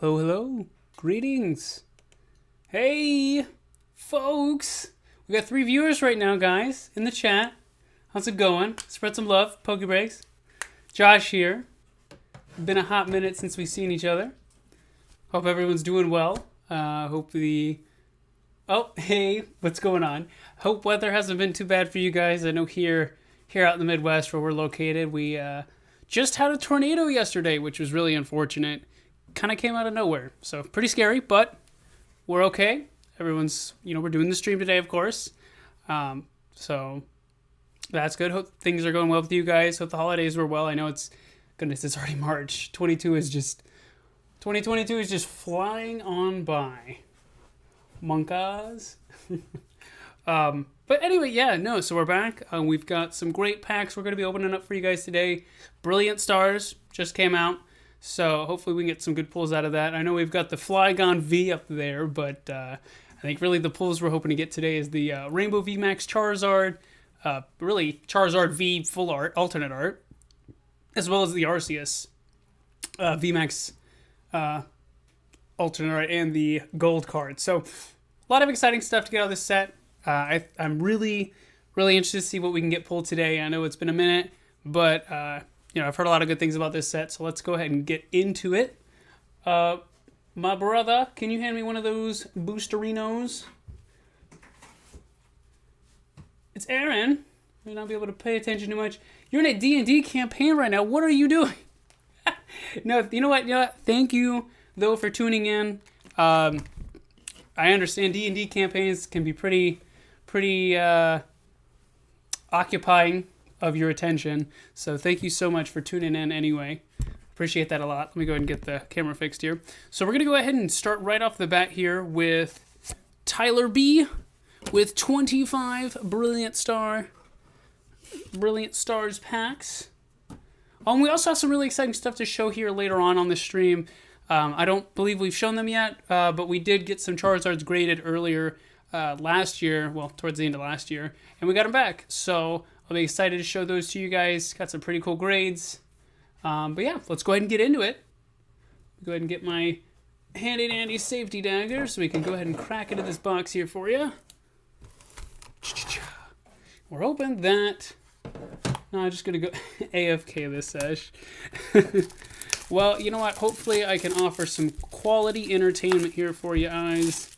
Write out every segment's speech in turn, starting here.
Hello, hello. Greetings. Hey, folks. We got 3 viewers right now, guys, in the chat. How's it going? Spread some love. Poke Breaks. Josh here. Been a hot minute since we've seen each other. Hope everyone's doing well. Hope the... Oh, hey, what's going on? Hope weather hasn't been too bad for you guys. I know here out in the Midwest where we're located, we just had a tornado yesterday, which was really unfortunate. Kind of came out of nowhere. So pretty scary, but we're okay. Everyone's, we're doing the stream today, of course. So that's good. Hope things are going well with you guys. Hope the holidays were well. I know it's already March. 2022 is just flying on by. Monkas. But anyway, so we're back. We've got some great packs we're going to be opening up for you guys today. Brilliant Stars just came out. So hopefully we can get some good pulls out of that. I know we've got the Flygon V up there, but I think really the pulls we're hoping to get today is the Rainbow VMAX Charizard, really Charizard V full art, alternate art, as well as the Arceus VMAX alternate art and the gold card. So a lot of exciting stuff to get out of this set. I'm really interested to see what we can get pulled today. I know it's been a minute, but I've heard a lot of good things about this set, so let's go ahead and get into it. My brother, can you hand me one of those boosterinos? It's Aaron. May not be able to pay attention too much. You're in a D&D campaign right now. What are you doing? No, you know what? Thank you, though, for tuning in. I understand D&D campaigns can be pretty occupying of your attention. So thank you so much for tuning in anyway. Appreciate that a lot. Let me go ahead and get the camera fixed here. So we're going to go ahead and start right off the bat here with Tyler B with 25 Brilliant Stars packs. We also have some really exciting stuff to show here later on the stream. I don't believe we've shown them yet, but we did get some Charizards graded earlier last year, well, towards the end of last year, and we got them back. So I'll be excited to show those to you guys. Got some pretty cool grades. But yeah, let's go ahead and get into it. Go ahead and get my handy-dandy safety dagger so we can go ahead and crack into this box here for you. We're open that. No, I'm just going to go AFK this sesh. Well, you know what? Hopefully I can offer some quality entertainment here for you guys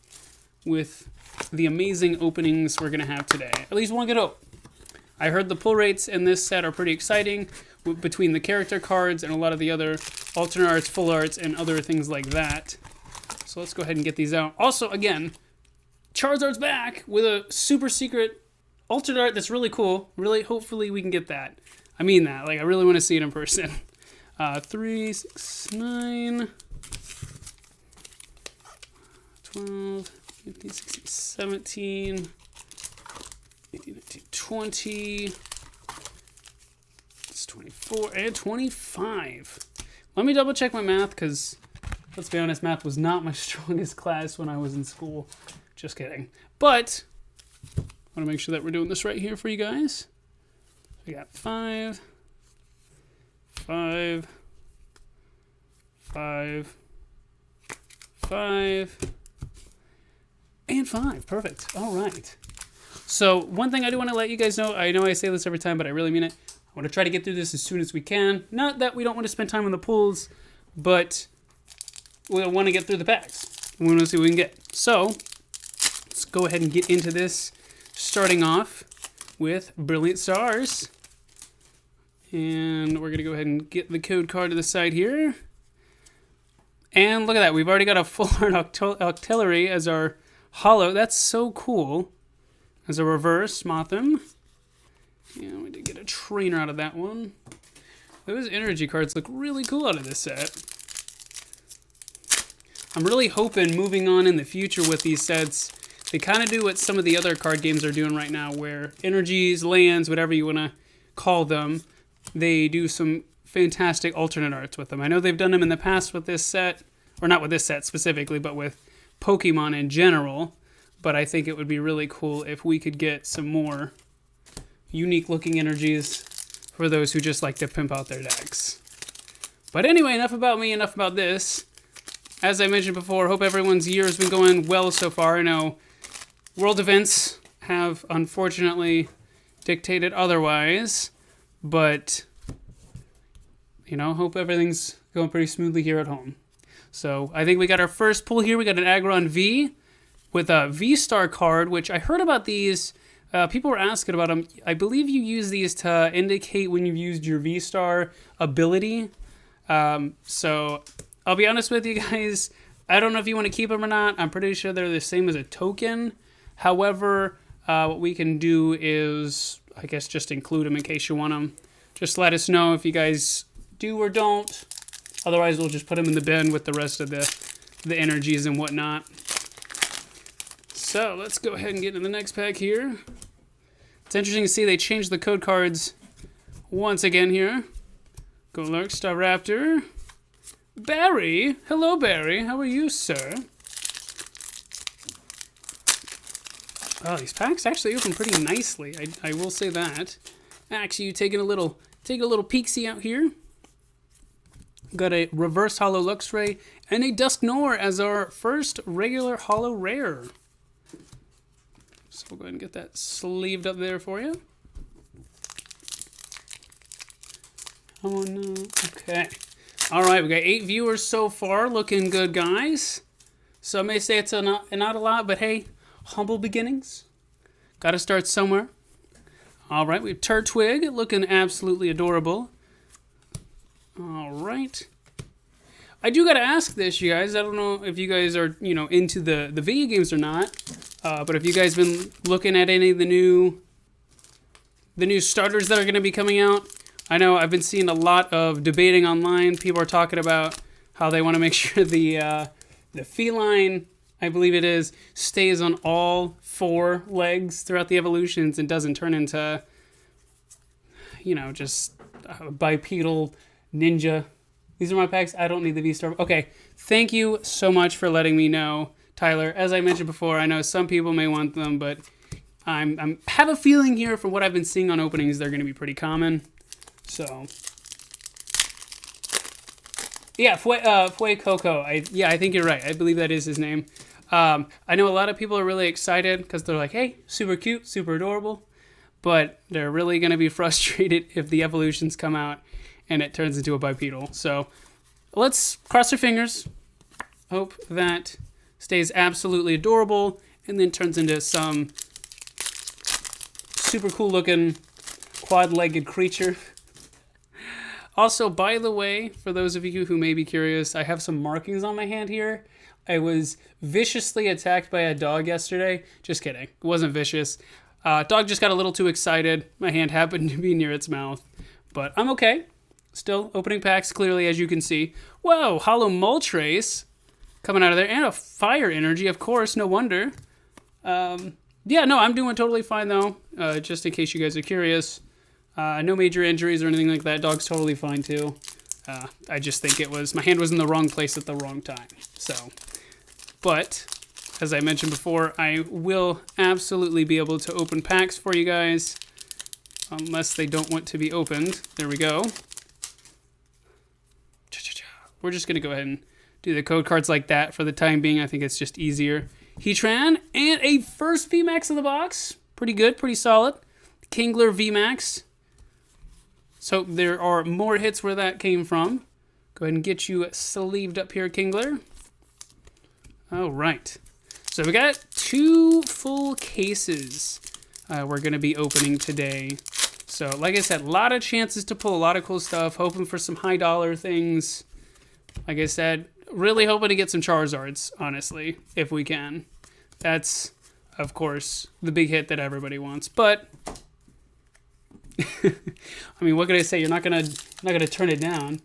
with the amazing openings we're going to have today. At least one good hope. I heard the pull rates in this set are pretty exciting between the character cards and a lot of the other alternate arts, full arts, and other things like that. So let's go ahead and get these out. Also, again, Charizard's back with a super secret alternate art that's really cool. Really, hopefully we can get that. I mean that. Like, I really want to see it in person. 3, 6, 9, 12, 15, 16, 17, 18, 19, 20, it's 24, and 25. Let me double check my math, because, let's be honest, math was not my strongest class when I was in school. Just kidding. But, I want to make sure that we're doing this right here for you guys. We got 5, 5, 5, 5, and 5. Perfect. All right. So one thing I do want to let you guys know, I know I say this every time, but I really mean it. I want to try to get through this as soon as we can. Not that we don't want to spend time on the pulls, but we want to get through the packs. We want to see what we can get. So let's go ahead and get into this, starting off with Brilliant Stars. And we're going to go ahead and get the code card to the side here. And look at that. We've already got a full art Octillery as our holo. That's so cool. As a reverse Mothim. Yeah, we did get a trainer out of that one. Those energy cards look really cool out of this set. I'm really hoping moving on in the future with these sets, they kind of do what some of the other card games are doing right now, where energies, lands, whatever you want to call them, they do some fantastic alternate arts with them. I know they've done them in the past with this set, or not with this set specifically, but with Pokemon in general. But I think it would be really cool if we could get some more unique looking energies for those who just like to pimp out their decks. But anyway, enough about me, enough about this. as I mentioned before, hope everyone's year has been going well so far. I know world events have unfortunately dictated otherwise, but, you know, hope everything's going pretty smoothly here at home. So I think we got our first pull here. We got an Aggron V with a V-Star card, which I heard about these. People were asking about them. I believe you use these to indicate when you've used your V-Star ability. So I'll be honest with you guys. I don't know if you want to keep them or not. I'm pretty sure they're the same as a token. However, what we can do is, I guess, just include them in case you want them. Just let us know if you guys do or don't. Otherwise, we'll just put them in the bin with the rest of the energies and whatnot. So let's go ahead and get into the next pack here. It's interesting to see they changed the code cards once again here. Golurk, Staraptor, Barry. Hello, Barry. How are you, sir? Oh, these packs actually open pretty nicely. I will say that. Actually, you taking a little peeksy out here. Got a reverse holo Luxray and a Dusknoir as our first regular holo rare. So we'll go ahead and get that sleeved up there for you. Oh no. Okay. All right, we got 8 viewers so far. Looking good, guys. Some may say it's not a lot, but hey, humble beginnings. Got to start somewhere. All right, we have Turtwig looking absolutely adorable. All right. I do got to ask this, you guys. I don't know if you guys are, you know, into the video games or not. But if you guys been looking at any of the new starters that are going to be coming out, I know I've been seeing a lot of debating online. People are talking about how they want to make sure the feline, I believe it is, stays on all 4 legs throughout the evolutions and doesn't turn into, you know, just a bipedal ninja. These are my packs. I don't need the V-Star. Okay, thank you so much for letting me know, Tyler. As I mentioned before, I know some people may want them, but I have a feeling here from what I've been seeing on openings, they're going to be pretty common. So, yeah, Fue Coco. I think you're right. I believe that is his name. I know a lot of people are really excited because they're like, hey, super cute, super adorable. But they're really going to be frustrated if the evolutions come out and it turns into a bipedal. So let's cross our fingers. Hope that stays absolutely adorable and then turns into some super cool looking quad-legged creature. Also, by the way, for those of you who may be curious, I have some markings on my hand here. I was viciously attacked by a dog yesterday. Just kidding. It wasn't vicious. Dog just got a little too excited. My hand happened to be near its mouth. But I'm okay. Still opening packs clearly, as you can see. Whoa, Holo Moltres coming out of there. And a Fire Energy, of course. No wonder. Yeah, no, I'm doing totally fine, though. Just in case you guys are curious. No major injuries or anything like that. Dog's totally fine, too. I just think my hand was in the wrong place at the wrong time. So, but, as I mentioned before, I will absolutely be able to open packs for you guys. Unless they don't want to be opened. There we go. We're just going to go ahead and do the code cards like that for the time being. I think it's just easier. Heatran, and a first VMAX of the box. Pretty good, pretty solid. Kingler VMAX. So there are more hits where that came from. Go ahead and get you sleeved up here, Kingler. All right. So we got 2 full cases we're going to be opening today. So like I said, a lot of chances to pull a lot of cool stuff. Hoping for some high dollar things. Like I said, really hoping to get some Charizards, honestly, if we can. That's, of course, the big hit that everybody wants. But I mean, what can I say? You're not gonna turn it down.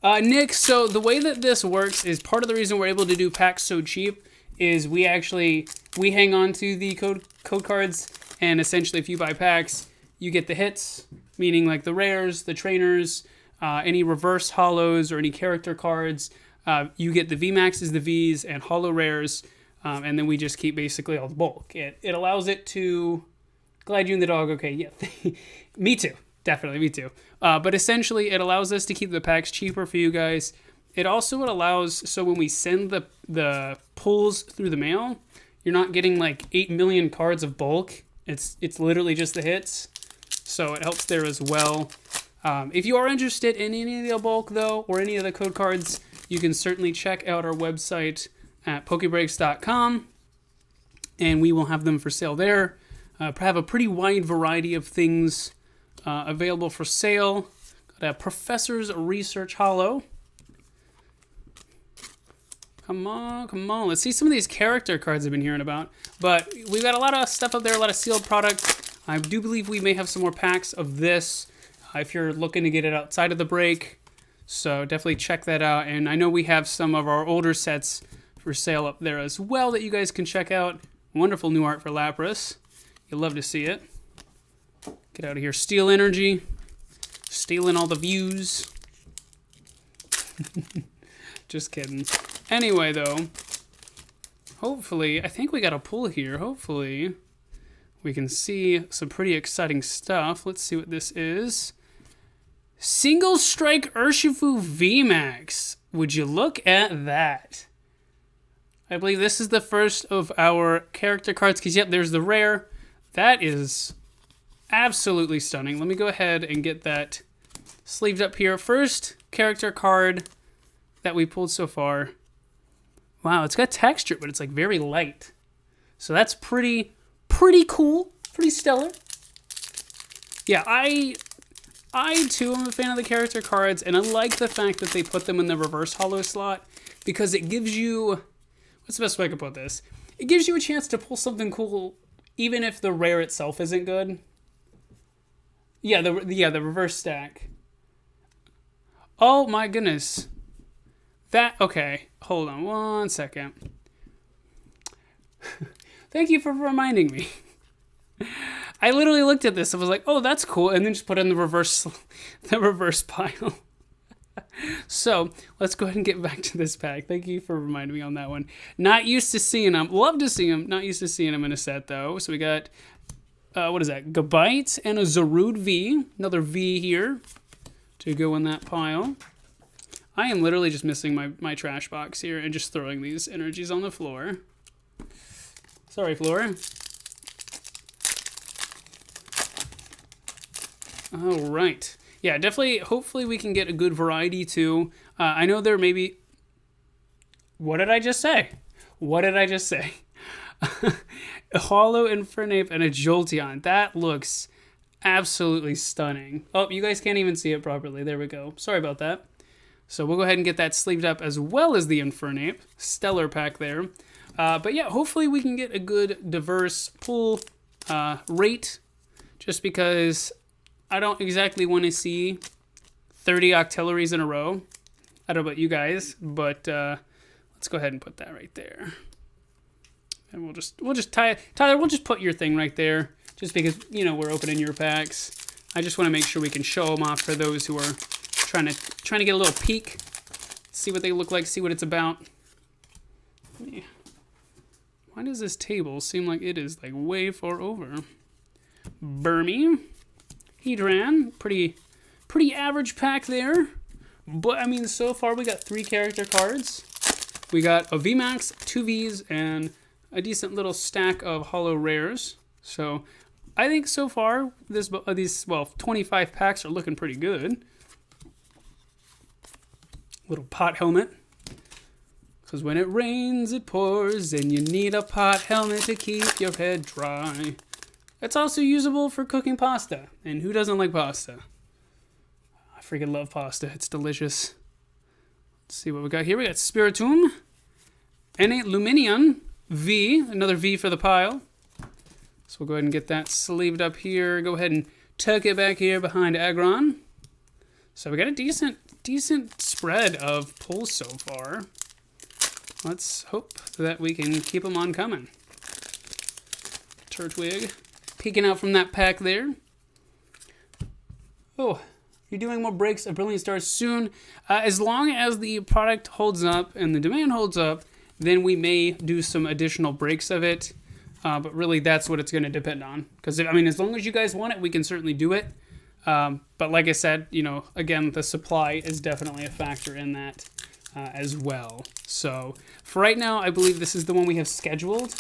Nick, so the way that this works is part of the reason we're able to do packs so cheap is we hang on to the code cards, and essentially if you buy packs, you get the hits, meaning like the rares, the trainers, any reverse holos or any character cards. You get the VMAXs, the Vs, and holo rares, and then we just keep basically all the bulk. It allows it to... Glad you and the dog. Okay, yeah. Me too. Definitely, me too. But essentially, it allows us to keep the packs cheaper for you guys. it also allows, so when we send the pulls through the mail, you're not getting like 8 million cards of bulk. It's literally just the hits. So it helps there as well. If you are interested in any of the bulk though, or any of the code cards, you can certainly check out our website at pokebreaks.com, and we will have them for sale there. Have a pretty wide variety of things available for sale. Got a Professor's Research Holo. Come on, come on. Let's see some of these character cards I've been hearing about. But we've got a lot of stuff up there, a lot of sealed product. I do believe we may have some more packs of this if you're looking to get it outside of the break. So definitely check that out. And I know we have some of our older sets for sale up there as well that you guys can check out. Wonderful new art for Lapras. You'll love to see it. Get out of here. Steel Energy. Stealing all the views. Just kidding. Anyway, though, hopefully, I think we got a pull here. Hopefully, we can see some pretty exciting stuff. Let's see what this is. Single Strike Urshifu VMAX. Would you look at that? I believe this is the first of our character cards, because, yep, there's the rare. That is absolutely stunning. Let me go ahead and get that sleeved up here. First character card that we pulled so far. Wow, it's got texture, but it's like very light. So that's pretty cool, pretty stellar. Yeah, I too am a fan of the character cards, and I like the fact that they put them in the reverse holo slot, because it gives you, what's the best way I could put this? It gives you a chance to pull something cool, even if the rare itself isn't good. Yeah, the reverse stack. Oh my goodness. Okay, hold on one second. Thank you for reminding me. I literally looked at this and was like, oh, that's cool, and then just put it in the reverse pile. So, let's go ahead and get back to this pack. Thank you for reminding me on that one. Not used to seeing them. Love to see them. Not used to seeing them in a set, though. So we got, what is that? Gabite and a Zarude V. Another V here to go in that pile. I am literally just missing my trash box here and just throwing these energies on the floor. Sorry, floor. All right. Yeah, definitely, hopefully we can get a good variety too. I know there may be... What did I just say? What did I just say? A Holo Infernape and a Jolteon. That looks absolutely stunning. Oh, you guys can't even see it properly. There we go. Sorry about that. So we'll go ahead and get that sleeved up as well as the Infernape. Stellar pack there. But yeah, hopefully we can get a good diverse pull rate, just because I don't exactly want to see 30 Octilleries in a row. I don't know about you guys, but let's go ahead and put that right there. And we'll just Tyler, we'll just put your thing right there, just because, you know, we're opening your packs. I just want to make sure we can show them off for those who are trying to get a little peek, see what they look like, see what it's about. Yeah. Why does this table seem like it is like way far over? Burmy, Hedran, pretty average pack there. But I mean, so far we got 3 character cards. We got a VMAX, 2 Vs, and a decent little stack of holo rares. So I think so far these 25 packs are looking pretty good. Little pot helmet, because when it rains it pours and you need a pot helmet to keep your head dry. It's also usable for cooking pasta, and who doesn't like pasta? I freaking love pasta. It's delicious. Let's see what we got here. We got Spiritomb and a Lumineon V, another V for the pile. So we'll go ahead and get that sleeved up here. Go ahead and tuck it back here behind Aggron. So we got a decent spread of pulls so far. Let's hope that we can keep them on coming. Turtwig peeking out from that pack there. Oh, you're doing more breaks of Brilliant Stars soon. As long as the product holds up and the demand holds up, then we may do some additional breaks of it. But really, that's what it's going to depend on. Because, I mean, as long as you guys want it, we can certainly do it. But like I said, you know, again, the supply is definitely a factor in that. as well. So for right now, I believe this is the one we have scheduled.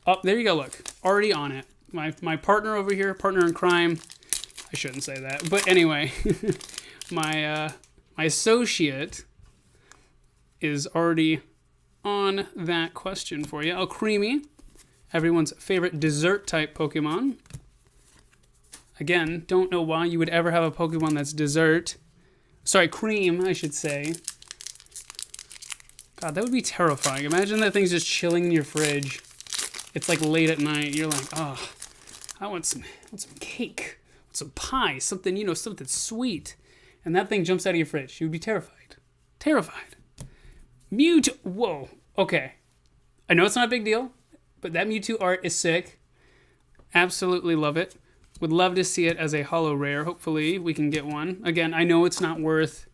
Oh, there you go, look. Already on it. My partner over here, partner in crime. I shouldn't say that. But anyway, my associate is already on that question for you. Oh, Creamy, everyone's favorite dessert type Pokemon. Again, don't know why you would ever have a Pokemon that's dessert. Sorry, cream, I should say. God, that would be terrifying. Imagine that thing's just chilling in your fridge. It's like late at night. You're like, oh, I want some cake, some pie, something, you know, something sweet. And that thing jumps out of your fridge. You would be terrified. Terrified. Mewtwo. Whoa. Okay. I know it's not a big deal, but that Mewtwo art is sick. Absolutely love it. Would love to see it as a holo rare. Hopefully we can get one. Again, I know it's not worth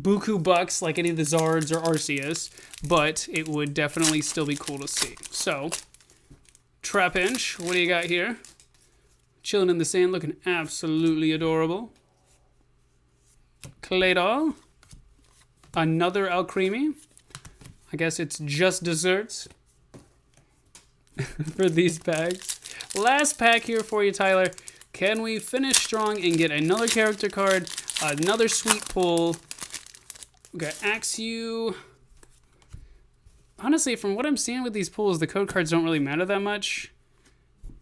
buku bucks like any of the Zards or Arceus, but it would definitely still be cool to see. So, Trapinch, what do you got here? Chilling in the sand, looking absolutely adorable. Claydol. Another Alcremie. I guess it's just desserts for these packs. Last pack here for you, Tyler. Can we finish strong and get another character card, another sweet pull? We got Axew. Honestly, from what I'm seeing with these pulls, the code cards don't really matter that much.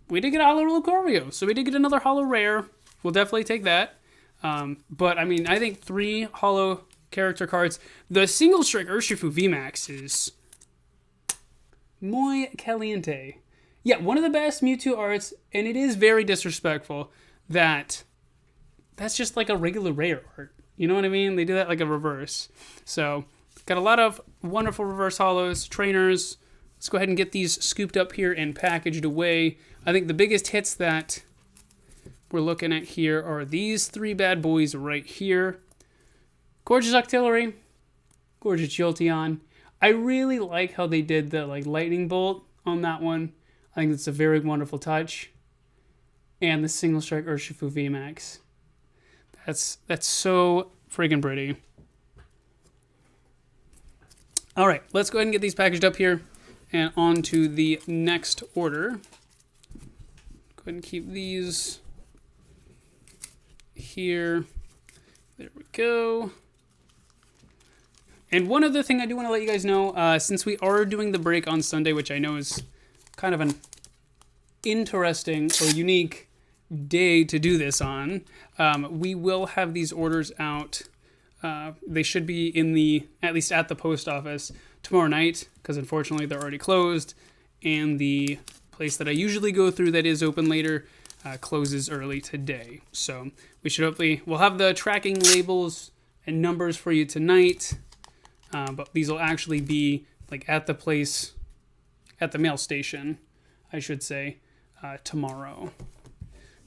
We did get a Holo Lucario, so we did get another Holo Rare. We'll definitely take that. But, I mean, I think 3 Holo character cards. The single strike Urshifu VMAX is muy caliente. Yeah, one of the best Mewtwo arts, and it is very disrespectful that that's just like a regular rare art. You know what I mean? They do that like a reverse. So, got a lot of wonderful reverse holos, trainers. Let's go ahead and get these scooped up here and packaged away. I think the biggest hits that we're looking at here are these 3 bad boys right here. Gorgeous Octillery, gorgeous Jolteon. I really like how they did the like lightning bolt on that one. I think it's a very wonderful touch. And the single strike Urshifu VMAX. That's so friggin' pretty. All right, let's go ahead and get these packaged up here and on to the next order. Go ahead and keep these here. There we go. And one other thing I do want to let you guys know, since we are doing the break on Sunday, which I know is kind of an interesting or unique day to do this on, we will have these orders out. They should be in at least at the post office tomorrow night, because unfortunately they're already closed, and the place that I usually go through that is open later closes early today. So we'll have the tracking labels and numbers for you tonight, but these will actually be like at the place, at the mail station, I should say, tomorrow.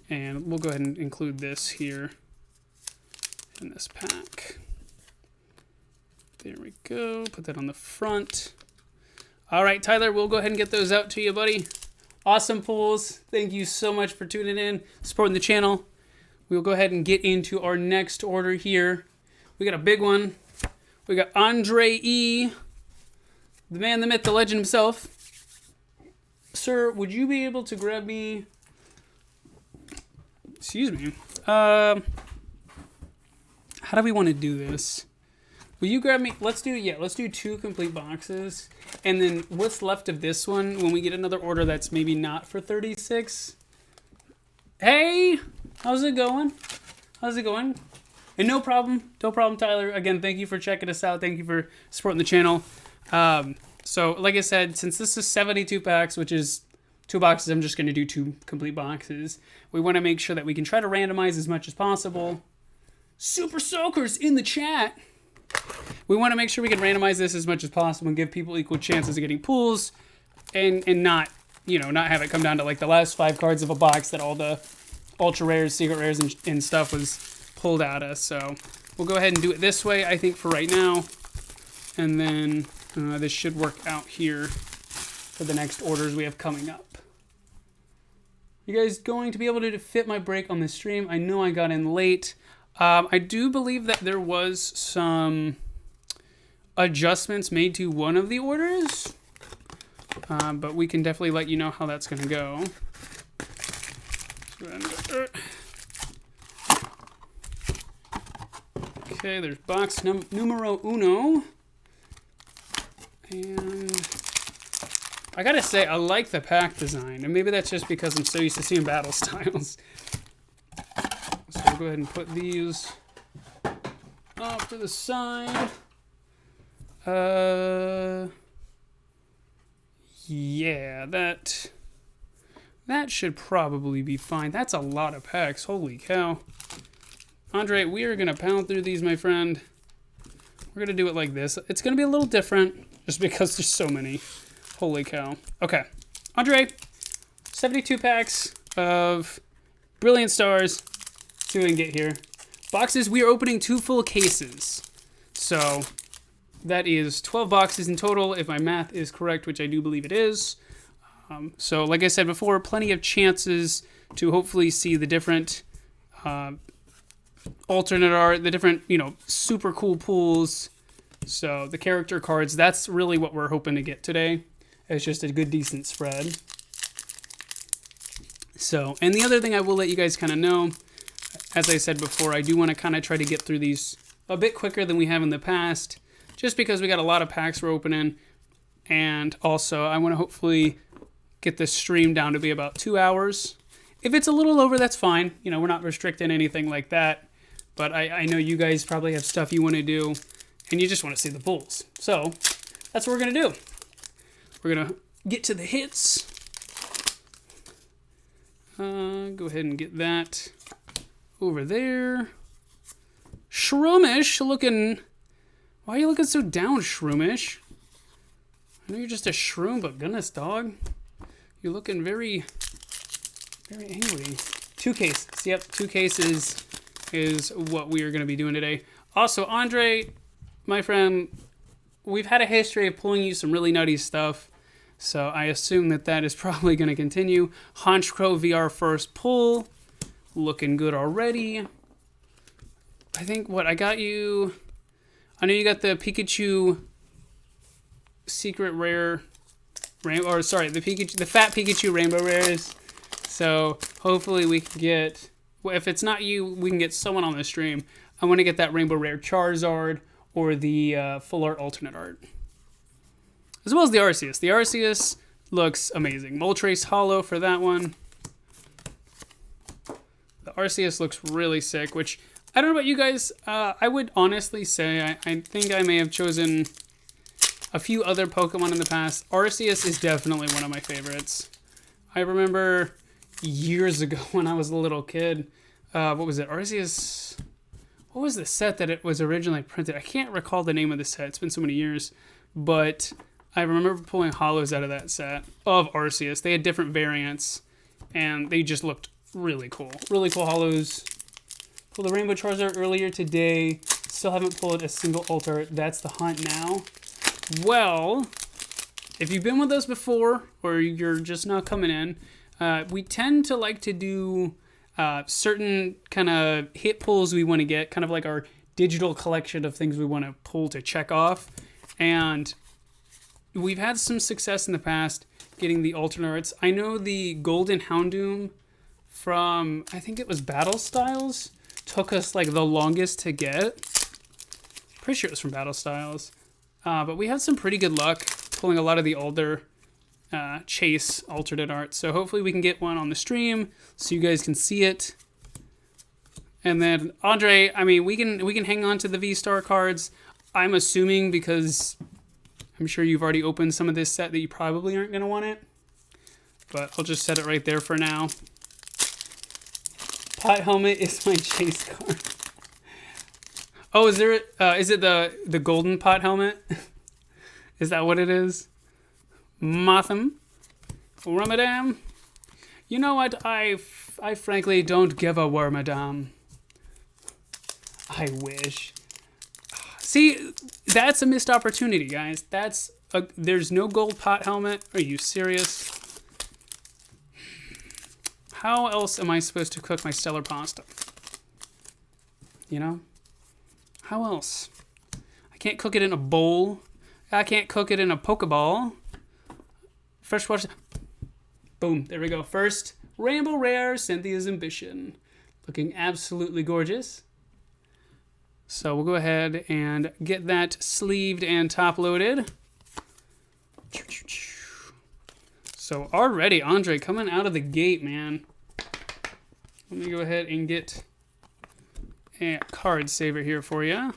And we'll go ahead and include this here in this pack. There we go. Put that on the front. All right, Tyler, we'll go ahead and get those out to you, buddy. Awesome pulls. Thank you so much for tuning in, supporting the channel. We'll go ahead and get into our next order here. We got a big one. We got Andre E., the man, the myth, the legend himself. Sir, would you be able to grab me... Excuse me. How do we want to do this? Will you grab me? Let's do 2 complete boxes. And then what's left of this one, when we get another order that's maybe not for 36. Hey, how's it going? How's it going? And no problem, Tyler. Again, thank you for checking us out. Thank you for supporting the channel. So, like I said, since this is 72 packs, which is 2 boxes, I'm just going to do 2 complete boxes. We want to make sure that we can try to randomize as much as possible. Super Soakers in the chat. We want to make sure we can randomize this as much as possible and give people equal chances of getting pulls, and not, not have it come down to like the last 5 cards of a box that all the ultra rares, secret rares, and stuff was pulled at us. So we'll go ahead and do it this way, I think, for right now. And then this should work out here for the next orders we have coming up. You guys going to be able to fit my break on the stream? I know I got in late. I do believe that there was some adjustments made to one of the orders. But we can definitely let you know how that's going to go. Okay, there's box numero uno. And I gotta say, I like the pack design. And maybe that's just because I'm so used to seeing battle styles. So we'll go ahead and put these off to the side. Yeah, that should probably be fine. That's a lot of packs. Holy cow. Andre, we are going to pound through these, my friend. We're going to do it like this. It's going to be a little different just because there's so many. Holy cow. Okay. Andre, 72 packs of Brilliant Stars. Let's see what we can get here. Boxes, we are opening 2 full cases. So that is 12 boxes in total, if my math is correct, which I do believe it is. So like I said before, plenty of chances to hopefully see the different alternate art, the different, super cool pulls. So the character cards, that's really what we're hoping to get today. It's just a good, decent spread. So, and the other thing I will let you guys kind of know, as I said before, I do want to kind of try to get through these a bit quicker than we have in the past, just because we got a lot of packs we're opening. And also, I want to hopefully get this stream down to be about 2 hours. If it's a little over, that's fine. We're not restricting anything like that. But I know you guys probably have stuff you want to do, and you just want to see the pulls. So that's what we're going to do. We're going to get to the hits. Go ahead and get that over there. Shroomish looking... Why are you looking so down, Shroomish? I know you're just a shroom, but goodness, dog. You're looking very, very angry. 2 cases. Yep, 2 cases is what we are going to be doing today. Also, Andre, my friend, we've had a history of pulling you some really nutty stuff, so I assume that is probably going to continue. Honchkrow VR first pull. Looking good already. I think, I got you... I know you got the Pikachu secret rare... the fat Pikachu rainbow rares. So hopefully we can get, if it's not you, we can get someone on the stream. I want to get that rainbow rare Charizard or the full art alternate art, as well as the Arceus. The Arceus looks amazing. Moltres Hollow for that one. The Arceus looks really sick, which I don't know about you guys. I would honestly say I think I may have chosen a few other Pokemon in the past. Arceus is definitely one of my favorites. I remember years ago when I was a little kid, what was it? Arceus... What was the set that it was originally printed? I can't recall the name of the set. It's been so many years. But I remember pulling hollows out of that set of Arceus. They had different variants, and they just looked really cool. Really cool hollows. Pulled the Rainbow Charizard earlier today. Still haven't pulled a single altar. That's the hunt now. Well, if you've been with us before, or you're just now coming in, we tend to like to do certain kind of hit pulls we want to get, kind of like our digital collection of things we want to pull to check off. And we've had some success in the past getting the alternate arts. I know the Golden Houndoom from, I think it was Battle Styles, took us like the longest to get. Pretty sure it was from Battle Styles. But we had some pretty good luck pulling a lot of the older Chase alternate art. So hopefully we can get one on the stream so you guys can see it. And then Andre, I mean, we can hang on to the V-Star cards. I'm assuming, because I'm sure you've already opened some of this set, that you probably aren't going to want it. But I'll just set it right there for now. Pot Helmet is my Chase card. Oh, is it the golden Pot Helmet? Is that what it is? Motham. Wormadam. You know what? I frankly don't give a Wormadam. I wish. See, that's a missed opportunity, guys. There's no gold Pot Helmet. Are you serious? How else am I supposed to cook my stellar pasta? You know? How else? Can't cook it in a bowl. I can't cook it in a Pokeball. Fresh water. Boom. There we go. First Rainbow Rare Cynthia's Ambition. Looking absolutely gorgeous. So we'll go ahead and get that sleeved and top loaded. So already, Andre coming out of the gate, man. Let me go ahead and get a card saver here for you.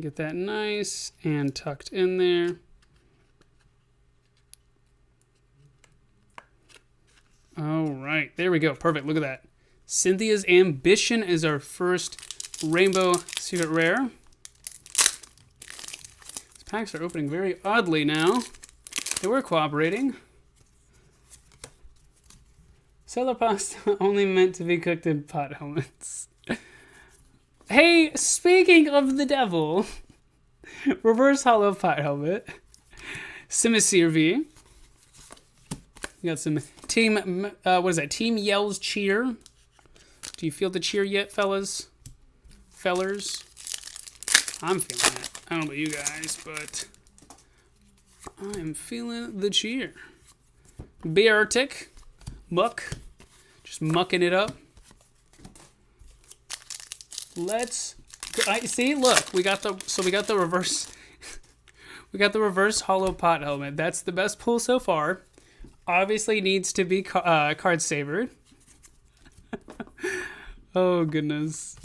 Get that nice and tucked in there. All right, there we go. Perfect. Look at that. Cynthia's Ambition is our first Rainbow Secret Rare. These packs are opening very oddly now. They were cooperating. Cellar pasta only meant to be cooked in pot helmets. Hey, speaking of the devil, reverse hollow pot helmet, Simisear V. You got some team, what is that? Team Yells Cheer. Do you feel the cheer yet, fellas? Fellers? I'm feeling it. I don't know about you guys, but I'm feeling the cheer. Beartic. Muck. Just mucking it up. Let's see. Look, we got the reverse. We got the reverse hollow pot helmet. That's the best pull so far. Obviously needs to be card savered. Oh goodness,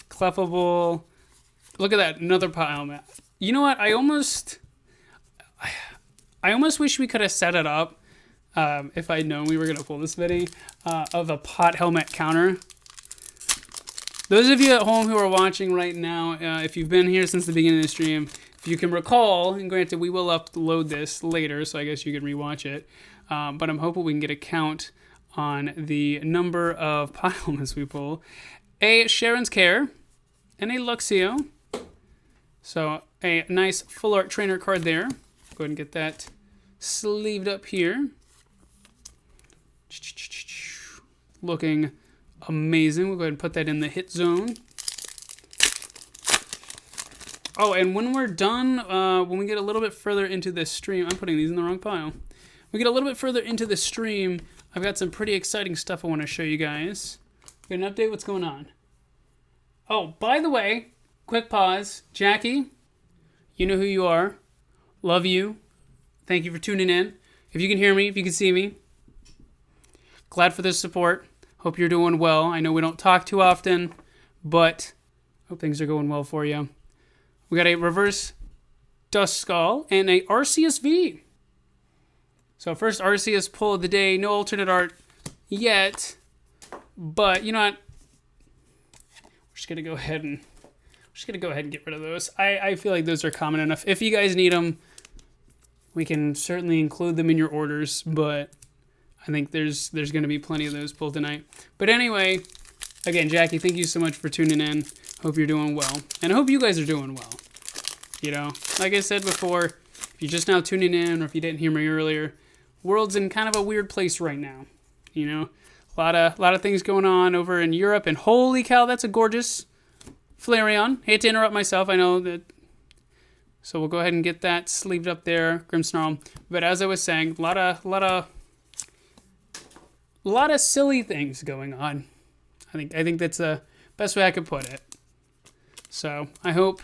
clefable. Look at that, another pot helmet. You know what? I almost wish we could have set it up. If I'd known we were gonna pull this many of a pot helmet counter. Those of you at home who are watching right now, if you've been here since the beginning of the stream, if you can recall, and granted we will upload this later, so I guess you can rewatch it, but I'm hoping we can get a count on the number of pot helmets we pull. A Sharon's Care, and a Luxio. So a nice full art trainer card there. Go ahead and get that sleeved up here. Looking amazing. We'll go ahead and put that in the hit zone. Oh, and when we're done, when we get a little bit further into this stream, I'm putting these in the wrong pile. We get a little bit further into the stream, I've got some pretty exciting stuff I want to show you guys. Get an update, what's going on? Oh, by the way, quick pause. Jackie, you know who you are. Love you. Thank you for tuning in. If you can hear me, if you can see me. Glad for the support. Hope you're doing well. I know we don't talk too often, but hope things are going well for you. We got a reverse Duskull and a RCSV. So first Arceus pull of the day. No alternate art yet, but you know what? We're just gonna go ahead and get rid of those. I feel like those are common enough. If you guys need them, we can certainly include them in your orders, but I think there's gonna be plenty of those pulled tonight. But anyway, again, Jackie, thank you so much for tuning in. Hope you're doing well, and I hope you guys are doing well. You know, like I said before, if you're just now tuning in, or if you didn't hear me earlier, world's in kind of a weird place right now. You know, a lot of things going on over in Europe, and holy cow, that's a gorgeous Flareon. Hate to interrupt myself, I know that. So we'll go ahead and get that sleeved up there, Grimmsnarl. But as I was saying, a lot of silly things going on. I think that's the best way I could put it. So I hope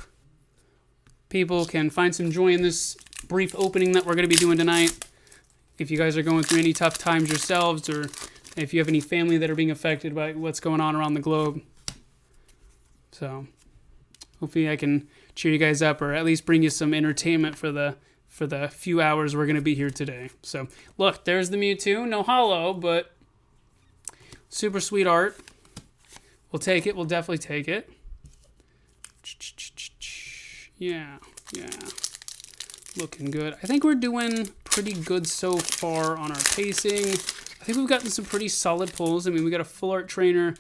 people can find some joy in this brief opening that we're going to be doing tonight. If you guys are going through any tough times yourselves, or if you have any family that are being affected by what's going on around the globe. So hopefully I can cheer you guys up, or at least bring you some entertainment for the few hours we're going to be here today. So look, there's the Mewtwo. No hollow, but super sweet art. We'll take it. We'll definitely take it. Yeah. Looking good. I think we're doing pretty good so far on our pacing. I think we've gotten some pretty solid pulls. I mean, we got a full art trainer.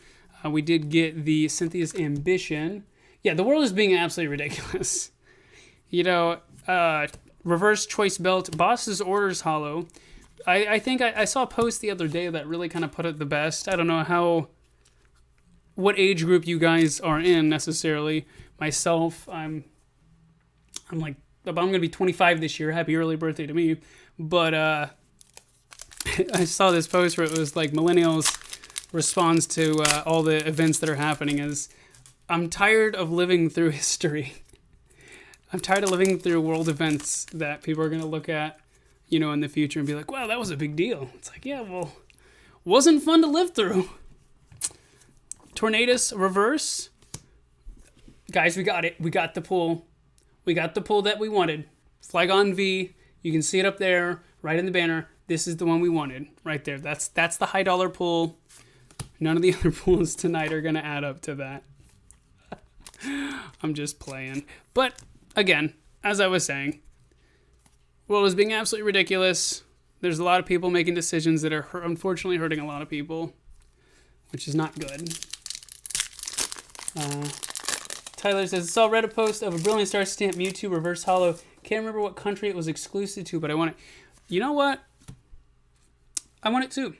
We did get the Cynthia's Ambition. Yeah, the world is being absolutely ridiculous. You know, reverse choice belt, Boss's Orders hollow. I think I saw a post the other day that really kind of put it the best. I don't know what age group you guys are in necessarily. Myself, I'm going to be 25 this year. Happy early birthday to me. But I saw this post where it was like millennials responds to all the events that are happening as I'm tired of living through history. I'm tired of living through world events that people are going to look at, in the future and be like, wow, that was a big deal. It's like, yeah, well, wasn't fun to live through. Tornadus reverse. Guys, we got it. We got the pull. We got the pull that we wanted. Flygon V. You can see it up there, right in the banner. This is the one we wanted, right there. That's the high dollar pull. None of the other pulls tonight are going to add up to that. I'm just playing. But, again, as I was saying, world is being absolutely ridiculous. There's a lot of people making decisions that are unfortunately hurting a lot of people, which is not good. Tyler says, saw a Reddit post of a Brilliant Star Stamp Mewtwo Reverse Holo. Can't remember what country it was exclusive to, but I want it. You know what? I want it too.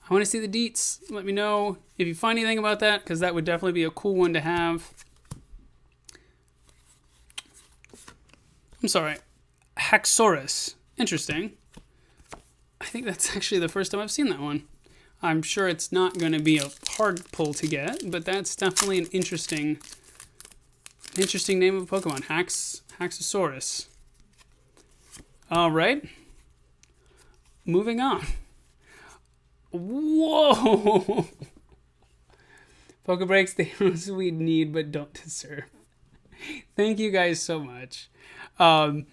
I want to see the deets. Let me know if you find anything about that, because that would definitely be a cool one to have. I'm sorry. Haxorus. Interesting. I think that's actually the first time I've seen that one. I'm sure it's not going to be a hard pull to get, but that's definitely an interesting name of a Pokemon. Haxosaurus. All right. Moving on. Whoa! Pokebreaks, the heroes we need but don't deserve. Thank you guys so much. Look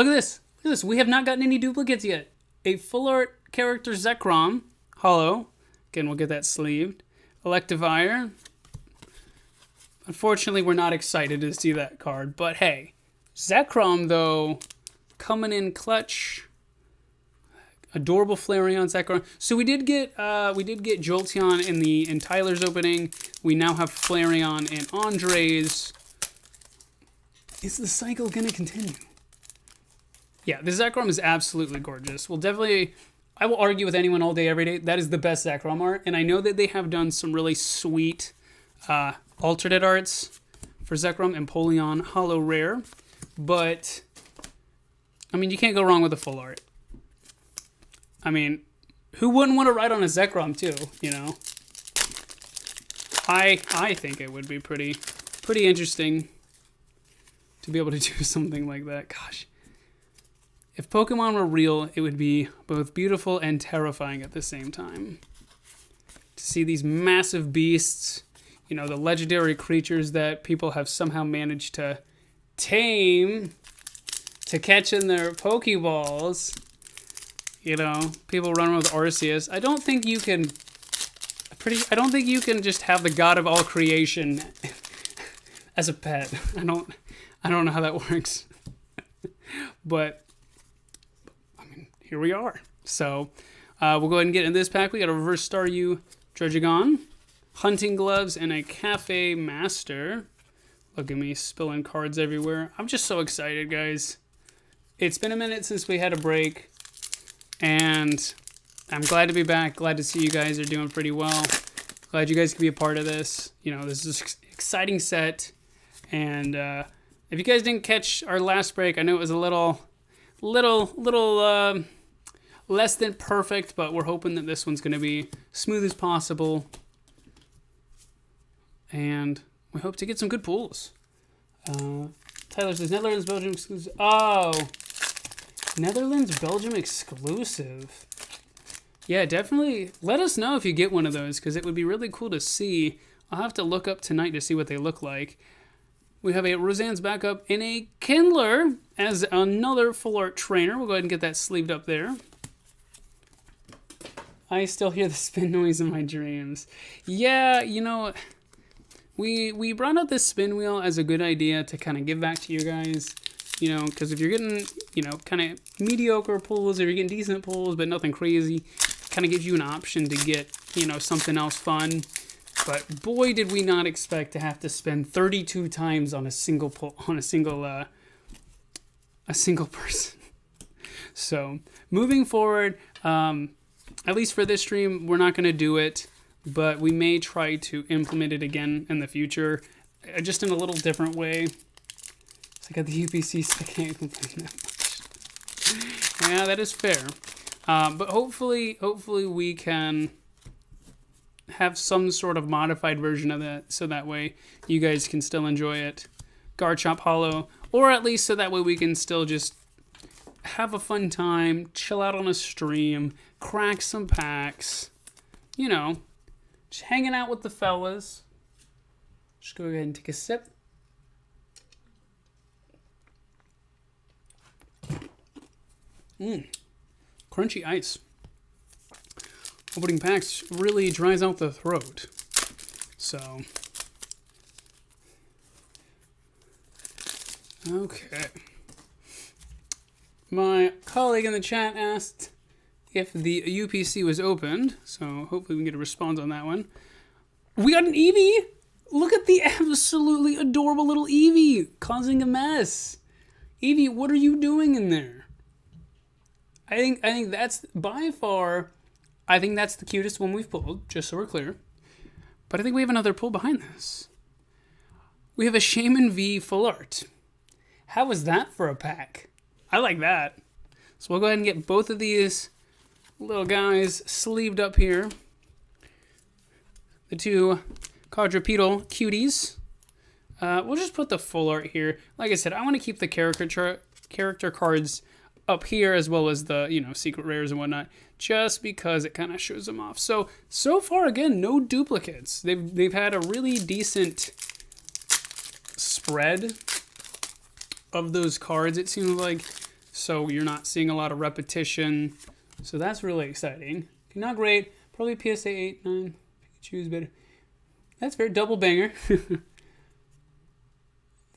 at this. Look at this. We have not gotten any duplicates yet. A full art character Zekrom. Holo. Again, we'll get that sleeved. Electivire. Unfortunately, we're not excited to see that card. But hey, Zekrom, though, coming in clutch. Adorable Flareon Zekrom. So we did get Jolteon in Tyler's opening. We now have Flareon and Andre's. Is the cycle going to continue? Yeah, the Zekrom is absolutely gorgeous. I will argue with anyone all day, every day. That is the best Zekrom art. And I know that they have done some really sweet alternate arts for Zekrom and Empoleon Holo Rare. But, I mean, you can't go wrong with the full art. I mean, who wouldn't want to ride on a Zekrom too, I think it would be pretty interesting to be able to do something like that. Gosh. If Pokemon were real, it would be both beautiful and terrifying at the same time. To see these massive beasts, the legendary creatures that people have somehow managed to tame, to catch in their Pokeballs. People run with Arceus. I don't think you can just have the god of all creation as a pet. I don't know how that works. But here we are. So we'll go ahead and get in this pack. We got a Reverse Staryu Druddigon, Hunting Gloves, and a Cafe Master. Look at me spilling cards everywhere. I'm just so excited, guys. It's been a minute since we had a break, and I'm glad to be back. Glad to see you guys are doing pretty well. Glad you guys can be a part of this. This is an exciting set. And if you guys didn't catch our last break, I know it was a little less than perfect, but we're hoping that this one's going to be smooth as possible. And we hope to get some good pulls. Tyler says, Netherlands, Belgium exclusive. Oh, Netherlands, Belgium exclusive. Yeah, definitely let us know if you get one of those, because it would be really cool to see. I'll have to look up tonight to see what they look like. We have a Roseanne's backup and a Kindler as another full art trainer. We'll go ahead and get that sleeved up there. I still hear the spin noise in my dreams. Yeah, we brought out this spin wheel as a good idea to kind of give back to you guys. Because if you're getting, kind of mediocre pulls, if you're getting decent pulls, but nothing crazy, kind of gives you an option to get, something else fun. But boy, did we not expect to have to spend 32 times on a single pull, on a single person. So moving forward, at least for this stream, we're not going to do it but we may try to implement it again in the future, just in a little different way. So I got the UPC, so I can't complain that much. Yeah, that is fair. But hopefully we can have some sort of modified version of that, so that way you guys can still enjoy it. Garchomp Hollow, or at least so that way we can still just have a fun time, chill out on a stream, crack some packs, you know, just hanging out with the fellas. Just go ahead and take a sip. Crunchy ice. Opening packs really dries out the throat. So, okay. My colleague in the chat asked if the UPC was opened, so hopefully we can get a response on that one. We got an Eevee! Look at the absolutely adorable little Eevee causing a mess. Eevee, what are you doing in there? I think that's by far, I think that's the cutest one we've pulled, just so we're clear. But I think we have another pull behind this. We have a Shaman V full art. How was that for a pack? I like that. So we'll go ahead and get both of these little guys sleeved up here. The two quadrupedal cuties. We'll just put the full art here. Like I said, I want to keep the character cards up here, as well as the, you know, secret rares and whatnot, just because it kind of shows them off. So far, again, no duplicates. They've had a really decent spread of those cards, it seems like. So you're not seeing a lot of repetition. So that's really exciting. Not great. Probably PSA 8, 9. Pikachu's better. That's fair. Double banger. The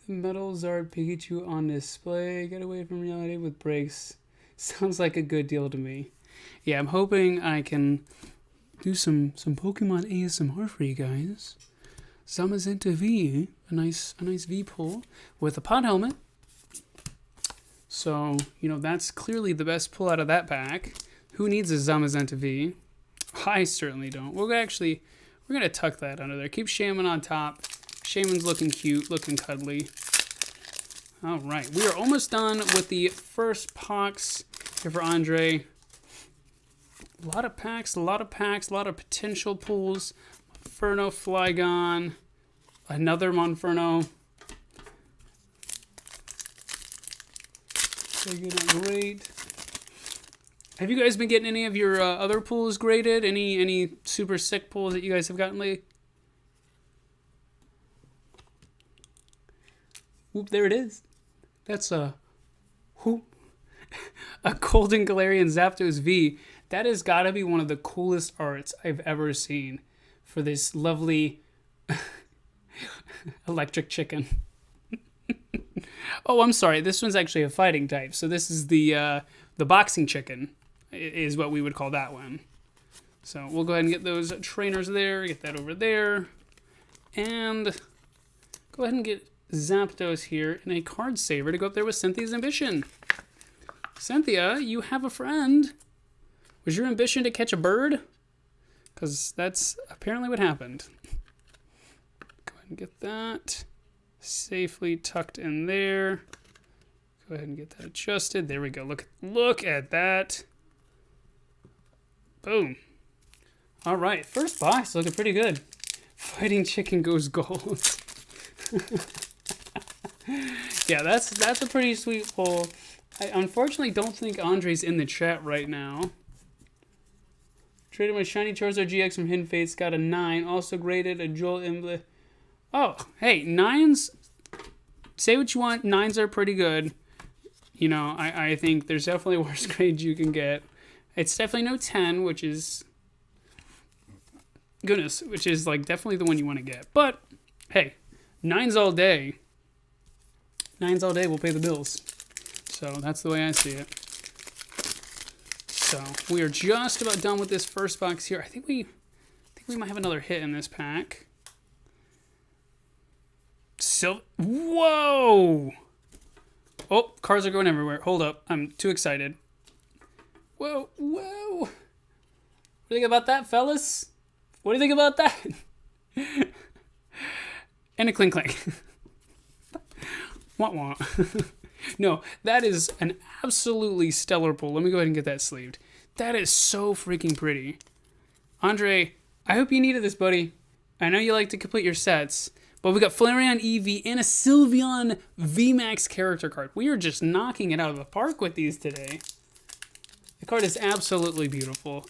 Metal Zard Pikachu on display. Get away from reality with breaks. Sounds like a good deal to me. Yeah, I'm hoping I can do some Pokemon ASMR for you guys. Zamazenta V, a nice V pull with a pod helmet. So, you know, that's clearly the best pull out of that pack. Who needs a Zamazenta V? I certainly don't. We're going to tuck that under there. Keep Shaman on top. Shaman's looking cute, looking cuddly. All right, we are almost done with the first box here for Andre. A lot of packs, a lot of potential pulls. Monferno, Flygon, another Monferno. Great. Have you guys been getting any of your other pulls graded? Any super sick pulls that you guys have gotten lately? Whoop, there it is. That's a Golden Galarian Zapdos V. That has got to be one of the coolest arts I've ever seen for this lovely electric chicken. Oh, I'm sorry. This one's actually a fighting type. So this is the boxing chicken is what we would call that one. So we'll go ahead and get those trainers there. Get that over there. And go ahead and get Zapdos here in a card saver to go up there with Cynthia's ambition. Cynthia, you have a friend. Was your ambition to catch a bird? Because that's apparently what happened. Go ahead and get that safely tucked in there. Go ahead and get that adjusted. There we go. Look at that. Boom. All right, first box looking pretty good. Fighting Chicken goes gold. Yeah, that's a pretty sweet pull. I unfortunately don't think Andre's in the chat right now. Traded my shiny Charizard GX from Hidden Fates, got a 9. Also graded a Jolteon. Oh, hey, 9s, say what you want, 9s are pretty good. You know, I think there's definitely worse grades you can get. It's definitely no 10, which is, goodness, which is like definitely the one you want to get. But, hey, 9s all day. 9s all day will pay the bills. So that's the way I see it. So we are just about done with this first box here. I think we might have another hit in this pack. Whoa! Oh, cars are going everywhere. Hold up. I'm too excited. Whoa. What do you think about that, fellas? What do you think about that? And a clink clink. Wah wah. No, that is an absolutely stellar pull. Let me go ahead and get that sleeved. That is so freaking pretty. Andre, I hope you needed this, buddy. I know you like to complete your sets, but we got Flareon EV and a Sylveon VMAX character card. We are just knocking it out of the park with these today. The card is absolutely beautiful.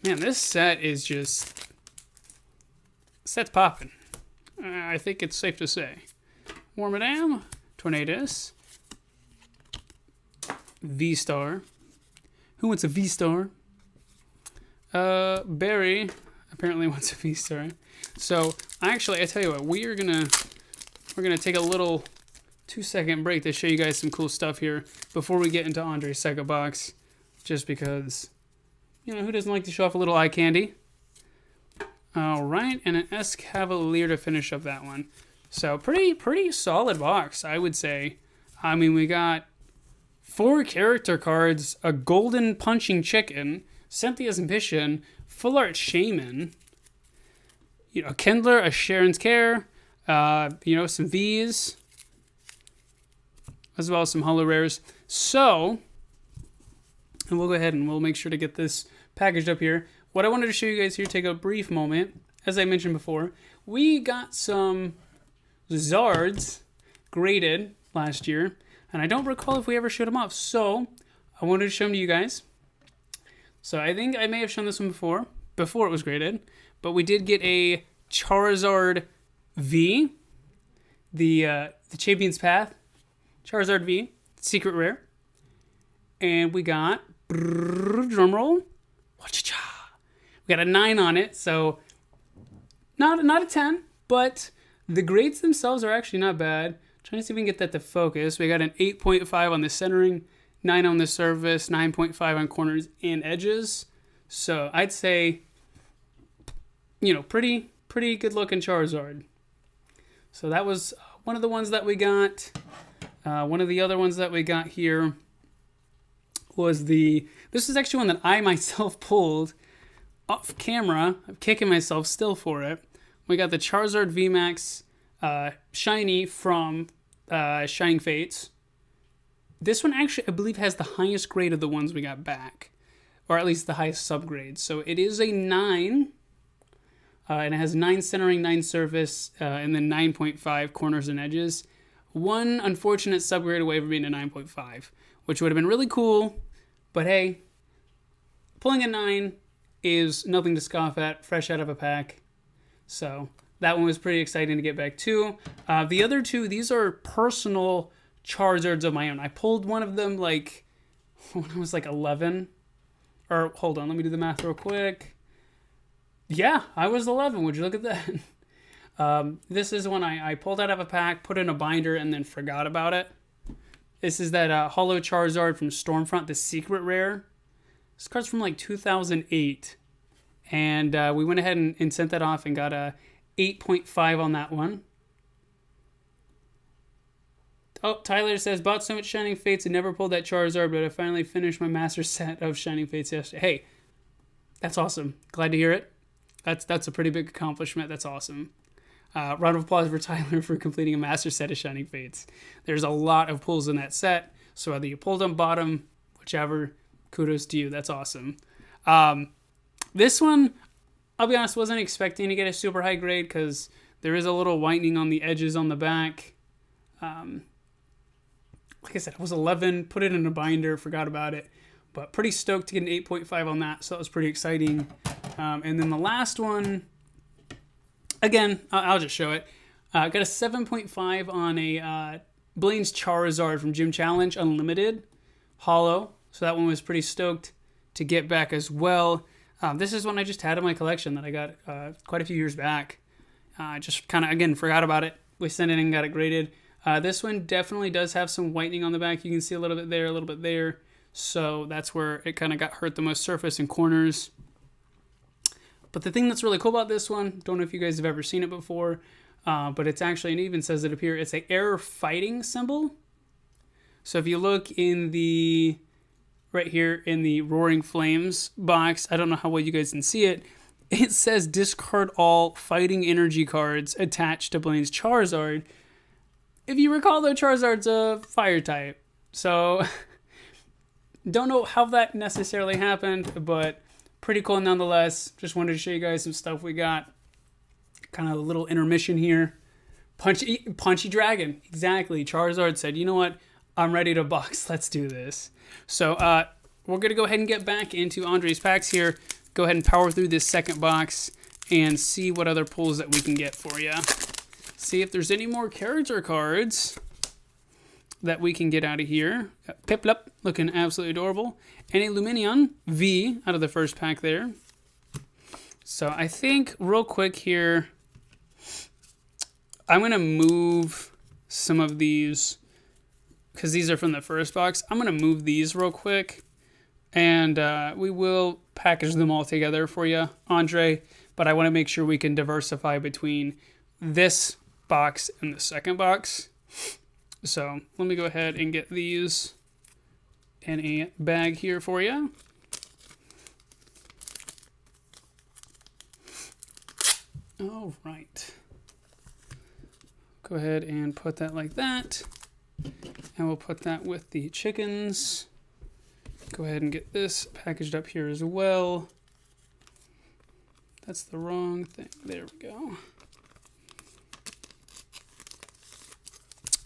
Man, this set is just... set's popping. I think it's safe to say. Wormadam, Tornadus, V-Star. Who wants a V-Star? Barry apparently wants a V-Star. So, actually, I tell you what, we're gonna take a little 2-second break to show you guys some cool stuff here before we get into Andre's second box. Just because, you know, who doesn't like to show off a little eye candy? All right, and an S-Cavalier to finish up that one. So pretty solid box, I would say. I mean, we got 4 character cards, a golden punching chicken, Cynthia's Ambition, Full Art Shaman, you know, a Kindler, a Sharon's Care, you know, some V's, as well as some holo rares. So, and we'll go ahead and we'll make sure to get this packaged up here. What I wanted to show you guys here, take a brief moment, as I mentioned before, we got some Zards graded last year, and I don't recall if we ever showed them off, so I wanted to show them to you guys. So I think I may have shown this one before it was graded, but we did get a Charizard V, the Champion's Path Charizard V, secret rare, and we got, drumroll, we got a 9 on it, so not a 10, but the grades themselves are actually not bad. Trying to see if we can get that to focus. We got an 8.5 on the centering, 9 on the surface, 9.5 on corners and edges. So I'd say, you know, pretty good looking Charizard. So that was one of the ones that we got. One of the other ones that we got here was this is actually one that I myself pulled off camera. I'm kicking myself still for it. We got the Charizard VMAX Shiny from Shining Fates. This one actually, I believe, has the highest grade of the ones we got back. Or at least the highest subgrade. So it is a 9. And it has 9 centering, 9 surface, and then 9.5 corners and edges. One unfortunate subgrade away from being a 9.5, which would have been really cool. But hey, pulling a 9 is nothing to scoff at, fresh out of a pack. So that one was pretty exciting to get back too. The other 2, these are personal Charizards of my own. I pulled one of them like when I was like 11. Or hold on, let me do the math real quick. Yeah, I was 11. Would you look at that? This is one I pulled out of a pack, put in a binder, and then forgot about it. This is that Holo Charizard from Stormfront, the secret rare. This card's from like 2008. And we went ahead and sent that off and got a 8.5 on that one. Oh, Tyler says, bought so much Shining Fates and never pulled that Charizard, but I finally finished my master set of Shining Fates yesterday. Hey, that's awesome. Glad to hear it. That's a pretty big accomplishment. That's awesome. Round of applause for Tyler for completing a master set of Shining Fates. There's a lot of pulls in that set, so whether you pulled them, bought them, whichever, kudos to you. That's awesome. This one, I'll be honest, wasn't expecting to get a super high grade because there is a little whitening on the edges on the back. Like I said, I was 11, put it in a binder, forgot about it. But pretty stoked to get an 8.5 on that, so that was pretty exciting. And then the last one, again, I'll just show it. Got a 7.5 on a Blaine's Charizard from Gym Challenge Unlimited Holo. So that one was pretty stoked to get back as well. This is one I just had in my collection that I got quite a few years back. I just kind of, again, forgot about it. We sent it in and got it graded. This one definitely does have some whitening on the back. You can see a little bit there, a little bit there. So that's where it kind of got hurt the most, surface and corners. But the thing that's really cool about this one, don't know if you guys have ever seen it before, but it's actually, and it even says it up here, it's an air fighting symbol. So if you look in the right here in the Roaring Flames box. I don't know how well you guys can see it. It says discard all fighting energy cards attached to Blaine's Charizard. If you recall, though, Charizard's a fire type. So, don't know how that necessarily happened, but pretty cool nonetheless. Just wanted to show you guys some stuff we got. Kind of a little intermission here. Punchy Dragon. Exactly. Charizard said, you know what? I'm ready to box. Let's do this. So, we're going to go ahead and get back into Andre's packs here. Go ahead and power through this second box and see what other pulls that we can get for you. See if there's any more character cards that we can get out of here. Got Piplup, looking absolutely adorable. And a Lumineon V out of the first pack there. So I think real quick here, I'm going to move some of these, because these are from the first box. I'm going to move these real quick. And we will package them all together for you, Andre. But I want to make sure we can diversify between this box and the second box. So let me go ahead and get these in a bag here for you. All right. Go ahead and put that like that. And we'll put that with the chickens. Go ahead and get this packaged up here as well. That's the wrong thing. There we go.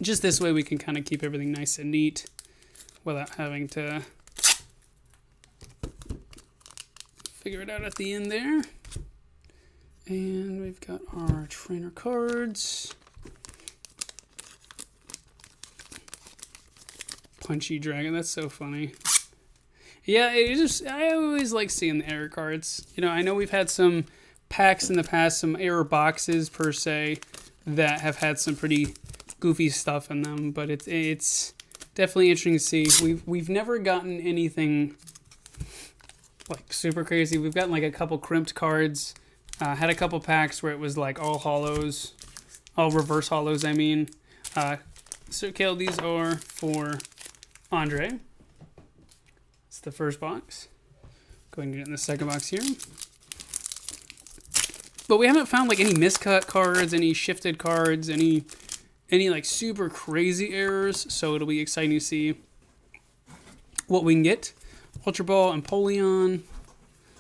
Just this way we can kind of keep everything nice and neat without having to figure it out at the end there. And we've got our trainer cards. Punchy Dragon, that's so funny. Yeah, I always like seeing the error cards. You know, I know we've had some packs in the past, some error boxes per se, that have had some pretty goofy stuff in them, but it's definitely interesting to see. We've never gotten anything like super crazy. We've gotten like a couple crimped cards. Had a couple packs where it was like all hollows, all reverse hollows. I mean, so Kale, these are for Andre. It's the first box. Go ahead and get it in the second box here. But we haven't found like any miscut cards, any shifted cards, any like super crazy errors. So it'll be exciting to see what we can get. Ultra Ball and Empoleon.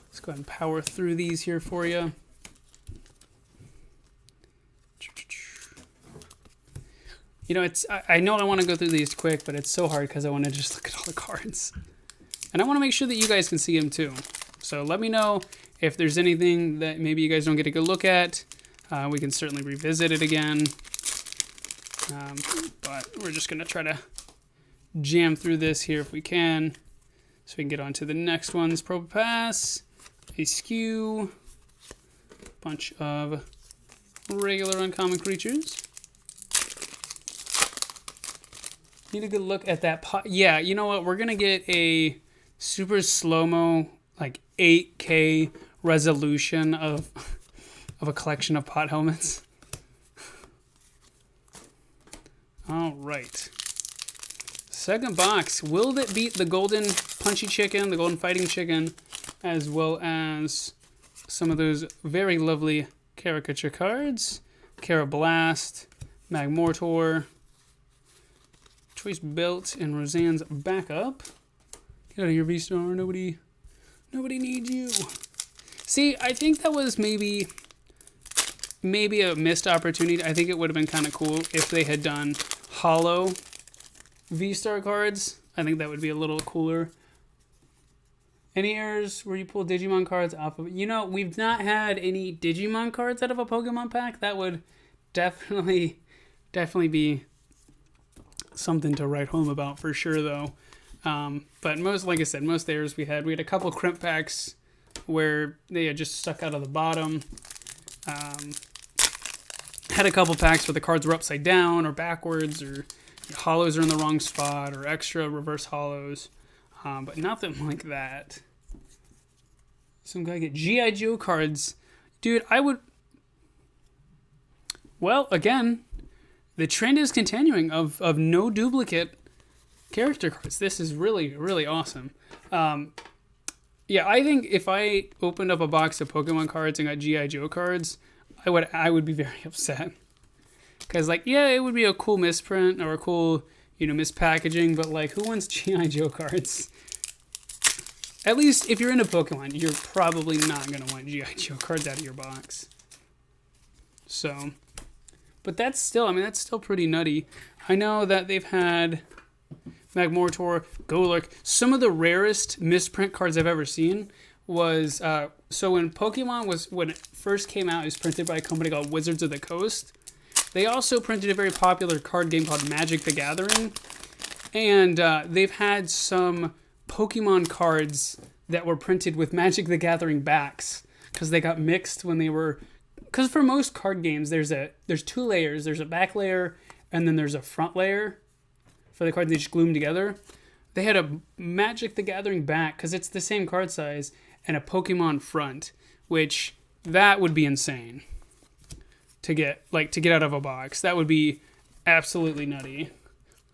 Let's go ahead and power through these here for you. You know, I know I want to go through these quick, but it's so hard because I want to just look at all the cards. And I want to make sure that you guys can see them too. So let me know if there's anything that maybe you guys don't get a good look at. We can certainly revisit it again. But we're just going to try to jam through this here if we can. So we can get on to the next ones. Probopass, a Skew, bunch of regular uncommon creatures. Need a good look at that pot. Yeah, you know what? We're going to get a super slow-mo, like 8K resolution of a collection of pot helmets. All right. Second box. Will it beat the golden punchy chicken, the golden fighting chicken, as well as some of those very lovely caricature cards? Carablast, Magmortar, Choice Belt, and Roseanne's backup. Get out of here, V-Star. Nobody needs you. See, I think that was maybe a missed opportunity. I think it would have been kind of cool if they had done hollow V-Star cards. I think that would be a little cooler. Any errors where you pull Digimon cards off of... You know, we've not had any Digimon cards out of a Pokemon pack. That would definitely be something to write home about for sure, though. But like I said, most errors we had a couple crimp packs where they had just stuck out of the bottom. Had a couple packs where the cards were upside down or backwards, or hollows are in the wrong spot, or extra reverse hollows. But nothing like that. Some guy get G.I. Joe cards. Dude, I would... Well, again, the trend is continuing of no duplicate character cards. This is really, really awesome. Yeah, I think if I opened up a box of Pokemon cards and got G.I. Joe cards, I would be very upset. Because, like, yeah, it would be a cool misprint or a cool, mispackaging, but, like, who wants G.I. Joe cards? At least if you're into Pokemon, you're probably not going to want G.I. Joe cards out of your box. So, but that's still pretty nutty. I know that they've had Magmortar, Golurk. Some of the rarest misprint cards I've ever seen was, so when when it first came out, it was printed by a company called Wizards of the Coast. They also printed a very popular card game called Magic the Gathering. And they've had some Pokemon cards that were printed with Magic the Gathering backs because they got mixed when they were... Because for most card games, there's two layers. There's a back layer, and then there's a front layer for the cards. They just glue them together. They had a Magic the Gathering back, because it's the same card size, and a Pokemon front, which that would be insane to get out of a box. That would be absolutely nutty.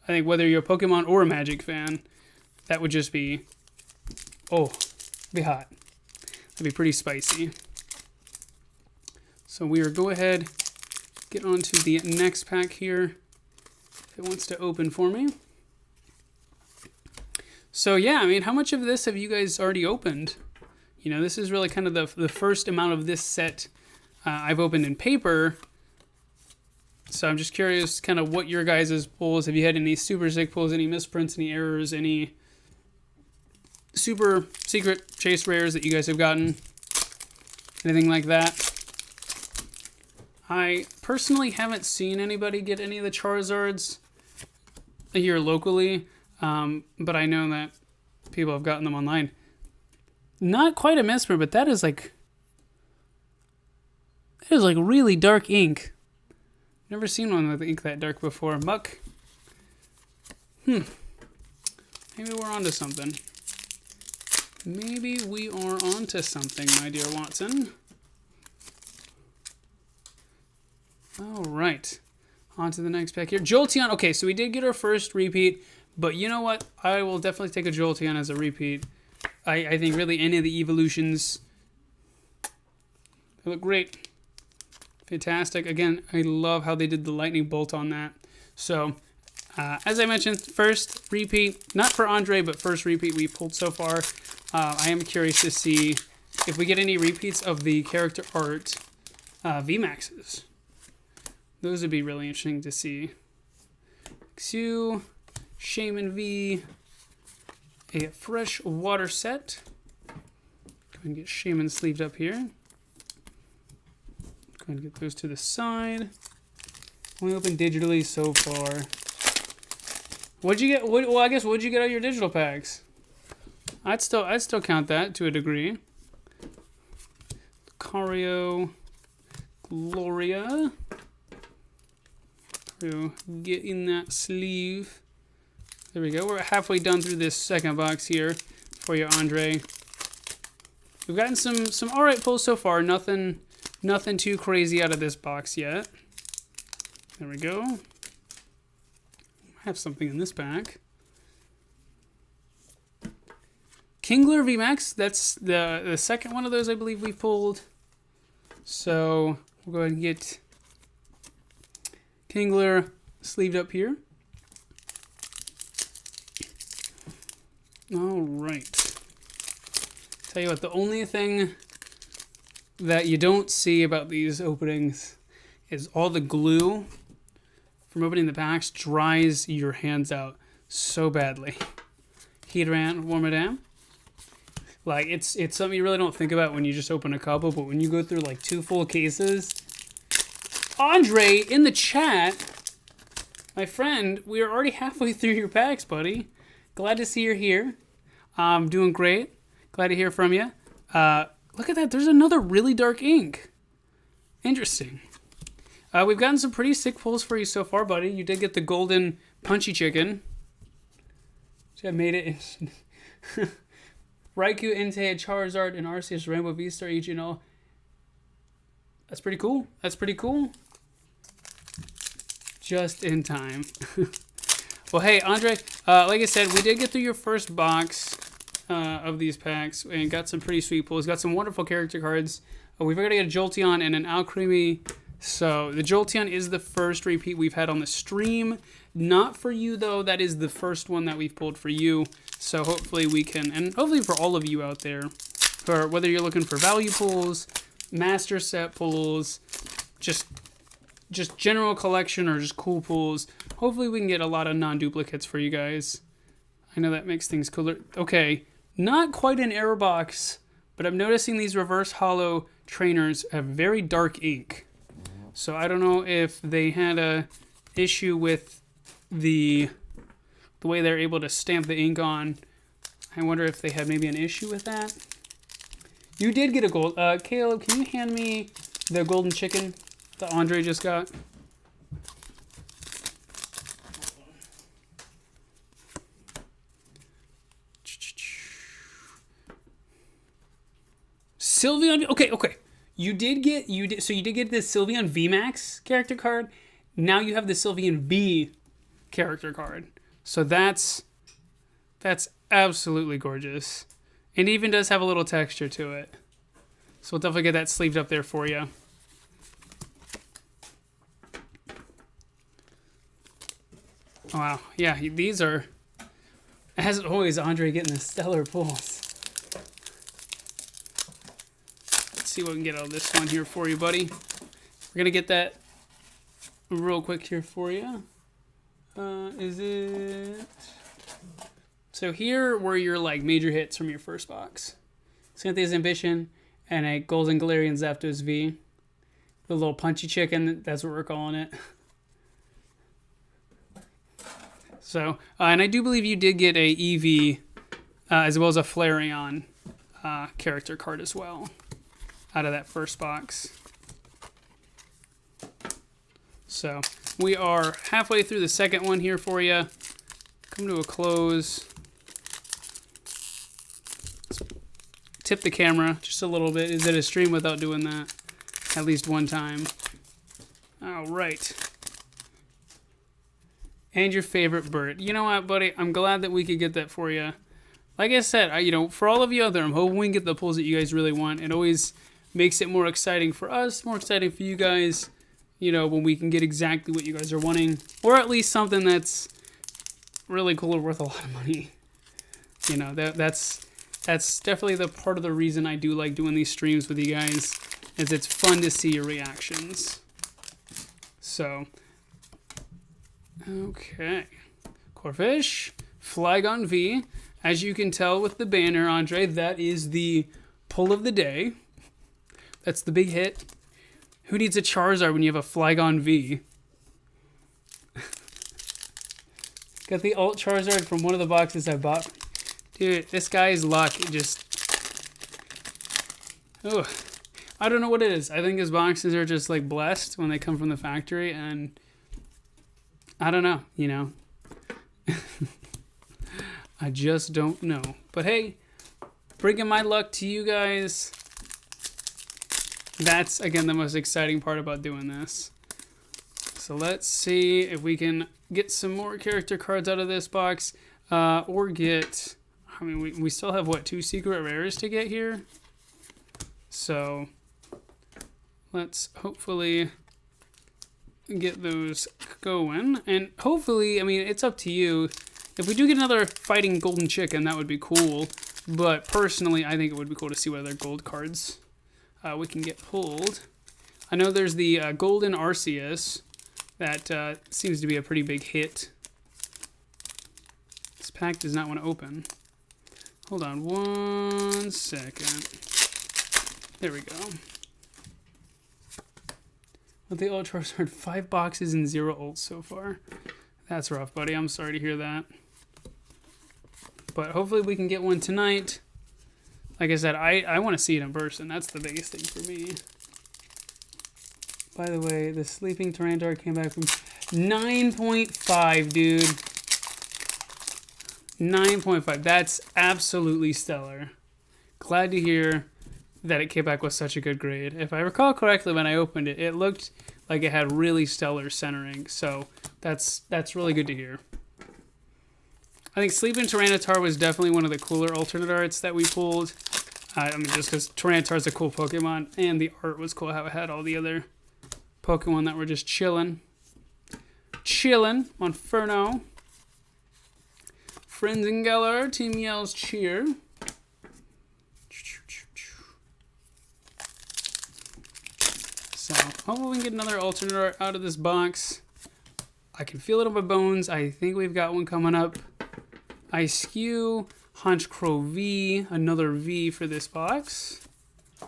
I think whether you're a Pokemon or a Magic fan, that would just be, be hot. That'd be pretty spicy. So we are go ahead, get on to the next pack here. If it wants to open for me. So yeah, I mean, how much of this have you guys already opened? This is really kind of the first amount of this set I've opened in paper. So I'm just curious kind of what your guys' pulls. Have you had any super sick pulls, any misprints, any errors, any super secret chase rares that you guys have gotten? Anything like that? I personally haven't seen anybody get any of the Charizards here locally, but I know that people have gotten them online. Not quite a misprint, but that is like really dark ink. Never seen one with ink that dark before. Muck. Maybe we're onto something. Maybe we are onto something, my dear Watson. All right. On to the next pack here. Jolteon. Okay, so we did get our first repeat, but you know what? I will definitely take a Jolteon as a repeat. I think really any of the evolutions, they look great. Fantastic. Again, I love how they did the lightning bolt on that. So, as I mentioned, first repeat, not for Andre, but first repeat we pulled so far. I am curious to see if we get any repeats of the character art VMAXs. Those would be really interesting to see. Xu, Shaman V, a fresh water set. Go ahead and get Shaman sleeved up here. Go ahead and get those to the side. Only opened digitally so far. What'd you get? Well, I guess what'd you get out of your digital packs? I'd still count that to a degree. Lucario, Gloria. So get in that sleeve. There we go. We're halfway done through this second box here for you, Andre. We've gotten some alright pulls so far. Nothing too crazy out of this box yet. There we go. I have something in this pack. Kingler VMAX. That's the second one of those I believe we pulled. So we'll go ahead and get Kingler sleeved up here. All right. Tell you what, the only thing that you don't see about these openings is all the glue from opening the packs dries your hands out so badly. Heatran, Wormadam. Like, it's something you really don't think about when you just open a couple, but when you go through like 2 full cases. Andre, in the chat, my friend, we are already halfway through your packs, buddy. Glad to see you're here. Doing great. Glad to hear from you. Look at that. There's another really dark ink. Interesting. We've gotten some pretty sick pulls for you so far, buddy. You did get the golden punchy chicken. So I made it. Raikou, Entei, Charizard, and Arceus, Rainbow V-Star, each, That's pretty cool. That's pretty cool. Just in time. Well, hey, Andre, like I said, we did get through your first box of these packs and got some pretty sweet pulls. Got some wonderful character cards. We've got to get a Jolteon and an Alcremie. So the Jolteon is the first repeat we've had on the stream. Not for you, though. That is the first one that we've pulled for you. So hopefully we can, and hopefully for all of you out there, for whether you're looking for value pulls, master set pulls, just general collection or just cool pulls, hopefully we can get a lot of non-duplicates for you guys. I know that makes things cooler. Okay, not quite an error box, but I'm noticing these reverse hollow trainers have very dark ink. So I don't know if they had a issue with the way they're able to stamp the ink on. I wonder if they had maybe an issue with that. You did get a gold. Caleb, can you hand me the golden chicken that Andre just got? Sylveon. Okay. You did get the Sylveon VMAX character card. Now you have the Sylveon V character card. So that's absolutely gorgeous. It even does have a little texture to it. So we'll definitely get that sleeved up there for you. Wow. Yeah, these are, as always, Andre getting the stellar pulls. Let's see what we can get out of this one here for you, buddy. We're going to get that real quick here for you. Is it... So here were your like major hits from your first box. Cynthia's Ambition and a Golden Galarian Zapdos V. The little punchy chicken, that's what we're calling it. So, and I do believe you did get a Eevee as well as a Flareon character card as well out of that first box. So we are halfway through the second one here for you. Come to a close. Let's tip the camera just a little bit. Is it a stream without doing that at least one time? All right. And your favorite bird. You know what, buddy? I'm glad that we could get that for you. Like I said, for all of you out there, I'm hoping we can get the pulls that you guys really want. It always makes it more exciting for us, more exciting for you guys, when we can get exactly what you guys are wanting. Or at least something that's really cool or worth a lot of money. That's definitely the part of the reason I do like doing these streams with you guys, is it's fun to see your reactions. So... Okay, Corphish, Flygon V. As you can tell with the banner, Andre, that is the pull of the day. That's the big hit. Who needs a Charizard when you have a Flygon V? Got the alt Charizard from one of the boxes I bought. Dude, this guy's luck just... Oh, I don't know what it is. I think his boxes are just like blessed when they come from the factory, and... I don't know, I just don't know. But hey, bringing my luck to you guys. That's, again, the most exciting part about doing this. So let's see if we can get some more character cards out of this box. Or get... I mean, we still have, what, 2 secret rares to get here? So let's hopefully... get those going, and hopefully, I mean, it's up to you. If we do get another fighting golden chicken, that would be cool, but personally I think it would be cool to see what other gold cards we can get pulled. I know there's the golden Arceus that seems to be a pretty big hit. This pack does not want to open. Hold on 1 second. There we go. With the Ultra Charizard, 5 boxes and 0 ults so far. That's rough, buddy. I'm sorry to hear that. But hopefully we can get one tonight. Like I said, I want to see it in person. That's the biggest thing for me. By the way, the Sleeping Tyranitar came back from 9.5, dude. 9.5. That's absolutely stellar. Glad to hear that it came back with such a good grade. If I recall correctly, when I opened it, it looked like it had really stellar centering. So that's really good to hear. I think Sleeping Tyranitar was definitely one of the cooler alternate arts that we pulled. I mean, just because Tyranitar's a cool Pokemon, and the art was cool how it had all the other Pokemon that were just chilling. Chilling on Furno. Frenzengeller, Team Yell's cheer. So, hopefully we can get another alternate art out of this box. I can feel it in my bones. I think we've got one coming up. Ice-Q, Honchkrow V, another V for this box. Let's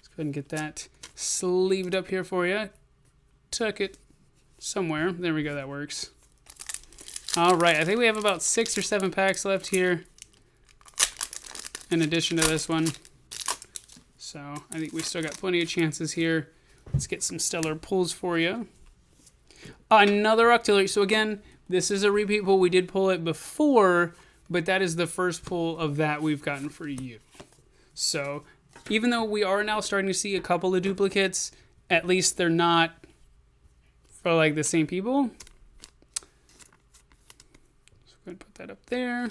go ahead and get that sleeved up here for you. Tuck it somewhere. There we go, that works. All right, I think we have about 6 or 7 packs left here in addition to this one. So I think we still got plenty of chances here. Let's get some stellar pulls for you. Another Octillery. So again, this is a repeat pull. We did pull it before, but that is the first pull of that we've gotten for you. So even though we are now starting to see a couple of duplicates, at least they're not for like the same people. So go ahead and put that up there.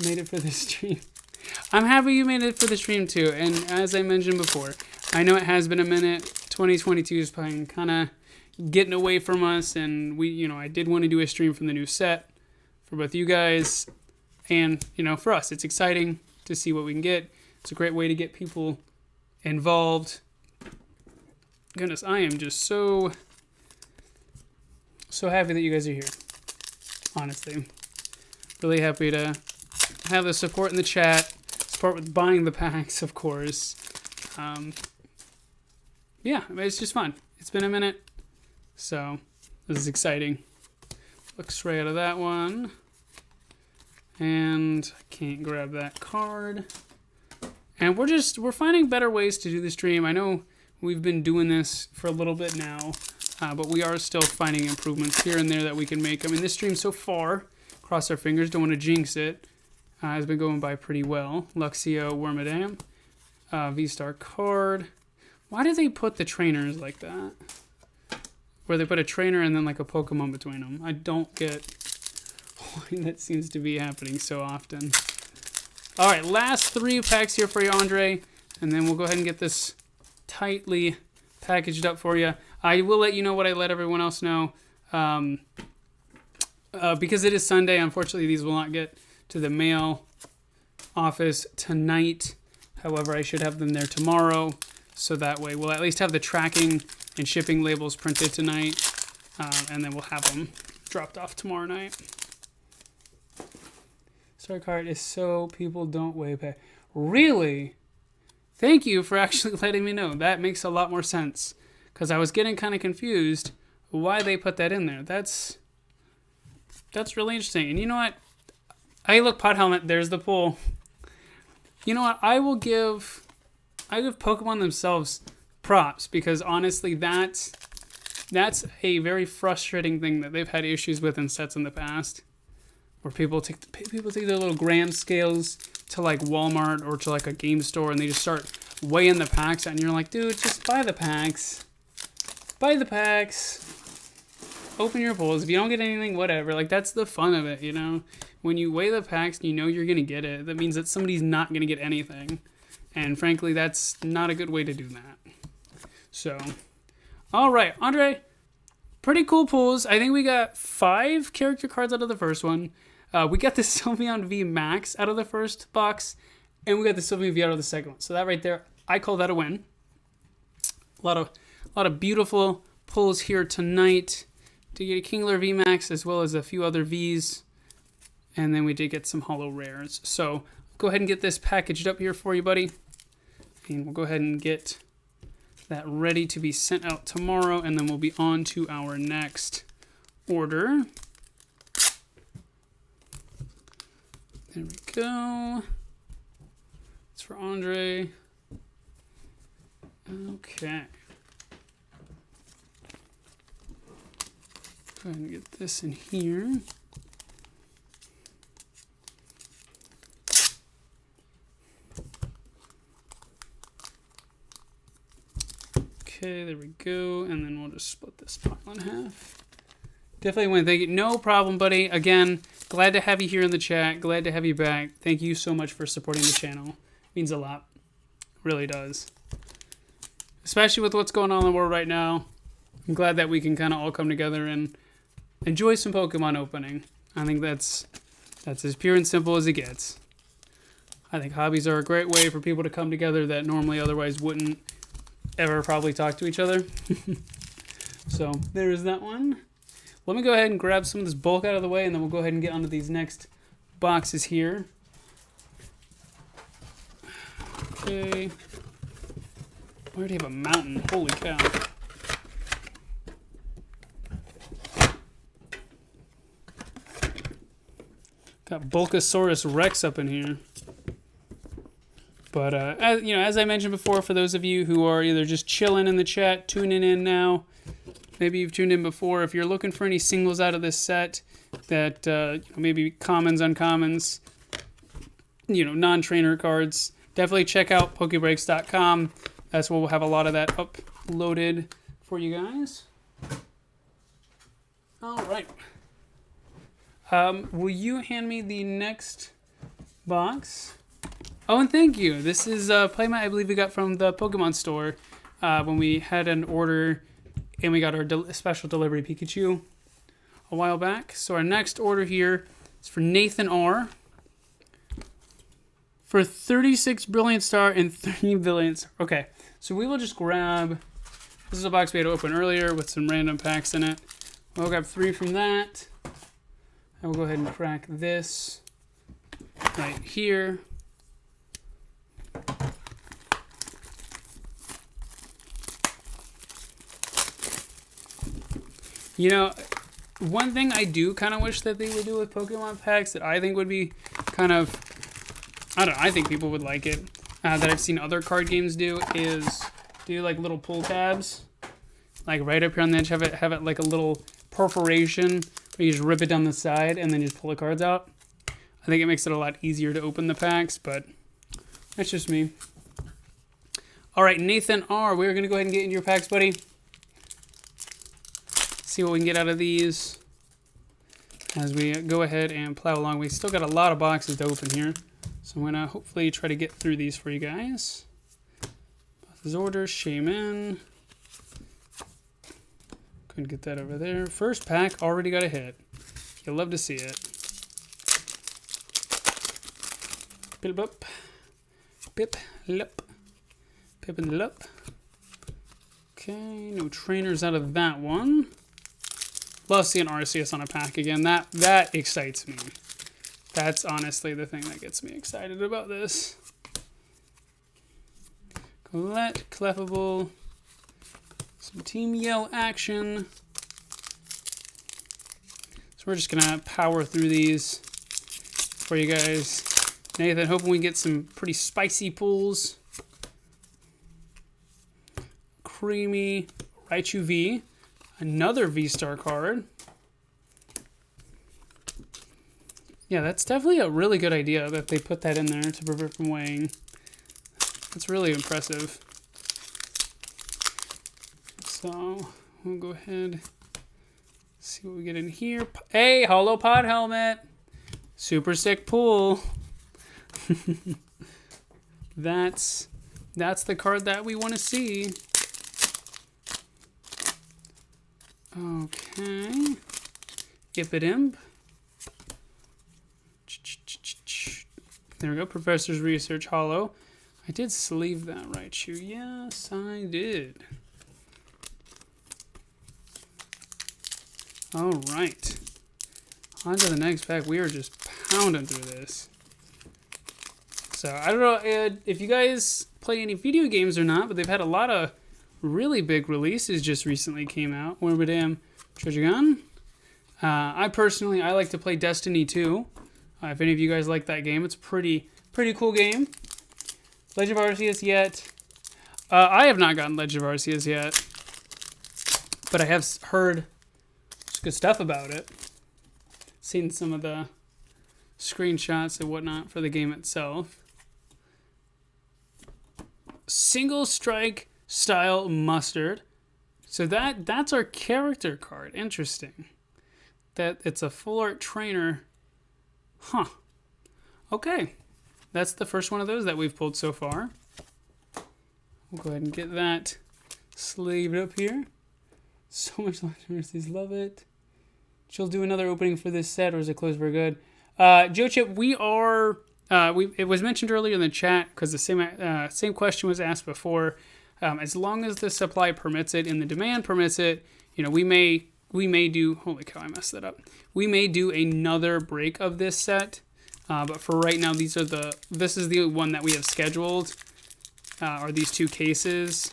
Made it for the stream. I'm happy you made it for the stream too. And as I mentioned before, I know it has been a minute. 2022 is probably kind of getting away from us, and I did want to do a stream from the new set for both you guys and, for us. It's exciting to see what we can get. It's a great way to get people involved. Goodness, I am just so happy that you guys are here. Honestly. Really happy to have the support in the chat. Support with buying the packs, of course. Yeah, it's just fun. It's been a minute. So, this is exciting. Looks right out of that one. And I can't grab that card. And we're finding better ways to do the stream. I know we've been doing this for a little bit now, but we are still finding improvements here and there that we can make. I mean, this stream so far, cross our fingers, don't want to jinx it, has been going by pretty well. Luxio, Wormadam, V-Star card. Why do they put the trainers like that? Where they put a trainer and then like a Pokemon between them. I don't get why that seems to be happening so often. All right, last 3 packs here for you, Andre. And then we'll go ahead and get this tightly packaged up for you. I will let you know what I let everyone else know. Because it is Sunday, unfortunately, these will not get to the mail office tonight. However, I should have them there tomorrow. So that way we'll at least have the tracking and shipping labels printed tonight, and then we'll have them dropped off tomorrow night. Star card is so people don't weigh pay. Really? Thank you for actually letting me know. That makes a lot more sense, because I was getting kind of confused why they put that in there. That's really interesting. And you know what? Hey, look, Pot Helmet. There's the pull. You know what? I give Pokemon themselves props, because honestly that's a very frustrating thing that they've had issues with in sets in the past, where people take their little gram scales to like Walmart or to like a game store and they just start weighing the packs, and you're like, dude, just buy the packs. Open your pulls. If you don't get anything, whatever. Like, that's the fun of it, when you weigh the packs, you're gonna get it. That means that somebody's not gonna get anything. And frankly, that's not a good way to do that. So, all right, Andre, pretty cool pulls. I think we got 5 character cards out of the first one. We got the Sylveon V Max out of the first box, and we got the Sylveon V out of the second one. So that right there, I call that a win. A lot of beautiful pulls here tonight. To get a Kingler V Max as well as a few other Vs, and then we did get some holo rares. So go ahead and get this packaged up here for you, buddy. And we'll go ahead and get that ready to be sent out tomorrow, and then we'll be on to our next order. There we go. It's for Andre. Okay. Go ahead and get this in here. Okay, there we go. And then we'll just split this pile in half. Definitely want to thank you. No problem, buddy. Again, glad to have you here in the chat. Glad to have you back. Thank you so much for supporting the channel. Means a lot. Really does. Especially with what's going on in the world right now. I'm glad that we can kind of all come together and enjoy some Pokemon opening. I think that's as pure and simple as it gets. I think hobbies are a great way for people to come together that normally otherwise wouldn't ever probably talk to each other. So there's that one. Let me go ahead and grab some of this bulk out of the way, and then we'll go ahead and get onto these next boxes here. Okay. I already have a mountain. Holy cow. Got Bulkasaurus Rex up in here. But, as I mentioned before, for those of you who are either just chilling in the chat, tuning in now, maybe you've tuned in before, if you're looking for any singles out of this set that maybe commons, uncommons, non-trainer cards, definitely check out pokebreaks.com. That's where we'll have a lot of that uploaded for you guys. All right. Will you hand me the next box? Oh, and thank you. This is a playmat I believe we got from the Pokemon store when we had an order and we got our special delivery Pikachu a while back. So our next order here is for Nathan R. For 36 Brilliant Star and 3 Brilliant Star. Okay, so we will just grab... This is a box we had to open earlier with some random packs in it. We'll grab 3 from that. And we'll go ahead and crack this right here. One thing I do kind of wish that they would do with Pokemon packs that I think would be kind of, I think people would like it, that I've seen other card games do, is do like little pull tabs, like right up here on the edge, have it like a little perforation where you just rip it down the side and then you just pull the cards out. I think it makes it a lot easier to open the packs, but that's just me. All right, Nathan R., we're going to go ahead and get into your packs, buddy. See what we can get out of these as we go ahead and plow along. We still got a lot of boxes to open here, so I'm going to hopefully try to get through these for you guys. Zordor, Shaman. Couldn't get that over there. First pack already got a hit. You'll love to see it. Pip-lup. Pip-lup. Pip-and-lup. Okay, no trainers out of that one. Love seeing Arceus on a pack again. That excites me. That's honestly the thing that gets me excited about this. Colette, Clefable, some Team Yell action. So we're just gonna power through these for you guys. Nathan, hoping we get some pretty spicy pulls. Creamy Raichu V. Another V-Star card. Yeah, that's definitely a really good idea that they put that in there to prevent from weighing. That's really impressive. So, we'll go ahead, see what we get in here. Hey, Holo Pod Helmet! Super sick pull. That's the card that we want to see. Okay. Ipidimp. There we go. Professor's Research Holo. I did sleeve that Raichu. Yes, I did. All right. On to the next pack. We are just pounding through this. So, I don't know if you guys play any video games or not, but they've had a lot of really big releases just recently came out. Wormadam Treasure. I personally like to play Destiny 2. If any of you guys like that game, it's a pretty cool game. Legend of Arceus yet. I have not gotten Legend of Arceus yet, but I have heard good stuff about it. Seen some of the screenshots and whatnot for the game itself. Single Strike Style Mustard. So that's our character card. Interesting. that it's a full art trainer. Huh. Okay. That's the first one of those that we've pulled so far. We'll go ahead and get that sleeved up here. So much legendaries, love it. She'll do another opening for this set, or is it closed for good? Joe Chip, we are. It was mentioned earlier in the chat because the same question was asked before. As long as the supply permits it and the demand permits it, we may do. Holy cow, I messed that up. We may do another break of this set, but for right now, this is the one that we have scheduled, or these two cases.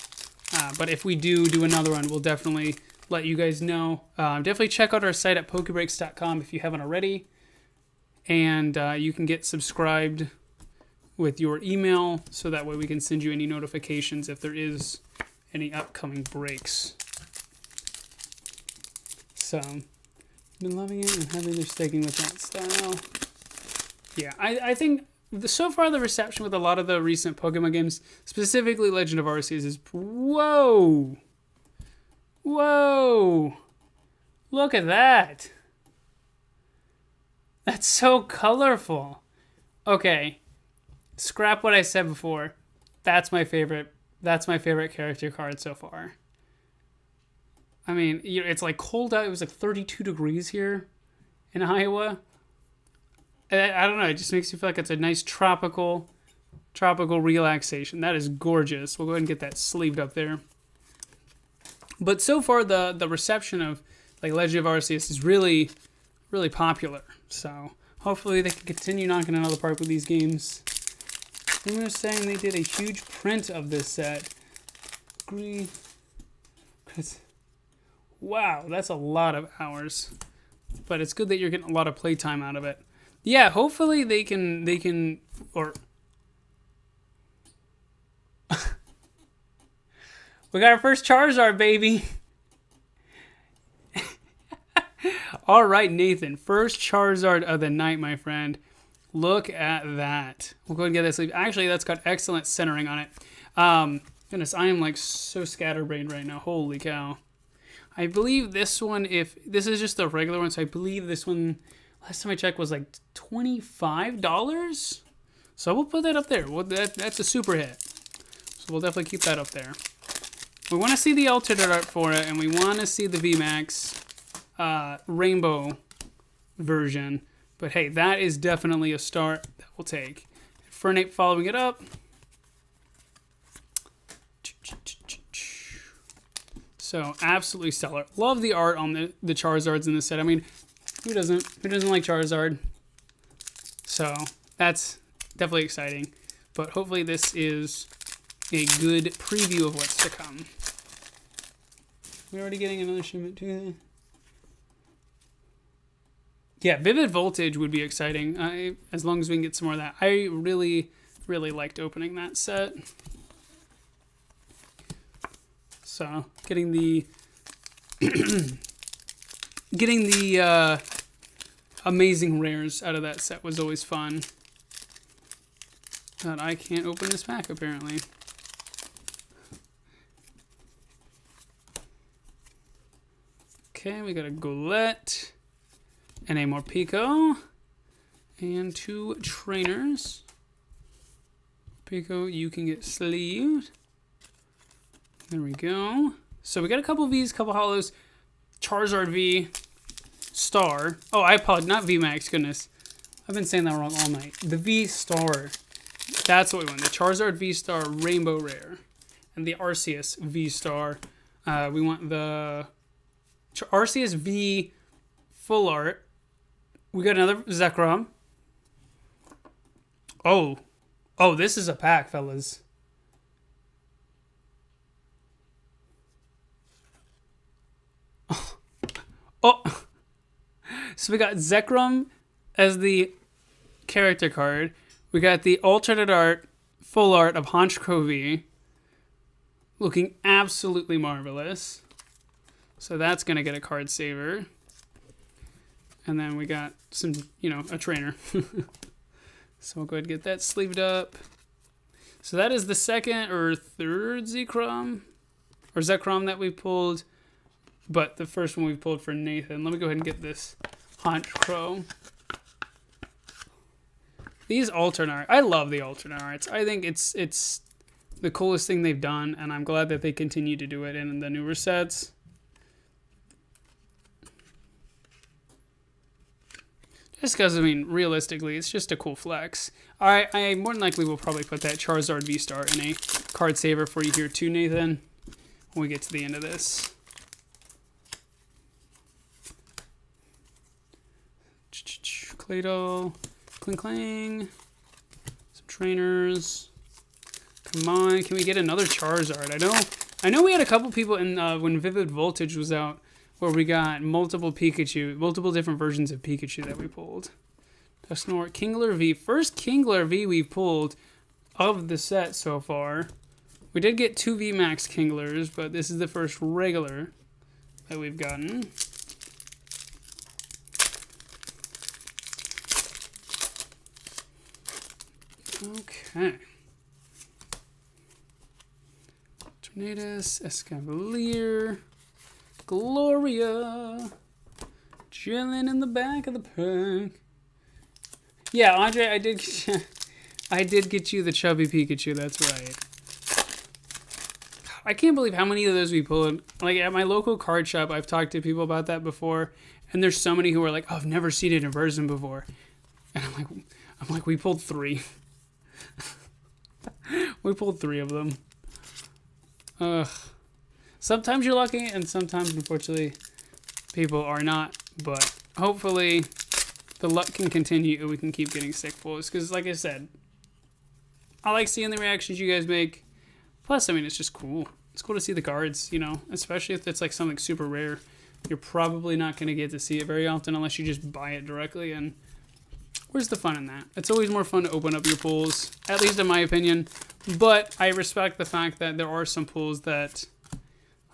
But if we do another one, we'll definitely let you guys know. Definitely check out our site at pokebreaks.com if you haven't already. And you can get subscribed with your email, so that way we can send you any notifications if there is any upcoming breaks. So, been loving it and happy they're sticking with that style. Yeah, I think so far the reception with a lot of the recent Pokemon games, specifically Legend of Arceus, is whoa! Whoa! Look at that! That's so colorful. Okay, scrap what I said before. That's my favorite. That's my favorite character card so far. I mean, it's like cold out. It was like 32 degrees here in Iowa. I don't know. It just makes you feel like it's a nice tropical relaxation. That is gorgeous. We'll go ahead and get that sleeved up there. But so far, the reception of like Legend of Arceus is really, really popular. So hopefully they can continue knocking it out of the park with these games. They were saying they did a huge print of this set. Agree. Wow, that's a lot of hours. But it's good that you're getting a lot of playtime out of it. Yeah, hopefully they can or we got our first Charizard, baby. All right, Nathan. First Charizard of the night, my friend. Look at that. We'll go ahead and get that sleeve. Actually, that's got excellent centering on it. Goodness, I am like so scatterbrained right now. Holy cow. I believe this one, if this is just the regular one, so I believe this one, last time I checked, was like $25. So we'll put that up there. That's a super hit. So we'll definitely keep that up there. We want to see the alternate art for it, and we want to see the VMAX rainbow version. But hey, that is definitely a start that we'll take. Fernape following it up. So absolutely stellar. Love the art on the Charizards in this set. I mean, who doesn't like Charizard? So that's definitely exciting. But hopefully this is a good preview of what's to come. We're already getting another shipment too. Yeah, Vivid Voltage would be exciting, as long as we can get some more of that. I really, really liked opening that set. So, getting the amazing rares out of that set was always fun. But I can't open this pack, apparently. Okay, we got a Golett. And a Morpeko. And 2 trainers. Morpeko, you can get sleeved. There we go. So we got a couple V's, couple hollows. Charizard V. Star. Oh, I apologize. Not VMAX, goodness. I've been saying that wrong all night. The V Star. That's what we want. The Charizard V Star Rainbow Rare. And the Arceus V Star. We want the Arceus V Full Art. We got another Zekrom. Oh, this is a pack, fellas. Oh. So we got Zekrom as the character card. We got the alternate art, full art of Honchkrow V. Looking absolutely marvelous. So that's going to get a card saver. And then we got some, a trainer. So we'll go ahead and get that sleeved up. So that is the second or third Zekrom that we pulled. But the first one we pulled for Nathan. Let me go ahead and get this Haunch Crow. These alternate art, I love the alternate arts. I think it's the coolest thing they've done, and I'm glad that they continue to do it in the newer sets. Just because, I mean, realistically, it's just a cool flex. I more than likely will probably put that Charizard V-Star in a card saver for you here too, Nathan, when we get to the end of this. Claydol, Kling Klang, some trainers. Come on, can we get another Charizard? I know we had a couple people in when Vivid Voltage was out where we got multiple Pikachu, multiple different versions of Pikachu that we pulled. Dusknoir, Kingler V. First Kingler V we've pulled of the set so far. We did get 2 VMAX Kinglers, but this is the first regular that we've gotten. Okay. Tornadus, Escavalier, Gloria, chilling in the back of the pack. Yeah, Andre, I did get you the chubby Pikachu. That's right. I can't believe how many of those we pulled. Like at my local card shop, I've talked to people about that before, and there's so many who are like, "Oh, I've never seen it in person before," and I'm like, we pulled 3. We pulled 3 of them. Ugh. Sometimes you're lucky, and sometimes, unfortunately, people are not. But hopefully, the luck can continue, and we can keep getting sick pulls. Because, like I said, I like seeing the reactions you guys make. Plus, I mean, it's just cool. It's cool to see the cards, you know, especially if it's like something super rare. You're probably not going to get to see it very often unless you just buy it directly. And where's the fun in that? It's always more fun to open up your pulls, at least in my opinion. But I respect the fact that there are some pulls that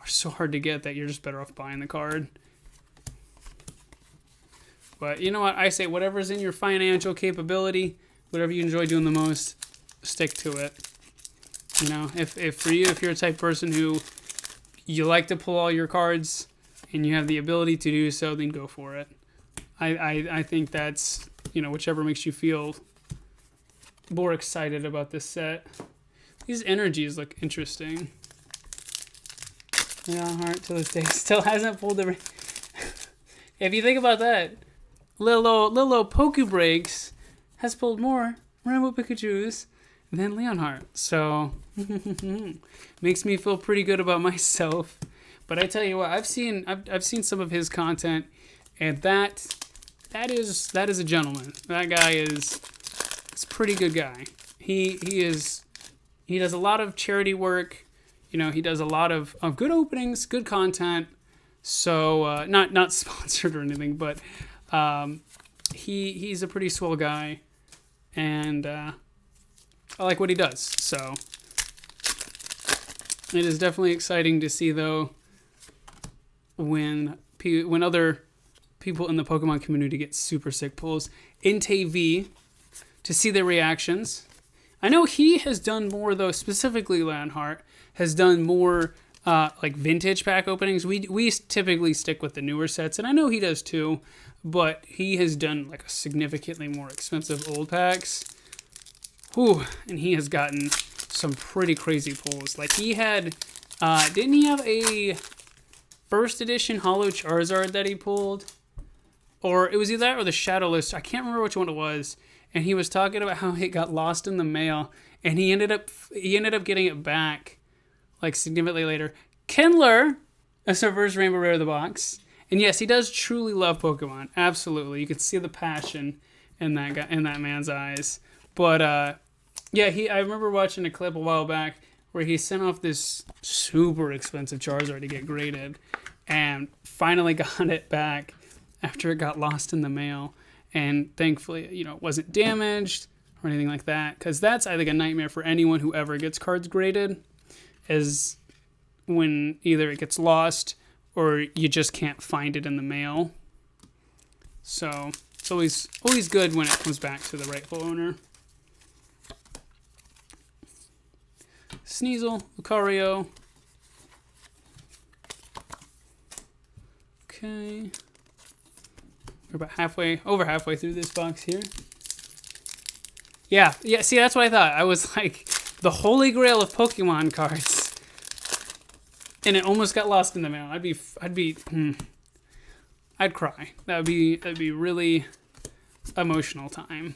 are so hard to get that you're just better off buying the card. But you know what? I say whatever's in your financial capability, whatever you enjoy doing the most, stick to it. You know, if for you, if you're a type of person who you like to pull all your cards and you have the ability to do so, then go for it. I think that's, you know, whichever makes you feel more excited about this set. These energies look interesting. Yeah, Heart to this day still hasn't pulled the... If you think about that, Lilo Pokebreaks has pulled more Rainbow Pikachus than Leonhardt. So, makes me feel pretty good about myself. But I tell you what, I've seen some of his content, and that is a gentleman. That guy is a pretty good guy. He does a lot of charity work. You know, he does a lot of good openings, good content. So not sponsored or anything, but he's a pretty swell guy, and I like what he does. So it is definitely exciting to see, though, when other people in the Pokemon community get super sick pulls. Inte V, to see their reactions. I know he has done more, though, specifically Lanhart has done more like vintage pack openings. We typically stick with the newer sets, and I know he does too, but he has done like a significantly more expensive old packs. Whew, and he has gotten some pretty crazy pulls. Like he had, didn't he have a first edition Holo Charizard that he pulled? Or it was either that or the Shadowless. I can't remember which one it was. And he was talking about how it got lost in the mail, and he ended up getting it back like significantly later. Kindler, a first Rainbow Rare of the box. And yes, he does truly love Pokemon. Absolutely. You can see the passion in that man's eyes. But yeah, I remember watching a clip a while back where he sent off this super expensive Charizard to get graded and finally got it back after it got lost in the mail. And thankfully, you know, it wasn't damaged or anything like that. Because that's, I think, a nightmare for anyone who ever gets cards graded, is when either it gets lost or you just can't find it in the mail. So it's always good when it comes back to the rightful owner. Sneasel, Lucario. Okay. We're about over halfway through this box here. Yeah, see, that's what I thought. I was like, the holy grail of Pokemon cards. And it almost got lost in the mail. I'd cry. That'd be really emotional time.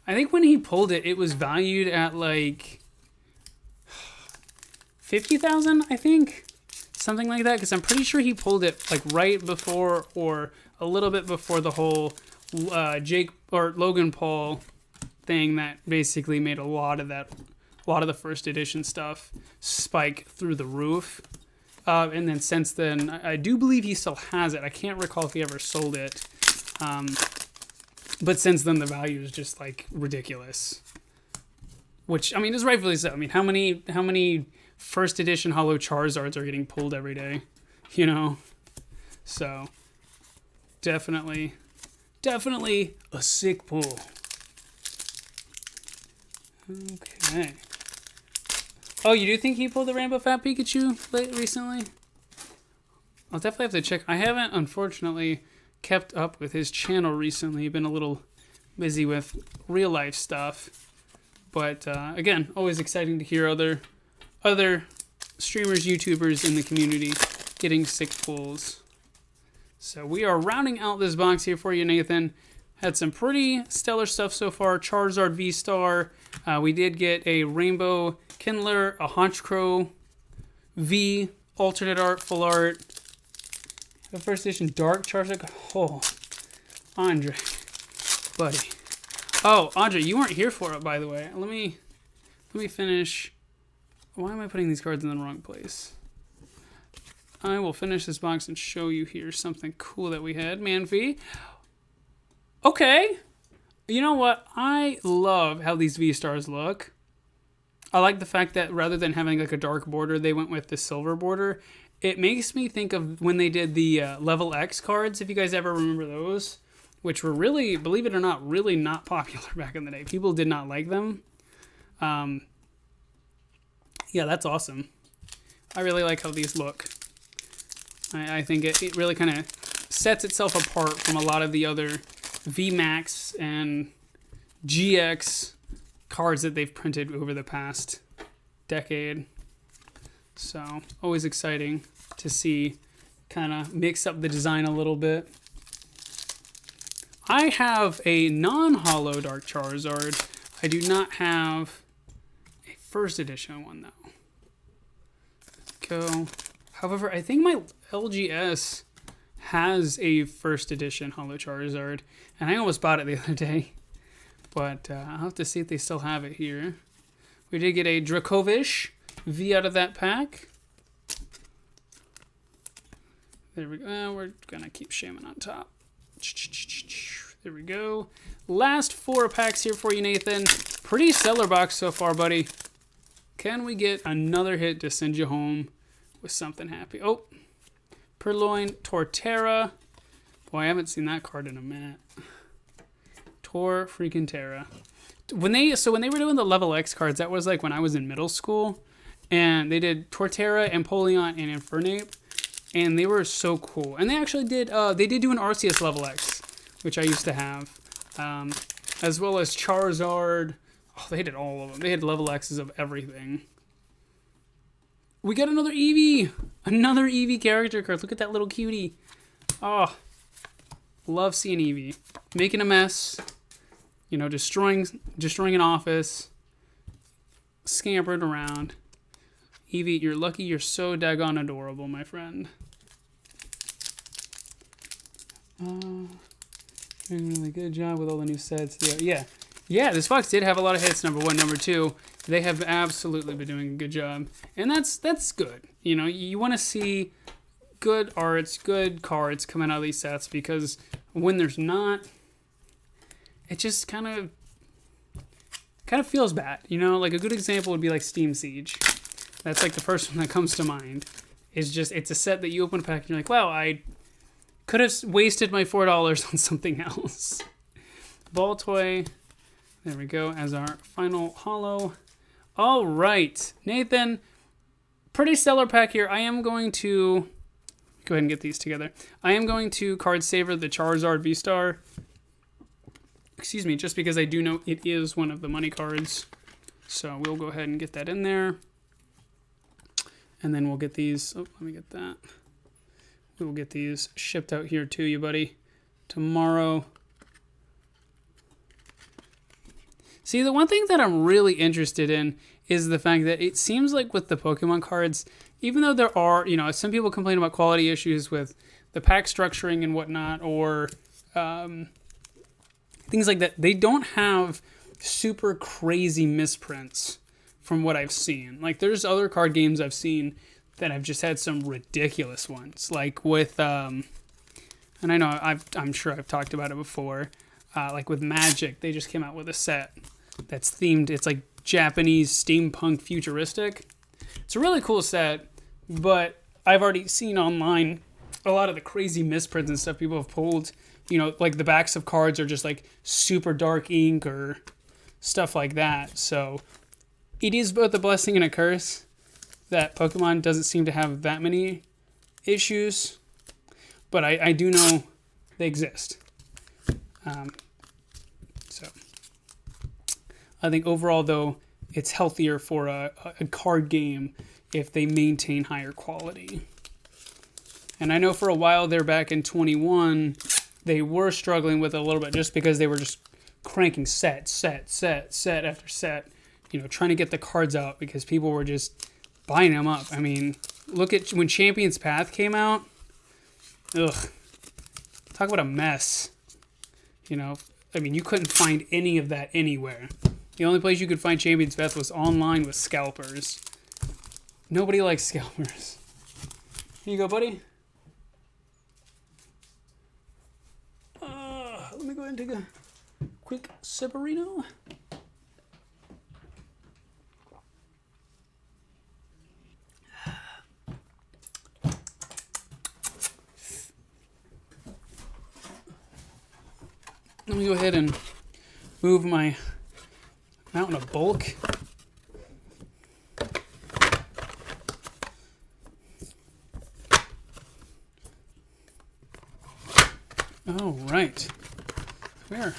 I think when he pulled it, it was valued at like 50,000, I think. Something like that, because I'm pretty sure he pulled it like right before or a little bit before the whole Jake or Logan Paul thing that basically made a lot of the first edition stuff spike through the roof. And then since then, I do believe he still has it. I can't recall if he ever sold it. But since then, the value is just like ridiculous. Which, I mean, is rightfully so. I mean, how many first edition holo Charizards are getting pulled every day? You know? So, definitely a sick pull. Okay. Oh, you do think he pulled the Rainbow Fat Pikachu recently? I'll definitely have to check. I haven't, unfortunately, kept up with his channel recently. Been a little busy with real life stuff. But, again, always exciting to hear other streamers, YouTubers in the community getting sick pulls. So we are rounding out this box here for you, Nathan. Had some pretty stellar stuff so far. Charizard V-Star. We did get a Rainbow Kindler, a Honchkrow V, alternate art, full art. The first edition Dark Charizard. Oh, Andre, buddy. Oh, Andre, you weren't here for it, by the way. Let me finish. Why am I putting these cards in the wrong place? I will finish this box and show you here something cool that we had. Manphy. Okay. You know what? I love how these V-Stars look. I like the fact that rather than having like a dark border, they went with the silver border. It makes me think of when they did the Level X cards, if you guys ever remember those, which were really, believe it or not, really not popular back in the day. People did not like them. Yeah, that's awesome. I really like how these look. I think it really kind of sets itself apart from a lot of the other VMAX and GX cards that they've printed over the past decade. So, always exciting to see, kind of mix up the design a little bit. I have a non-holo Dark Charizard. I do not have a first edition one, though. Go. However, I think my LGS has a first edition holo Charizard, and I almost bought it the other day. But I'll have to see if they still have it here. We did get a Dracovish V out of that pack. There we go. We're going to keep Shaman on top. There we go. Last 4 packs here for you, Nathan. Pretty stellar box so far, buddy. Can we get another hit to send you home with something happy? Oh, Purloin Torterra. Boy, I haven't seen that card in a minute. Tor freaking Terra. When they were doing the Level X cards, that was like when I was in middle school, and they did Torterra, Empoleon, and Infernape, and they were so cool. And they actually did do an Arceus Level X, which I used to have, as well as Charizard. Oh, they did all of them. They had Level X's of everything. We got another Eevee! Another Eevee character card. Look at that little cutie. Oh, love seeing Eevee. Making a mess. You know, destroying an office. Scampered around. Eevee, you're lucky you're so daggone adorable, my friend. Doing a really good job with all the new sets. Yeah, this box did have a lot of hits, number 1. Number 2, they have absolutely been doing a good job. And that's good. You know, you want to see good arts, good cards coming out of these sets, because when there's not, it just kind of feels bad. You know, like a good example would be like Steam Siege. That's like the first one that comes to mind. It's a set that you open a pack and you're like, wow, I could have wasted my $4 on something else. Ball Toy. There we go, as our final holo. All right, Nathan, pretty stellar pack here. I am going to go ahead and get these together. I am going to card saver the Charizard V-Star. Excuse me, just because I do know it is one of the money cards. So we'll go ahead and get that in there. And then we'll get these, oh, let me get that. We will get these shipped out here to you, buddy, tomorrow. See, the one thing that I'm really interested in is the fact that it seems like with the Pokemon cards, even though there are, you know, some people complain about quality issues with the pack structuring and whatnot, or things like that, they don't have super crazy misprints from what I've seen. Like, there's other card games I've seen that have just had some ridiculous ones. Like with, and I know I'm sure I've talked about it before, like with Magic, they just came out with a set that's themed, it's like Japanese steampunk futuristic. It's a really cool set, but I've already seen online a lot of the crazy misprints and stuff people have pulled. You know, like the backs of cards are just like super dark ink or stuff like that. So it is both a blessing and a curse that Pokemon doesn't seem to have that many issues, but I do know they exist. So I think overall, though, it's healthier for a card game if they maintain higher quality. And I know for a while there back in 21, they were struggling with it a little bit just because they were just cranking set after set, you know, trying to get the cards out because people were just buying them up. I mean, look at when Champion's Path came out. Ugh. Talk about a mess. You know, I mean, you couldn't find any of that anywhere. The only place you could find Champion's Path was online with scalpers. Nobody likes scalpers. Here you go, buddy. Let me go ahead and take a quick sipperino. Let me go ahead and move my mountain of bulk. All right. We're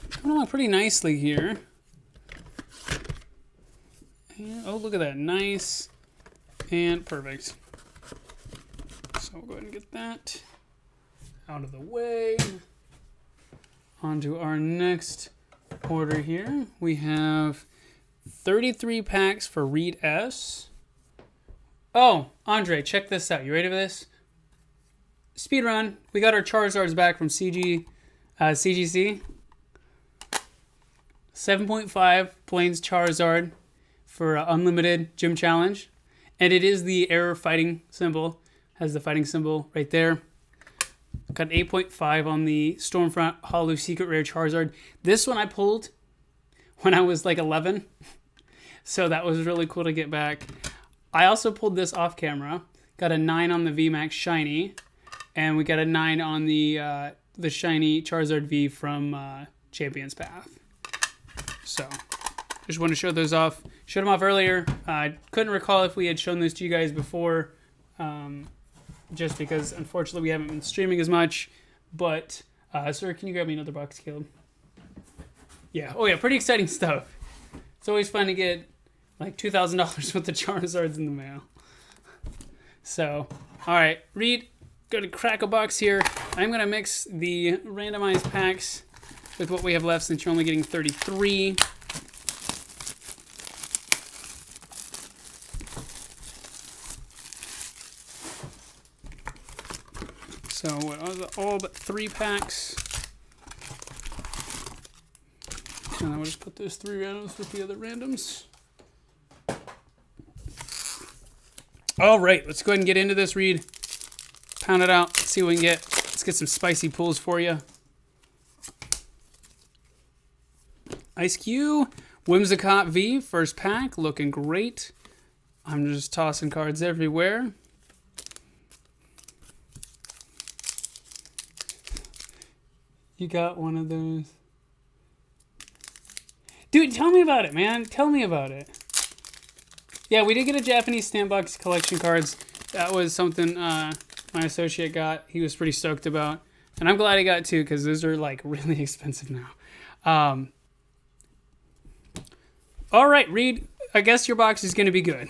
coming along pretty nicely here. And, oh, look at that. Nice and perfect. So we'll go ahead and get that out of the way. On to our next order here. We have 33 packs for Reed S. Oh, Andre, check this out. You ready for this? Speedrun. We got our Charizards back from CGC. 7.5 Plains Charizard for Unlimited Gym Challenge. And it is the error fighting symbol. Has the fighting symbol right there. Got 8.5 on the Stormfront Holo Secret Rare Charizard. This one I pulled when I was like 11. So that was really cool to get back. I also pulled this off camera. Got a 9 on the VMAX Shiny. And we got a 9 on the Shiny Charizard V from Champion's Path. So just want to show those off. Showed them off earlier. I couldn't recall if we had shown those to you guys before. Just because, unfortunately, we haven't been streaming as much. But, sir, can you grab me another box, Caleb? Yeah. Oh, yeah. Pretty exciting stuff. It's always fun to get, like, $2,000 worth of Charizards in the mail. So, all right. Reed, going to crack a box here. I'm going to mix the randomized packs with what we have left since you're only getting 33. So all but 3 packs. And then we'll just put those 3 randoms with the other randoms. All right, let's go ahead and get into this, Reed. Pound it out. Let's see what we can get. Let's get some spicy pulls for you. Ice Cube, Whimsicott V, first pack, looking great. I'm just tossing cards everywhere. You got one of those. Dude, tell me about it, man. Tell me about it. Yeah, we did get a Japanese stamp box collection cards. That was something my associate got, he was pretty stoked about. And I'm glad he got two because those are like really expensive now. All right, Reed, I guess your box is going to be good.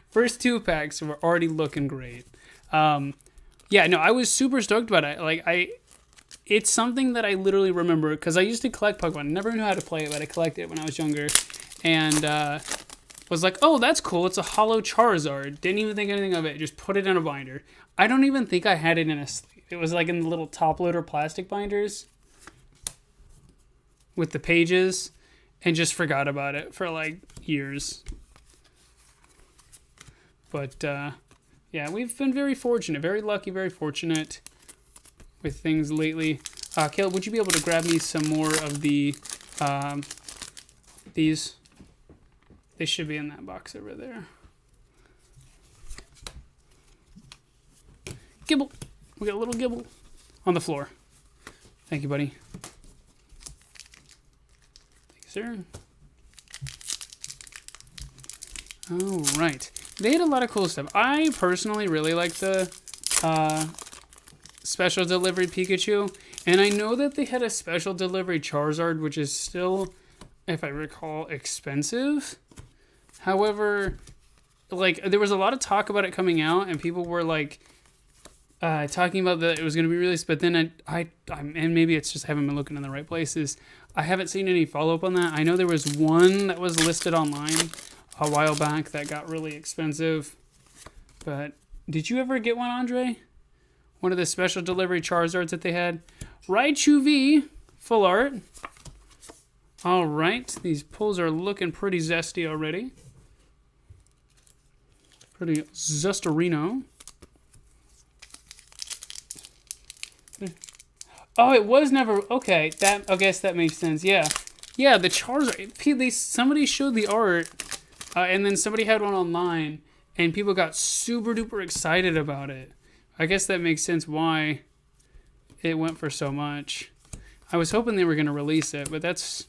First 2 packs were already looking great. Yeah, no, I was super stoked about it. Like, it's something that I literally remember because I used to collect Pokemon. I never knew how to play it, but I collected it when I was younger. And was like, oh, that's cool. It's a hollow Charizard. Didn't even think anything of it. Just put it in a binder. I don't even think I had it in a sleeve. It was like in the little top loader plastic binders with the pages and just forgot about it for like years. But yeah, we've been very fortunate, very lucky, very fortunate with things lately. Caleb, would you be able to grab me some more of the these? They should be in that box over there. Gibble. We got a little Gibble on the floor. Thank you, buddy. Thank you, sir. All right. They had a lot of cool stuff. I personally really like the special delivery Pikachu. And I know that they had a special delivery Charizard, which is still, if I recall, expensive. However, like, there was a lot of talk about it coming out, and people were like talking about that it was going to be released. But then and maybe it's just I haven't been looking in the right places. I haven't seen any follow up on that. I know there was one that was listed online a while back that got really expensive. But did you ever get one, Andre? One of the special delivery Charizards that they had? Raichu V, full art. All right, these pulls are looking pretty zesty already. Pretty zestarino. Oh, it was never... Okay, I guess that makes sense. Yeah. Yeah, the Charizard... Somebody showed the art, and then somebody had one online, and people got super duper excited about it. I guess that makes sense why it went for so much. I was hoping they were going to release it, but it's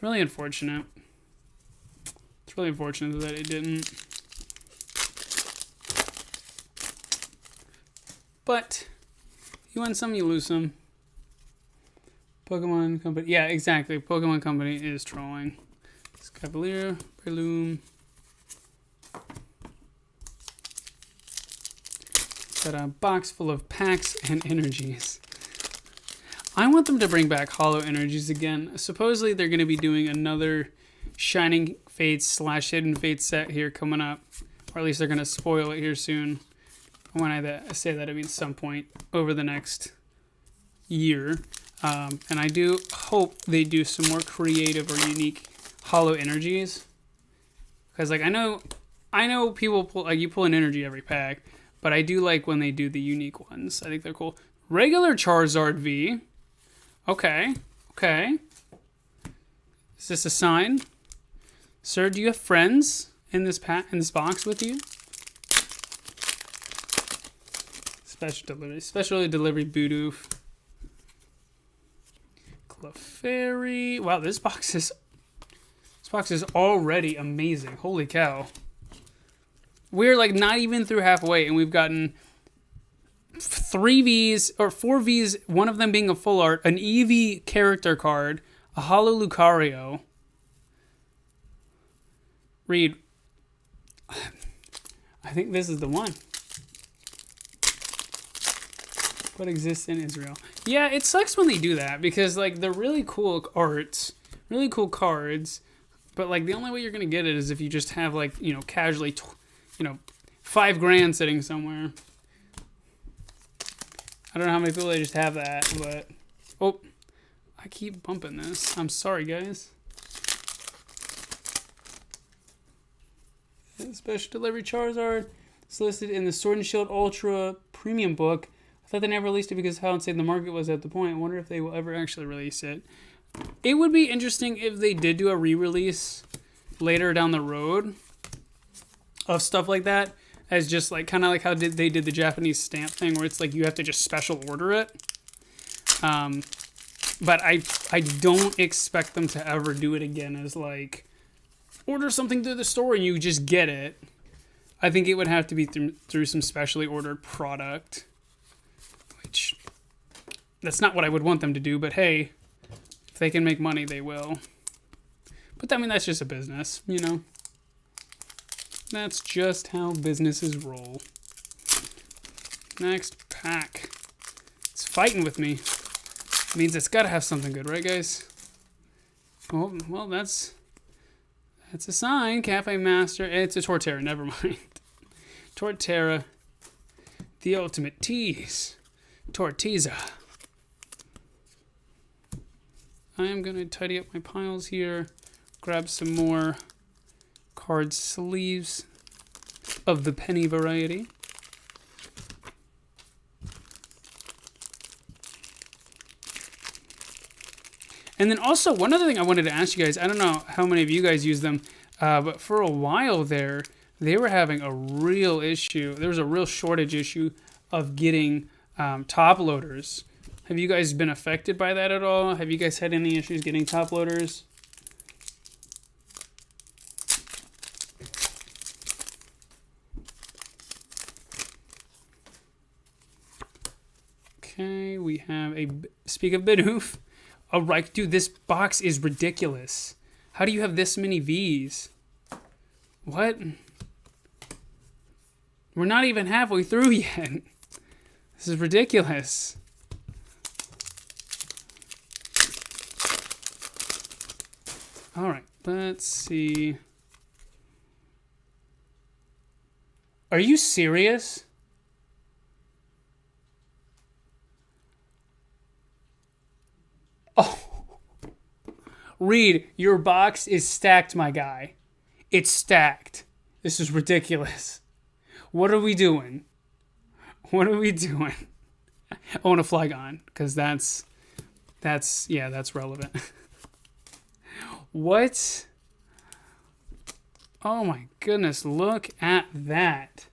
really unfortunate. It's really unfortunate that it didn't. But you win some, you lose some. Pokemon Company. Yeah, exactly. Pokemon Company is trolling. Cavalier, Breloom. Got a box full of packs and energies. I want them to bring back Hollow Energies again. Supposedly they're going to be doing another Shining Fates / Hidden Fates set here coming up. Or at least they're going to spoil it here soon. When I say that, I mean some point over the next year. And I do hope they do some more creative or unique Hollow Energies. Because like I know people pull, like you pull an energy every pack. But I do like when they do the unique ones. I think they're cool. Regular Charizard V. Okay. Okay. Is this a sign? Sir, do you have friends in this box with you? Special delivery Bidoof. Clefairy. Wow, this box is already amazing. Holy cow. We're like not even through halfway, and we've gotten 3 Vs or 4 Vs, one of them being a full art, an Eevee character card, a Holo Lucario. Reed, I think this is the one. What exists in Israel? Yeah, it sucks when they do that because like they're really cool arts, really cool cards, but like the only way you're gonna get it is if you just have like casually. $5,000 sitting somewhere. I don't know how many people they just have that, but oh, I keep bumping this. I'm sorry, guys. Special delivery Charizard. It's listed in the Sword and Shield Ultra Premium book. I thought they never released it because of how insane the market was at the point. I wonder if they will ever actually release it. It would be interesting if they did do a re-release later down the road of stuff like that, as just like kind of like how they did the Japanese stamp thing, where it's like you have to just special order it. But I don't expect them to ever do it again as like order something through the store and you just get it. I think it would have to be through some specially ordered product, which that's not what I would want them to do, but hey, if they can make money, they will. But I mean, that's just a business, you know? That's just how businesses roll. Next pack. It's fighting with me. It means it's got to have something good, right, guys? Oh, well, that's a sign. Cafe Master. It's a Torterra. Never mind. Torterra. The ultimate tease. Tortiza. I am going to tidy up my piles here. Grab some more card sleeves of the penny variety. And then also, one other thing I wanted to ask you guys, I don't know how many of you guys use them, but for a while there, they were having a real issue. There was a real shortage issue of getting top loaders. Have you guys been affected by that at all? Have you guys had any issues getting top loaders? Okay, we have a... Speak of Bidoof. Oh, right, dude, this box is ridiculous. How do you have this many Vs? What? We're not even halfway through yet. This is ridiculous. All right, let's see. Are you serious? Oh. Reed, your box is stacked, my guy. It's stacked. This is ridiculous. What are we doing? What are we doing? I want a Flygon, because that's relevant. What? Oh my goodness, look at that.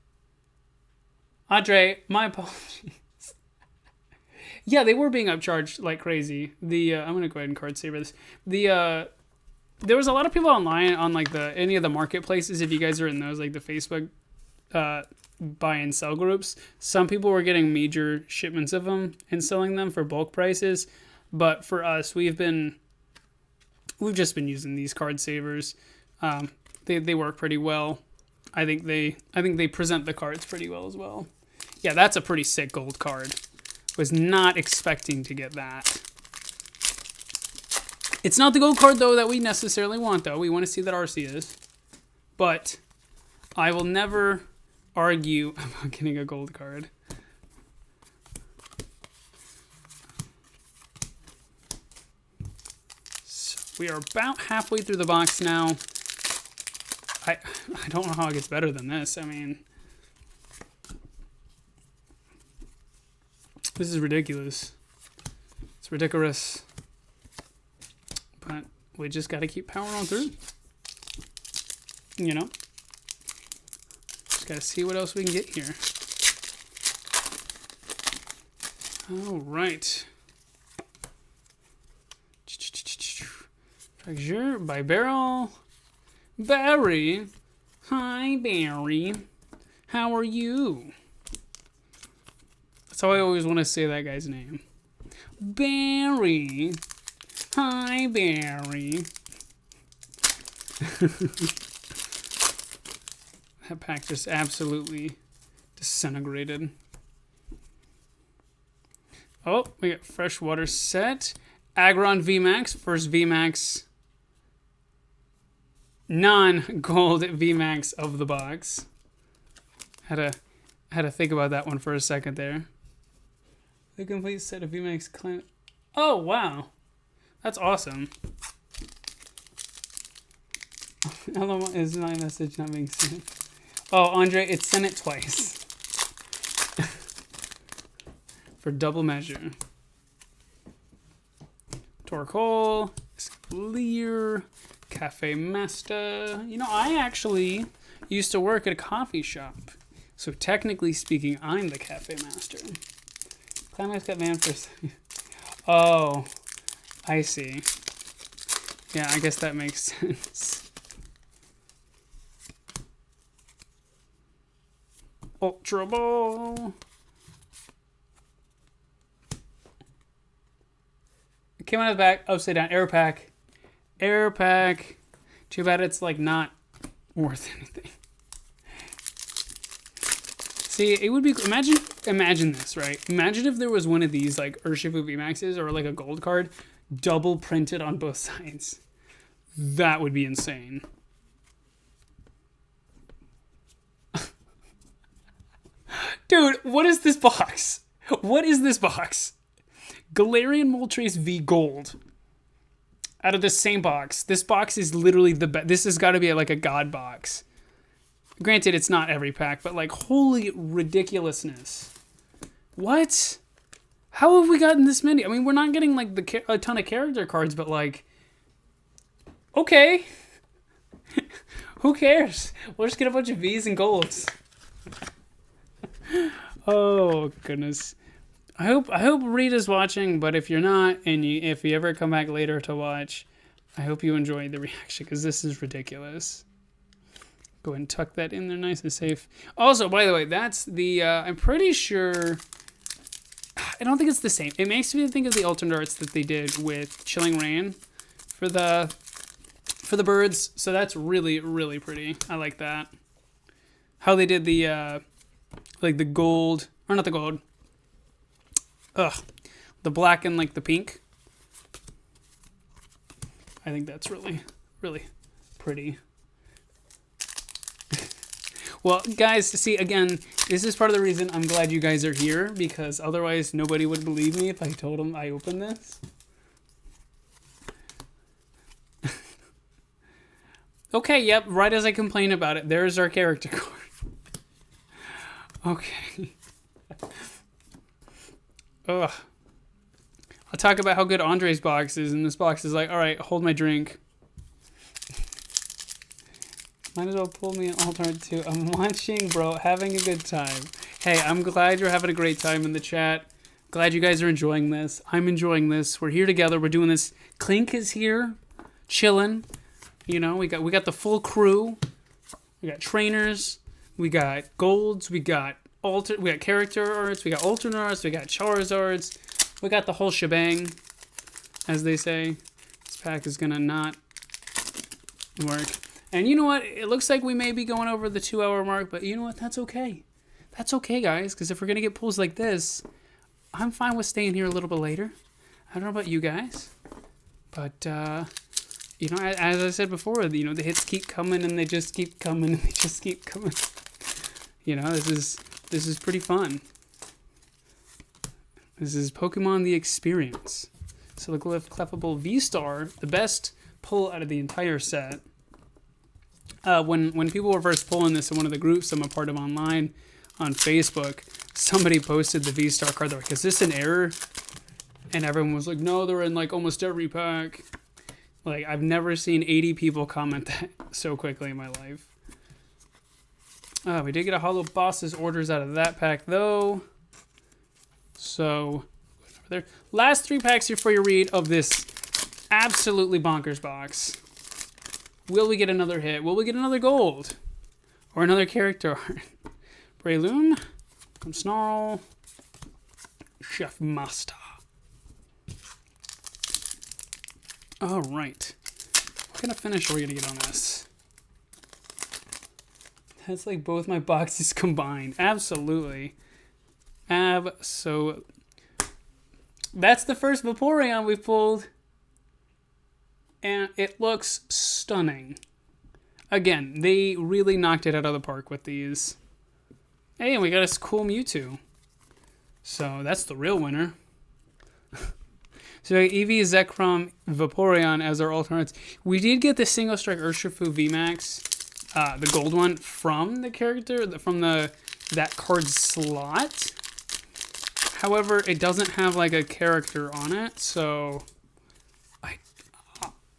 Andre, my apologies. Yeah, they were being upcharged like crazy. I'm gonna go ahead and card saver this. There was a lot of people online on like any of the marketplaces. If you guys are in those, like the Facebook buy and sell groups, some people were getting major shipments of them and selling them for bulk prices. But for us, we've just been using these card savers. They work pretty well. I think they present the cards pretty well as well. Yeah, that's a pretty sick gold card. Was not expecting to get that. It's not the gold card, though, that we necessarily want, though. We want to see that Arceus. But I will never argue about getting a gold card. So we are about halfway through the box now. I don't know how it gets better than this. I mean... This is ridiculous. It's ridiculous. But we just got to keep powering on through. You know? Just got to see what else we can get here. All right. Treasure by Barrel. Barry. Hi, Barry. How are you? That's how I always want to say that guy's name. Barry. Hi, Barry. That pack just absolutely disintegrated. Oh, we got Freshwater Set. Aggron VMAX. First VMAX. Non-gold VMAX of the box. Had to think about that one for a second there. The complete set of VMAX climate. Oh, wow. That's awesome. Is my message not being sent? Oh, Andre, it sent it twice. For double measure. Torkoal, Clear, Cafe Master. You know, I actually used to work at a coffee shop. So technically speaking, I'm the Cafe Master. Climax got banned for... Oh, I see. Yeah, I guess that makes sense. Ultra Ball. It came out of the back, upside down. Air pack. Air pack. Too bad it's like not worth anything. See, it would be, imagine this, right? Imagine if there was one of these like Urshifu VMAXs or like a gold card double printed on both sides. That would be insane. Dude, what is this box? What is this box? Galarian Moltres V Gold. Out of the same box. This box is literally the best. This has got to be like a god box. Granted, it's not every pack, but like, holy ridiculousness. What? How have we gotten this many? I mean, we're not getting like a ton of character cards, but like, okay. Who cares? We'll just get a bunch of V's and golds. Oh, goodness. I hope Rita's watching, but if you're not, and if you ever come back later to watch, I hope you enjoy the reaction, because this is ridiculous. Go ahead and tuck that in there nice and safe. Also, by the way, that's the, I'm pretty sure, I don't think it's the same. It makes me think of the alternate arts that they did with Chilling Rain for the birds. So that's really, really pretty. I like that. How they did the, like the gold, or not the gold, the black and like the pink. I think that's really, really pretty. Well, guys, see, again, this is part of the reason I'm glad you guys are here, because otherwise nobody would believe me if I told them I opened this. Okay, yep, right as I complain about it, there's our character card. Okay. Ugh. I'll talk about how good Andre's box is, and this box is like, alright, hold my drink. Might as well pull me an alternate too. I'm watching, bro, having a good time. Hey, I'm glad you're having a great time in the chat. Glad you guys are enjoying this. I'm enjoying this. We're here together. We're doing this. Clink is here, chilling. You know, we got the full crew. We got trainers. We got golds. We got character arts. We got alternate arts. We got Charizards. We got the whole shebang, as they say. This pack is gonna not work. And you know what? It looks like we may be going over the 2-hour mark, but you know what? That's okay. That's okay, guys, because if we're going to get pulls like this, I'm fine with staying here a little bit later. I don't know about you guys, but, you know, as I said before, you know, the hits keep coming, and they just keep coming, and they just keep coming. You know, this is pretty fun. This is Pokemon the Experience. So the Clefable V-Star, the best pull out of the entire set. When people were first pulling this in one of the groups I'm a part of online on Facebook, somebody posted the V-Star card. They're like, is this an error? And everyone was like, no, they're in like almost every pack. Like, I've never seen 80 people comment that so quickly in my life. We did get a Hollow Boss's orders out of that pack though. So, there. Last 3 packs here for your read of this absolutely bonkers box. Will we get another hit? Will we get another gold? Or another character art? Breloom, Snarl, Chef Master. Alright. What kind of finish are we going to get on this? That's like both my boxes combined. Absolutely. So that's the first Vaporeon we've pulled. And it looks stunning. Again, they really knocked it out of the park with these. Hey, and we got a cool Mewtwo. So that's the real winner. So Eevee, Zekrom, Vaporeon as our alternates. We did get the Single Strike Urshifu VMAX, the gold one, from the character, from that card slot. However, it doesn't have like a character on it, so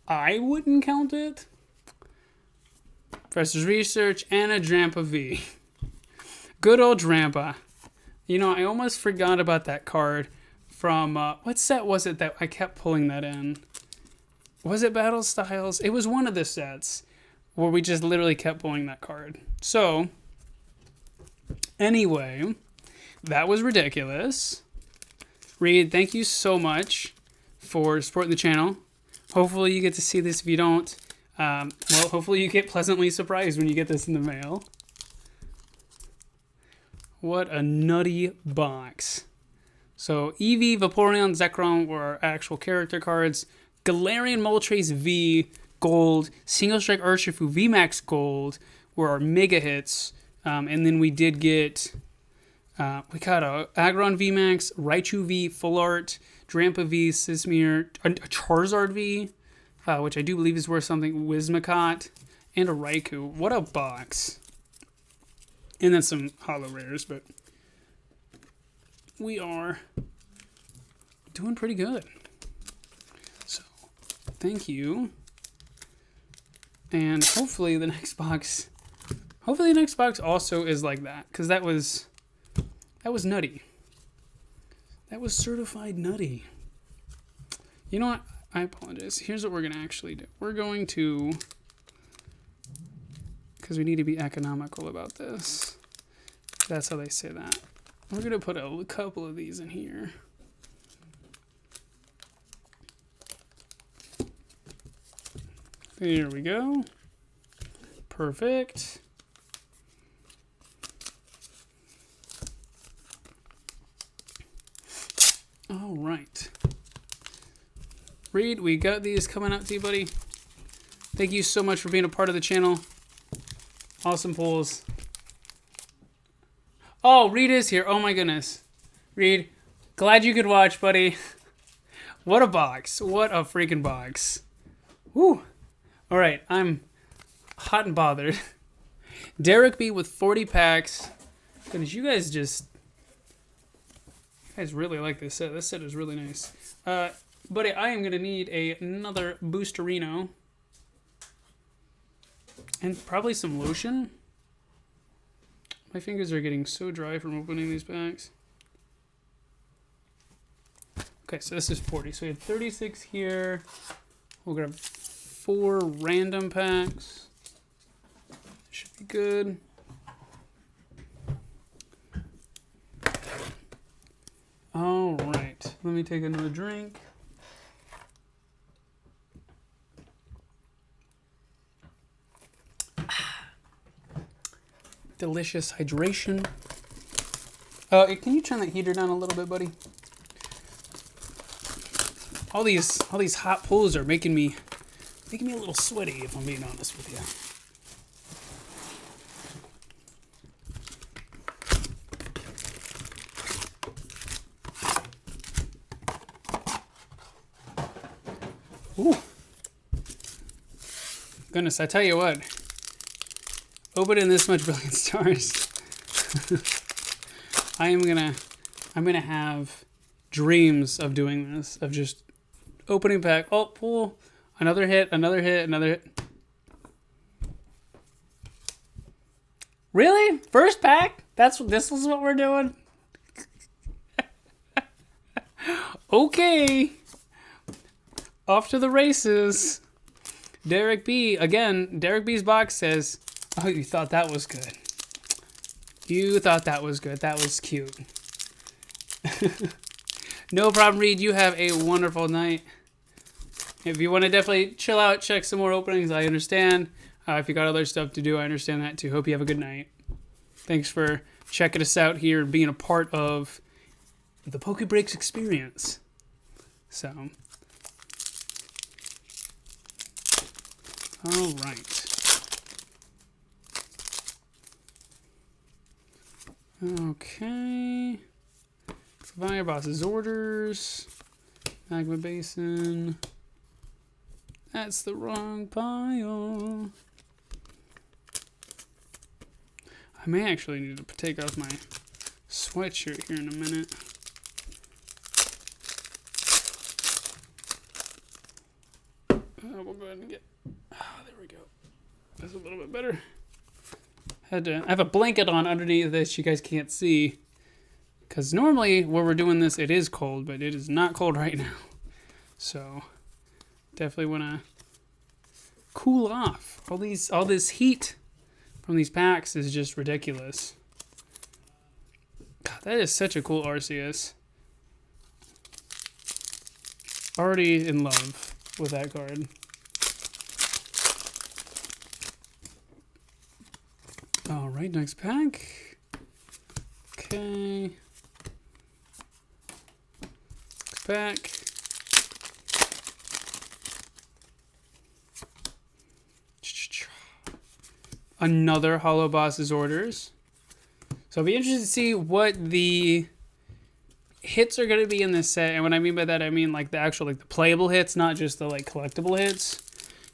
I wouldn't count it. Professor's Research and a Drampa V. Good old Drampa. You know, I almost forgot about that card from, what set was it that I kept pulling that in? Was it Battle Styles? It was one of the sets where we just literally kept pulling that card. So, Anyway, that was ridiculous. Reed, thank you so much for supporting the channel. Hopefully you get to see this. If you don't, well, hopefully you get pleasantly surprised when you get this in the mail. What a nutty box. So, Eevee, Vaporeon, Zekrom were our actual character cards. Galarian Moltres V, Gold. Single Strike Urshifu VMAX Gold were our mega hits. And then we did get... we got a Aggron VMAX, Raichu V, Full Art, Drampa V, Sismir, a Charizard V, which I do believe is worth something, Whimsicott, and a Raikou. What a box. And then some holo rares, but we are doing pretty good. So, thank you. And hopefully the next box also is like that, because that was nutty. That was certified nutty. You know what? I apologize. Here's what we're going to actually do. We're going to, because we need to be economical about this. That's how they say that. We're going to put a couple of these in here. There we go. Perfect. All right. Reed, we got these coming out to you, buddy. Thank you so much for being a part of the channel. Awesome pulls. Oh, Reed is here. Oh my goodness. Reed, glad you could watch, buddy. What a box. What a freaking box. Woo. All right, I'm hot and bothered. Derek B with 40 packs. Goodness, you guys really like this set. This set is really nice. Buddy, I am going to need another Boosterino. And probably some lotion. My fingers are getting so dry from opening these packs. Okay, so this is 40. So we have 36 here. We'll grab 4 random packs. Should be good. All right, let me take another drink. Delicious hydration. Can you turn that heater down a little bit, buddy? All these hot pulls are making me a little sweaty, if I'm being honest with you. Ooh. Goodness, I tell you what. Opening this much Brilliant Stars. I'm gonna have dreams of doing this, of just opening pack. Oh, pull. Another hit, another hit, another hit. Really? First pack? This is what we're doing? Okay. Off to the races. Derek B. Again, Derek B's box says, oh, you thought that was good. You thought that was good. That was cute. No problem, Reed. You have a wonderful night. If you want to definitely chill out, check some more openings, I understand. If you got other stuff to do, I understand that too. Hope you have a good night. Thanks for checking us out here and being a part of the Pokebreaks experience. So, all right. Okay. Fire Boss's orders. Magma Basin. That's the wrong pile. I may actually need to take off my sweatshirt here in a minute. We'll go ahead and get... there we go. That's a little bit better. I have a blanket on underneath this you guys can't see. Because normally when we're doing this, it is cold, but it is not cold right now. So, definitely want to cool off. All this heat from these packs is just ridiculous. God, that is such a cool Arceus. Already in love with that card. All right, next pack. Okay. Next pack. Another Hollow Boss's Orders. So I'll be interested to see what the hits are going to be in this set. And what I mean by that, I mean like the actual, like the playable hits, not just the like collectible hits.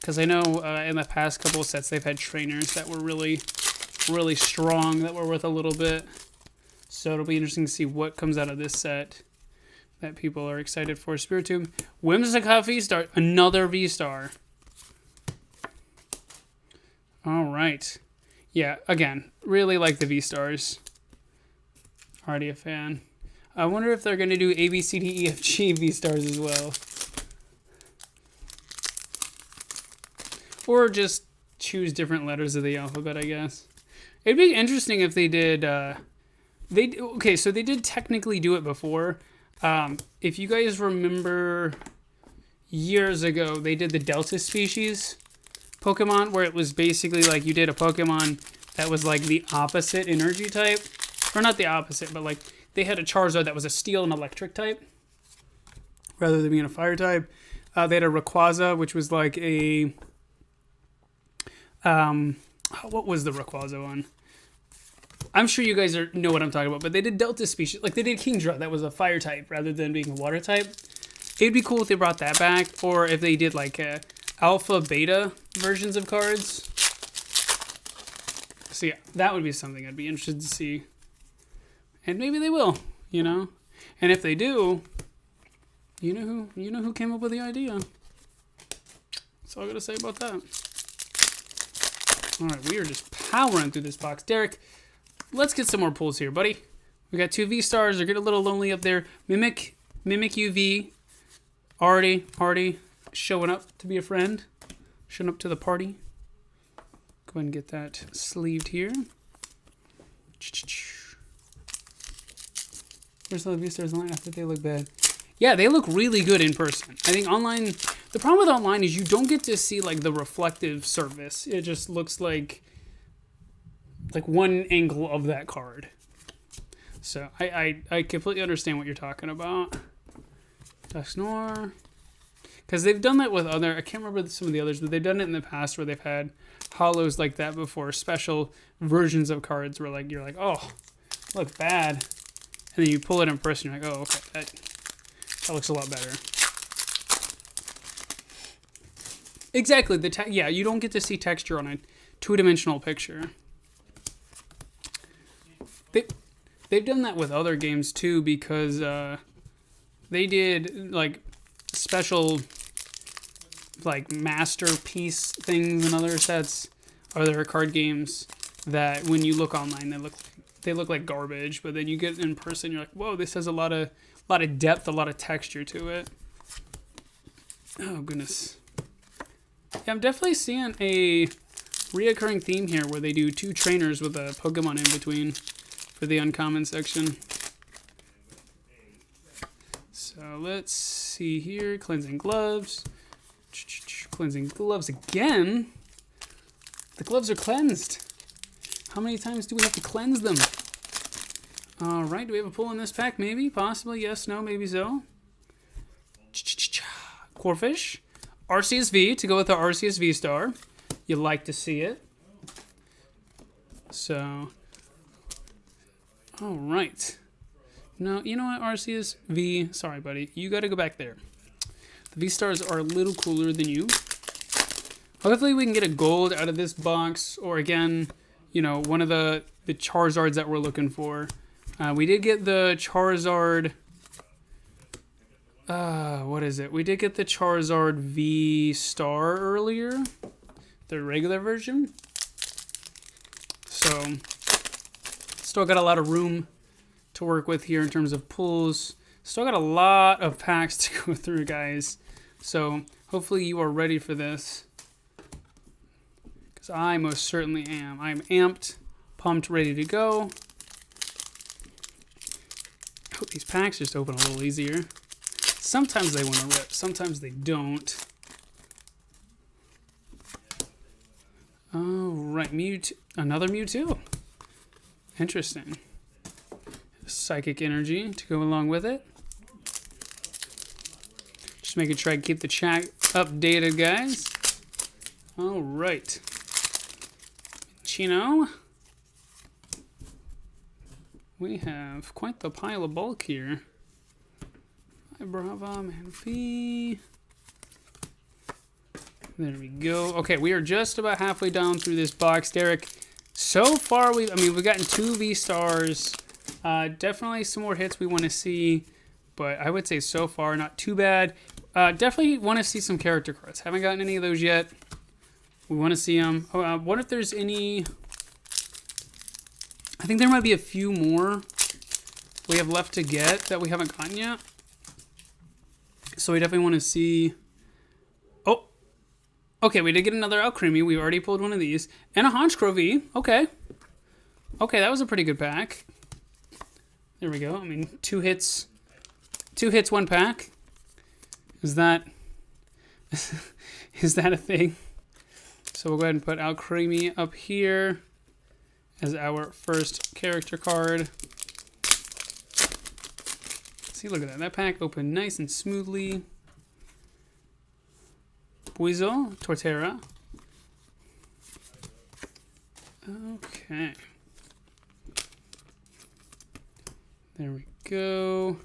Because I know in the past couple of sets, they've had trainers that were really, really strong, that were worth a little bit. So it'll be interesting to see what comes out of this set that people are excited for. Spiritomb, Whimsicott V-Star, another V-Star. All right. Yeah, again, really like the V-Stars. Already a fan. I wonder if they're going to do A, B, C, D, E, F, G V-Stars as well. Or just choose different letters of the alphabet, I guess. It'd be interesting if they did... okay, so they did technically do it before. If you guys remember years ago, they did the Delta species Pokemon, where it was basically like you did a Pokemon that was like the opposite energy type. Or not the opposite, but like they had a Charizard that was a steel and electric type rather than being a fire type. They had a Rayquaza, which was like a... what was the Rayquaza one? I'm sure you guys know what I'm talking about, but they did Delta species. Like they did Kingdra, that was a fire type rather than being a water type. It'd be cool if they brought that back, or if they did like alpha, beta versions of cards. So yeah, that would be something I'd be interested to see. And maybe they will, you know? And if they do, you know who came up with the idea. That's all I gotta say about that. Alright, we are just powering through this box. Derek, let's get some more pulls here, buddy. We got 2 V-Stars. They're getting a little lonely up there. Mimic UV. Already showing up to be a friend. Showing up to the party. Go ahead and get that sleeved here. Where's the V-Stars online? I think they look bad. Yeah, they look really good in person. I think online... The problem with online is you don't get to see like the reflective surface. It just looks like one angle of that card. So I completely understand what you're talking about. Dusknoir. Because they've done that with other... I can't remember some of the others, but they've done it in the past where they've had hollows like that before. Special versions of cards where like you're like, oh, look bad. And then you pull it in person, you're like, oh, okay, that looks a lot better. Exactly. Yeah, you don't get to see texture on a two-dimensional picture. They've done that with other games too, because they did like special like masterpiece things in other sets, or there are card games that when you look online they look like garbage, but then you get in person, you're like, whoa, this has a lot of depth, a lot of texture to it. Oh goodness. Yeah, I'm definitely seeing a reoccurring theme here where they do 2 trainers with a Pokemon in between for the uncommon section. So let's see here. Cleansing gloves. Cleansing gloves again. The gloves are cleansed. How many times do we have to cleanse them? All right, do we have a pull in this pack? Maybe, possibly, yes, no, maybe so. Corphish. Arceus V to go with the Arceus V-Star. You like to see it. So, all right. No, you know what, Arceus V, sorry, buddy. You got to go back there. The V-Stars are a little cooler than you. Hopefully we can get a gold out of this box, or again, you know, one of the Charizards that we're looking for. We did get the Charizard... what is it? We did get the Charizard V-Star earlier. The regular version. So, still got a lot of room to work with here in terms of pulls. Still got a lot of packs to go through, guys. So, hopefully you are ready for this. Because I most certainly am. I'm amped, pumped, ready to go. hope these packs just open a little easier. Sometimes they want to rip, sometimes they don't. All right, Mewtwo, another Mewtwo. Interesting. Psychic energy to go along with it. Just making sure I keep the chat updated, guys. All right. Chino. We have quite the pile of bulk here. Hi, Brava, Manphy. There we go. Okay, we are just about halfway down through this box, Derek. So far, we've gotten 2 V-Stars. Definitely some more hits we want to see, but I would say so far, not too bad. Definitely want to see some character cards. Haven't gotten any of those yet. We want to see them. What if there's any... I think there might be a few more we have left to get that we haven't gotten yet. So we definitely want to see... Oh! Okay, we did get another Alcremie. We already pulled one of these. And a Honchkrow V. Okay. Okay, that was a pretty good pack. There we go. I mean, 2 hits. 2 hits, 1 pack. Is that... is that a thing? So we'll go ahead and put Alcremie up here as our first character card. See, look at that. That pack opened nice and smoothly. Buizel, Torterra. Okay. There we go.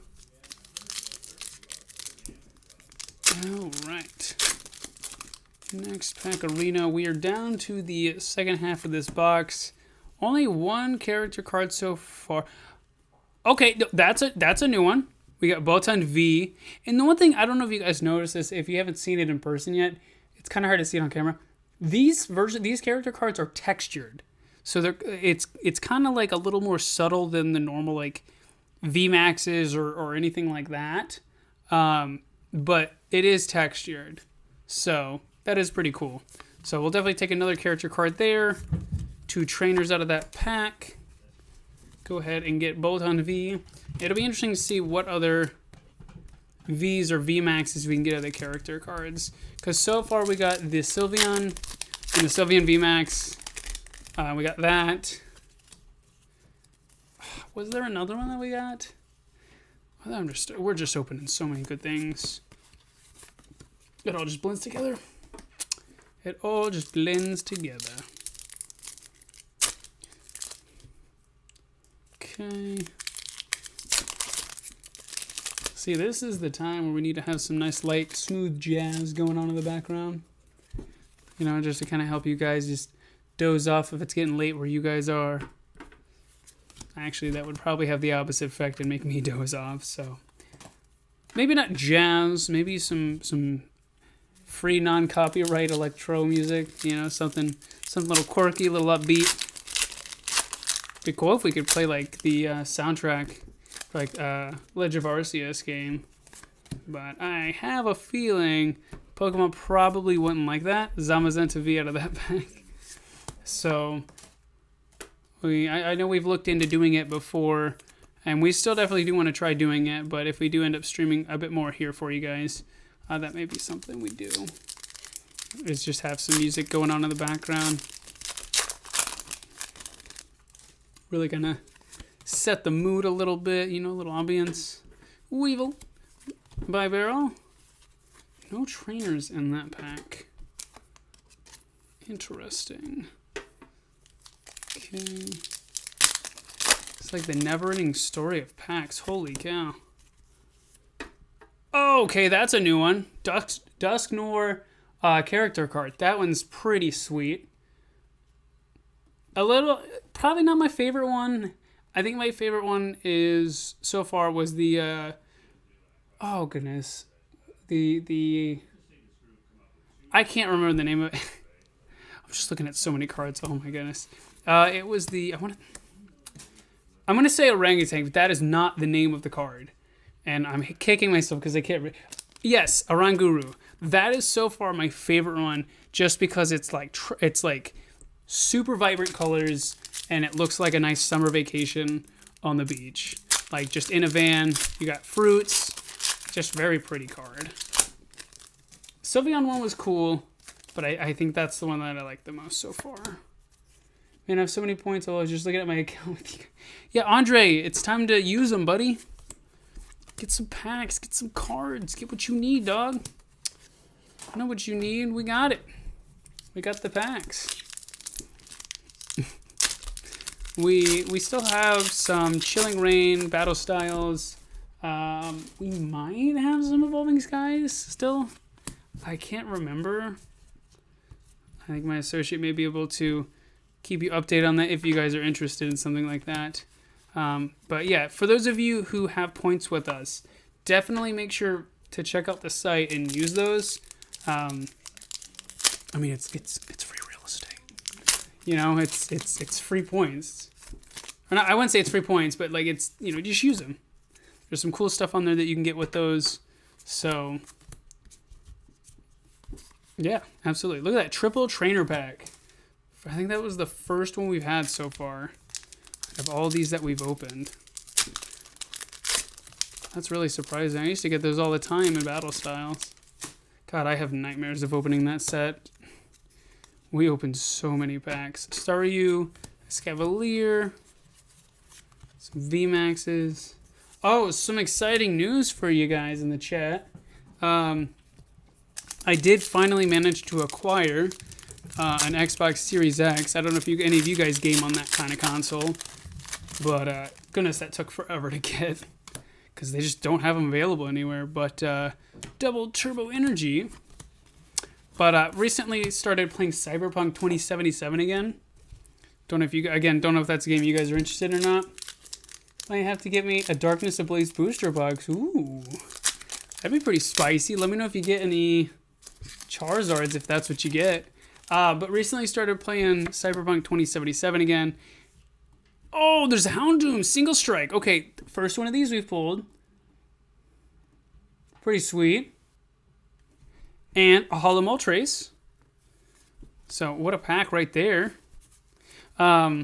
All right. Next pack, Arena. We are down to the second half of this box. Only 1 character card so far. Okay, that's a new one. We got Botan V. And the one thing, I don't know if you guys noticed this, if you haven't seen it in person yet, it's kind of hard to see it on camera. These character cards are textured. So it's kind of like a little more subtle than the normal like VMAXs or anything like that. But it is textured. So that is pretty cool. So we'll definitely take another character card there. 2 trainers out of that pack. Go ahead and get Botan V. It'll be interesting to see what other Vs or VMAXs we can get out of the character cards. Because so far we got the Sylveon and the Sylveon VMAX. We got that. Was there another one that we got? We're just opening so many good things. It all just blends together. It all just blends together. Okay. See, this is the time where we need to have some nice, light, smooth jazz going on in the background. You know, just to kind of help you guys just doze off if it's getting late where you guys are. Actually, that would probably have the opposite effect and make me doze off, so. Maybe not jazz, maybe some free non-copyright electro music, you know, something little quirky, a little upbeat. It'd be cool if we could play like the soundtrack for like Legend of Arceus game. But I have a feeling Pokemon probably wouldn't like that. Zamazenta V out of that pack. So I know we've looked into doing it before, and we still definitely do want to try doing it, but if we do end up streaming a bit more here for you guys, that may be something we do. Is just have some music going on in the background. Really gonna set the mood a little bit, you know, a little ambience. Weevil. Bye, Barrel. No trainers in that pack. Interesting. Okay. It's like the never-ending story of packs. Holy cow. Oh, okay, that's a new one. Dusknoir character card. That one's pretty sweet. Probably not my favorite one. I think my favorite one is, so far, was the, oh goodness. I can't remember the name of it. I'm just looking at so many cards. Oh my goodness. It was the, I'm going to say orangutan, but that is not the name of the card. And I'm kicking myself because I can't yes, Oranguru. That is so far my favorite one, just because it's like super vibrant colors, and it looks like a nice summer vacation on the beach. like just in a van. You got fruits. Just very pretty card. Sylveon one was cool, but I think that's the one that I like the most so far. Man, I have so many points. Oh, I was just looking at my account. Yeah, Andre, it's time to use them, buddy. Get some packs. Get some cards. Get what you need, dog. I know what you need. We got it. We got the packs. we still have some Chilling Reign, Battle Styles. We might have some Evolving Skies still. I can't remember. I think my associate may be able to keep you updated on that if you guys are interested in something like that. But yeah, for those of you who have points with us, definitely make sure to check out the site and use those. I mean, it's free real estate. You know, it's free points. Or not, I wouldn't say it's free points, but like it's, you know, just use them. There's some cool stuff on there that you can get with those. So yeah, absolutely. Look at that triple trainer pack. I think that was the first one we've had so far. Of all these that we've opened. That's really surprising. I used to get those all the time in Battle Styles. God, I have nightmares of opening that set. We opened so many packs. Staryu, Escavalier, some VMAXs. Oh, some exciting news for you guys in the chat. I did finally manage to acquire an Xbox Series X. I don't know if any of you guys game on that kind of console. But, goodness, that took forever to get. Because they just don't have them available anywhere. But, double turbo energy. But, recently started playing Cyberpunk 2077 again. Don't know if that's a game you guys are interested in or not. Might have to get me a Darkness Ablaze booster box. Ooh. That'd be pretty spicy. Let me know if you get any Charizards, if that's what you get. But recently started playing Cyberpunk 2077 again. Oh, there's a Houndoom single strike. Okay, first one of these we've pulled. Pretty sweet. And a Hollow Moltres. So what a pack right there. Yeah,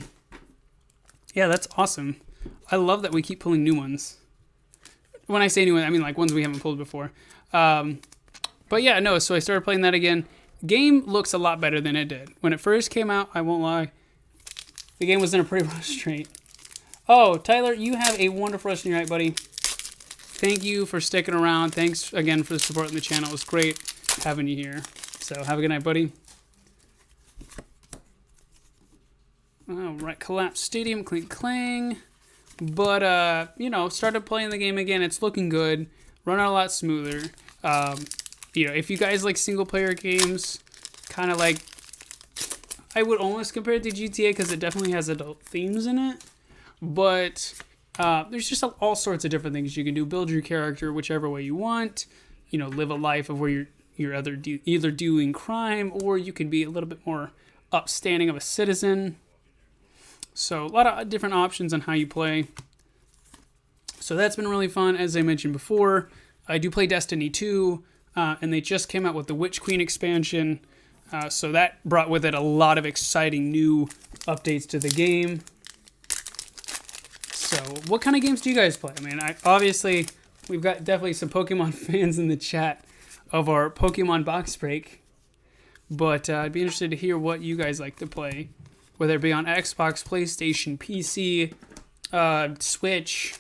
that's awesome. I love that we keep pulling new ones. When I say new ones, I mean like ones we haven't pulled before. But yeah, no, so I started playing that again. Game looks a lot better than it did. When it first came out, I won't lie, the game was in a pretty rough strait. Oh, Tyler, you have a wonderful rest of your night, buddy. Thank you for sticking around. Thanks again for the support on the channel. It was great having you here. So have a good night, buddy. All right, Collapse Stadium, clink clang. But, you know, started playing the game again. It's looking good. Running a lot smoother. You know, if you guys like single-player games, kind of like, I would almost compare it to GTA because it definitely has adult themes in it. But there's just all sorts of different things you can do. Build your character whichever way you want. You know, live a life of where you're either doing crime or you can be a little bit more upstanding of a citizen. So a lot of different options on how you play. So that's been really fun. As I mentioned before, I do play Destiny 2, and they just came out with the Witch Queen expansion. So that brought with it a lot of exciting new updates to the game. So what kind of games do you guys play? I mean, obviously, we've got definitely some Pokemon fans in the chat of our Pokemon box break. But I'd be interested to hear what you guys like to play. Whether it be on Xbox, PlayStation, PC, Switch,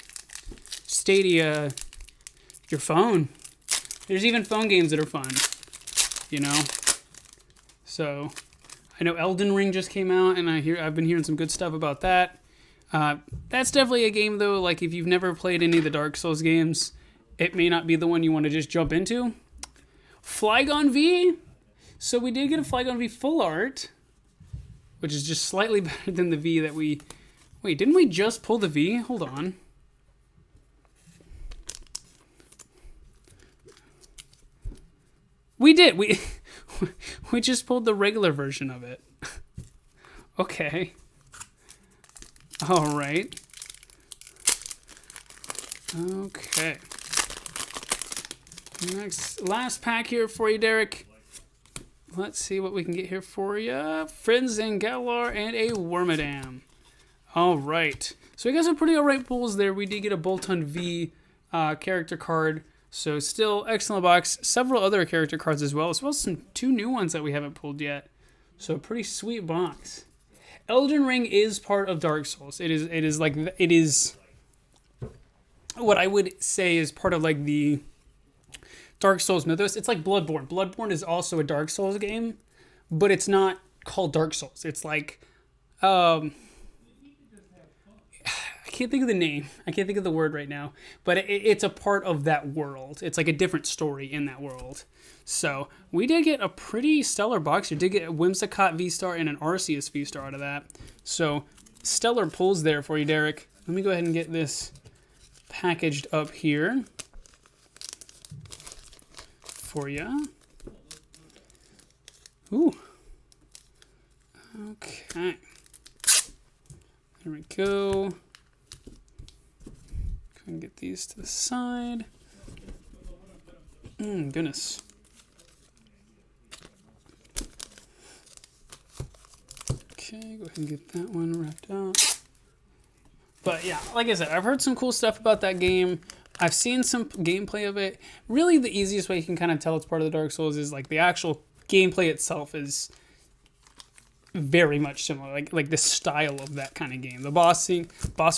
Stadia, your phone. There's even phone games that are fun, you know? So, I know Elden Ring just came out, and I've been hearing some good stuff about that. That's definitely a game, though, like if you've never played any of the Dark Souls games, it may not be the one you want to just jump into. Flygon V. So we did get a Flygon V full art, which is just slightly better than the V that we... Wait, didn't we just pull the V? Hold on. We did. We just pulled the regular version of it. Okay. All right. Okay. Last pack here for you, Derek. Let's see what we can get here for you. Friends and Galar and a Wormadam. All right. So we got some pretty alright pulls there. We did get a Bolton V character card. So still excellent box. Several other character cards as well as some 2 new ones that we haven't pulled yet. So pretty sweet box. Elden Ring is part of Dark Souls. It is what I would say is part of like the Dark Souls mythos. It's like Bloodborne. Bloodborne is also a Dark Souls game, but it's not called Dark Souls. It's like I can't think of the name. I can't think of the word right now, but it's a part of that world. It's like a different story in that world. So we did get a pretty stellar box. You did get a Whimsicott V-Star and an Arceus V-Star out of that. So stellar pulls there for you, Derek. Let me go ahead and get this packaged up here for you. Ooh. Okay. There we go. Go and get these to the side. Goodness. Okay, go ahead and get that one wrapped up. But yeah, like I said, I've heard some cool stuff about that game. I've seen some gameplay of it. Really, the easiest way you can kind of tell it's part of the Dark Souls is like the actual gameplay itself is very much similar. Like the style of that kind of game. The boss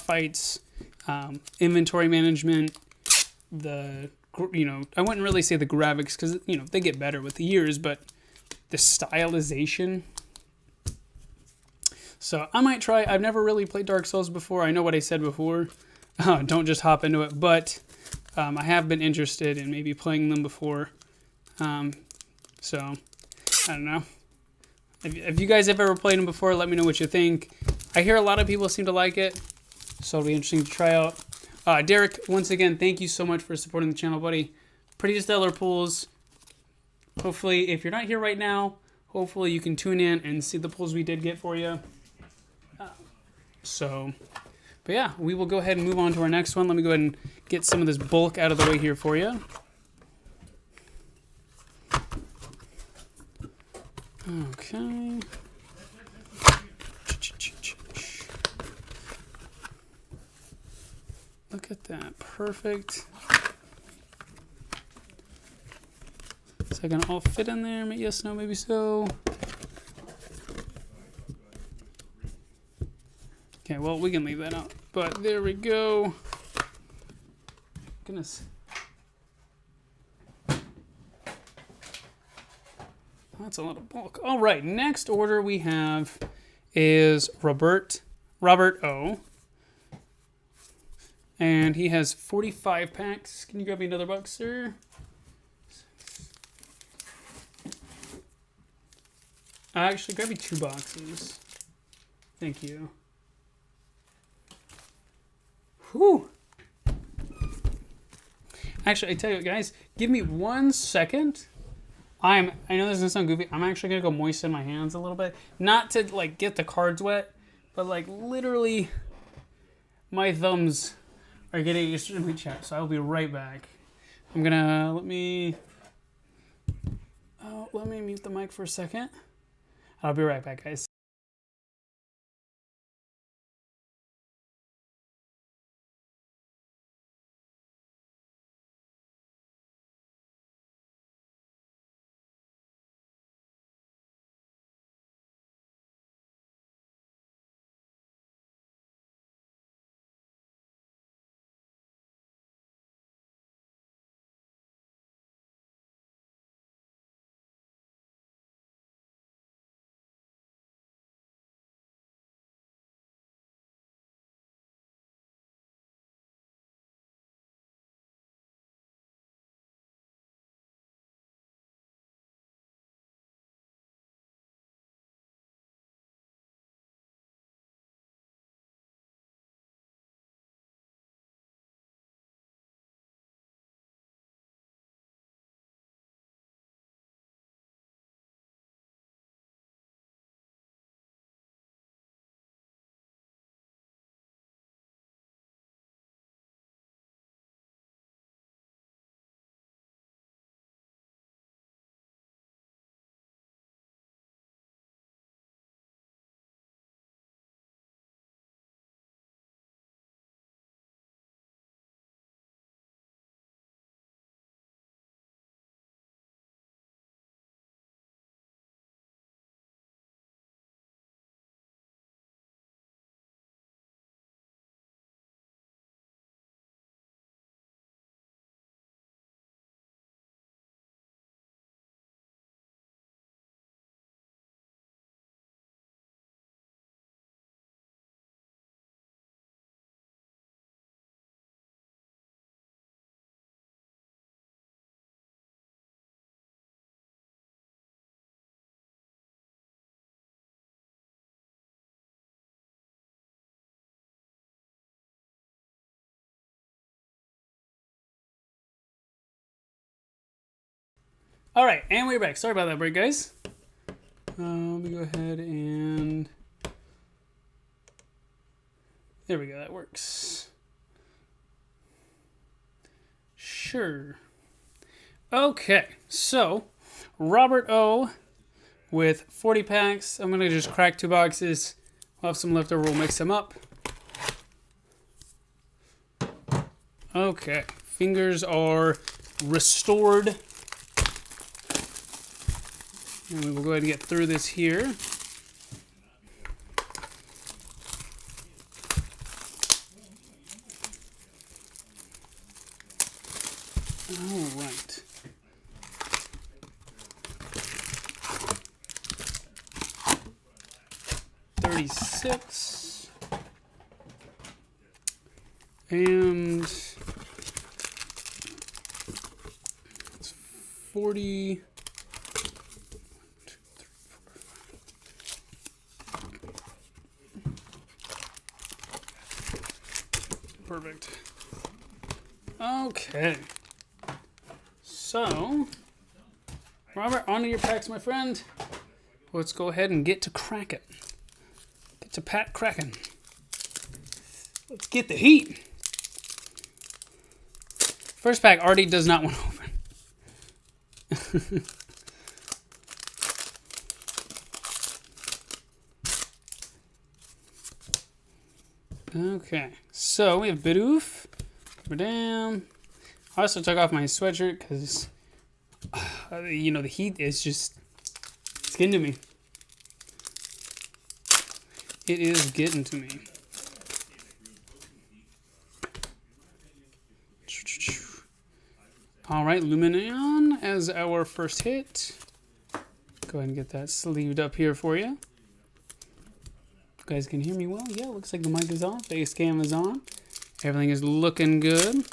fights, inventory management, I wouldn't really say the graphics because they get better with the years, but the stylization. So I might try. I've never really played Dark Souls before. I know what I said before. Don't just hop into it. But I have been interested in maybe playing them before. So I don't know. If you guys have ever played them before, let me know what you think. I hear a lot of people seem to like it. So it'll be interesting to try out. Derek, once again, thank you so much for supporting the channel, buddy. Pretty stellar pulls. Hopefully, if you're not here right now, hopefully you can tune in and see the pulls we did get for you. But yeah, we will go ahead and move on to our next one. Let me go ahead and get some of this bulk out of the way here for you. Okay. Look at that. Perfect. Is that going to all fit in there? Yes, no, maybe so. Okay, well, we can leave that out. But there we go. Goodness. That's a lot of bulk. All right, next order we have is Robert O. And he has 45 packs. Can you grab me another box, sir? Actually, grab me 2 boxes. Thank you. Whew. Actually, I tell you what, guys, give me 1 second. I know this is gonna sound goofy. I'm actually gonna go moisten my hands a little bit, not to like get the cards wet, but like literally, my thumbs are getting extremely chapped. So I'll be right back. I'm gonna let me mute the mic for a second. I'll be right back, guys. All right, and we're back. Sorry about that break, guys. Let me go ahead and... There we go, that works. Sure. Okay, so Robert O with 40 packs. I'm going to just crack 2 boxes. We'll have some leftover. We'll mix them up. Okay, fingers are restored. And we will go ahead and get through this here. All right. $36. And it's 40. Perfect. Okay. So, Robert, onto your packs, my friend. Let's go ahead and get to cracking. Get to pack cracking. Let's get the heat. First pack already does not want to open. Okay, so we have Bidoof. Down. I also took off my sweatshirt because, you know, the heat is just, it's getting to me. It is getting to me. All right, Lumineon as our first hit. Go ahead and get that sleeved up here for you. You guys can hear me well? Yeah, looks like the mic is on. Face cam is on. Everything is looking good.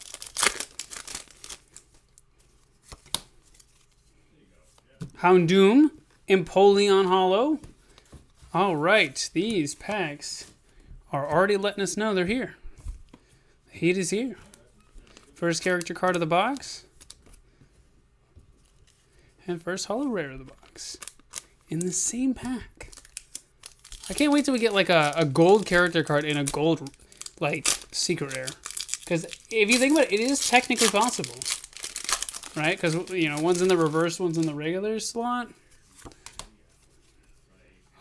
Houndoom, Empoleon Hollow. All right, these packs are already letting us know they're here. The heat is here. First character card of the box. And first holo rare of the box. In the same pack. I can't wait till we get like a gold character card in a gold, like, secret rare. Because if you think about it, it is technically possible. Right? Because, you know, one's in the reverse, one's in the regular slot.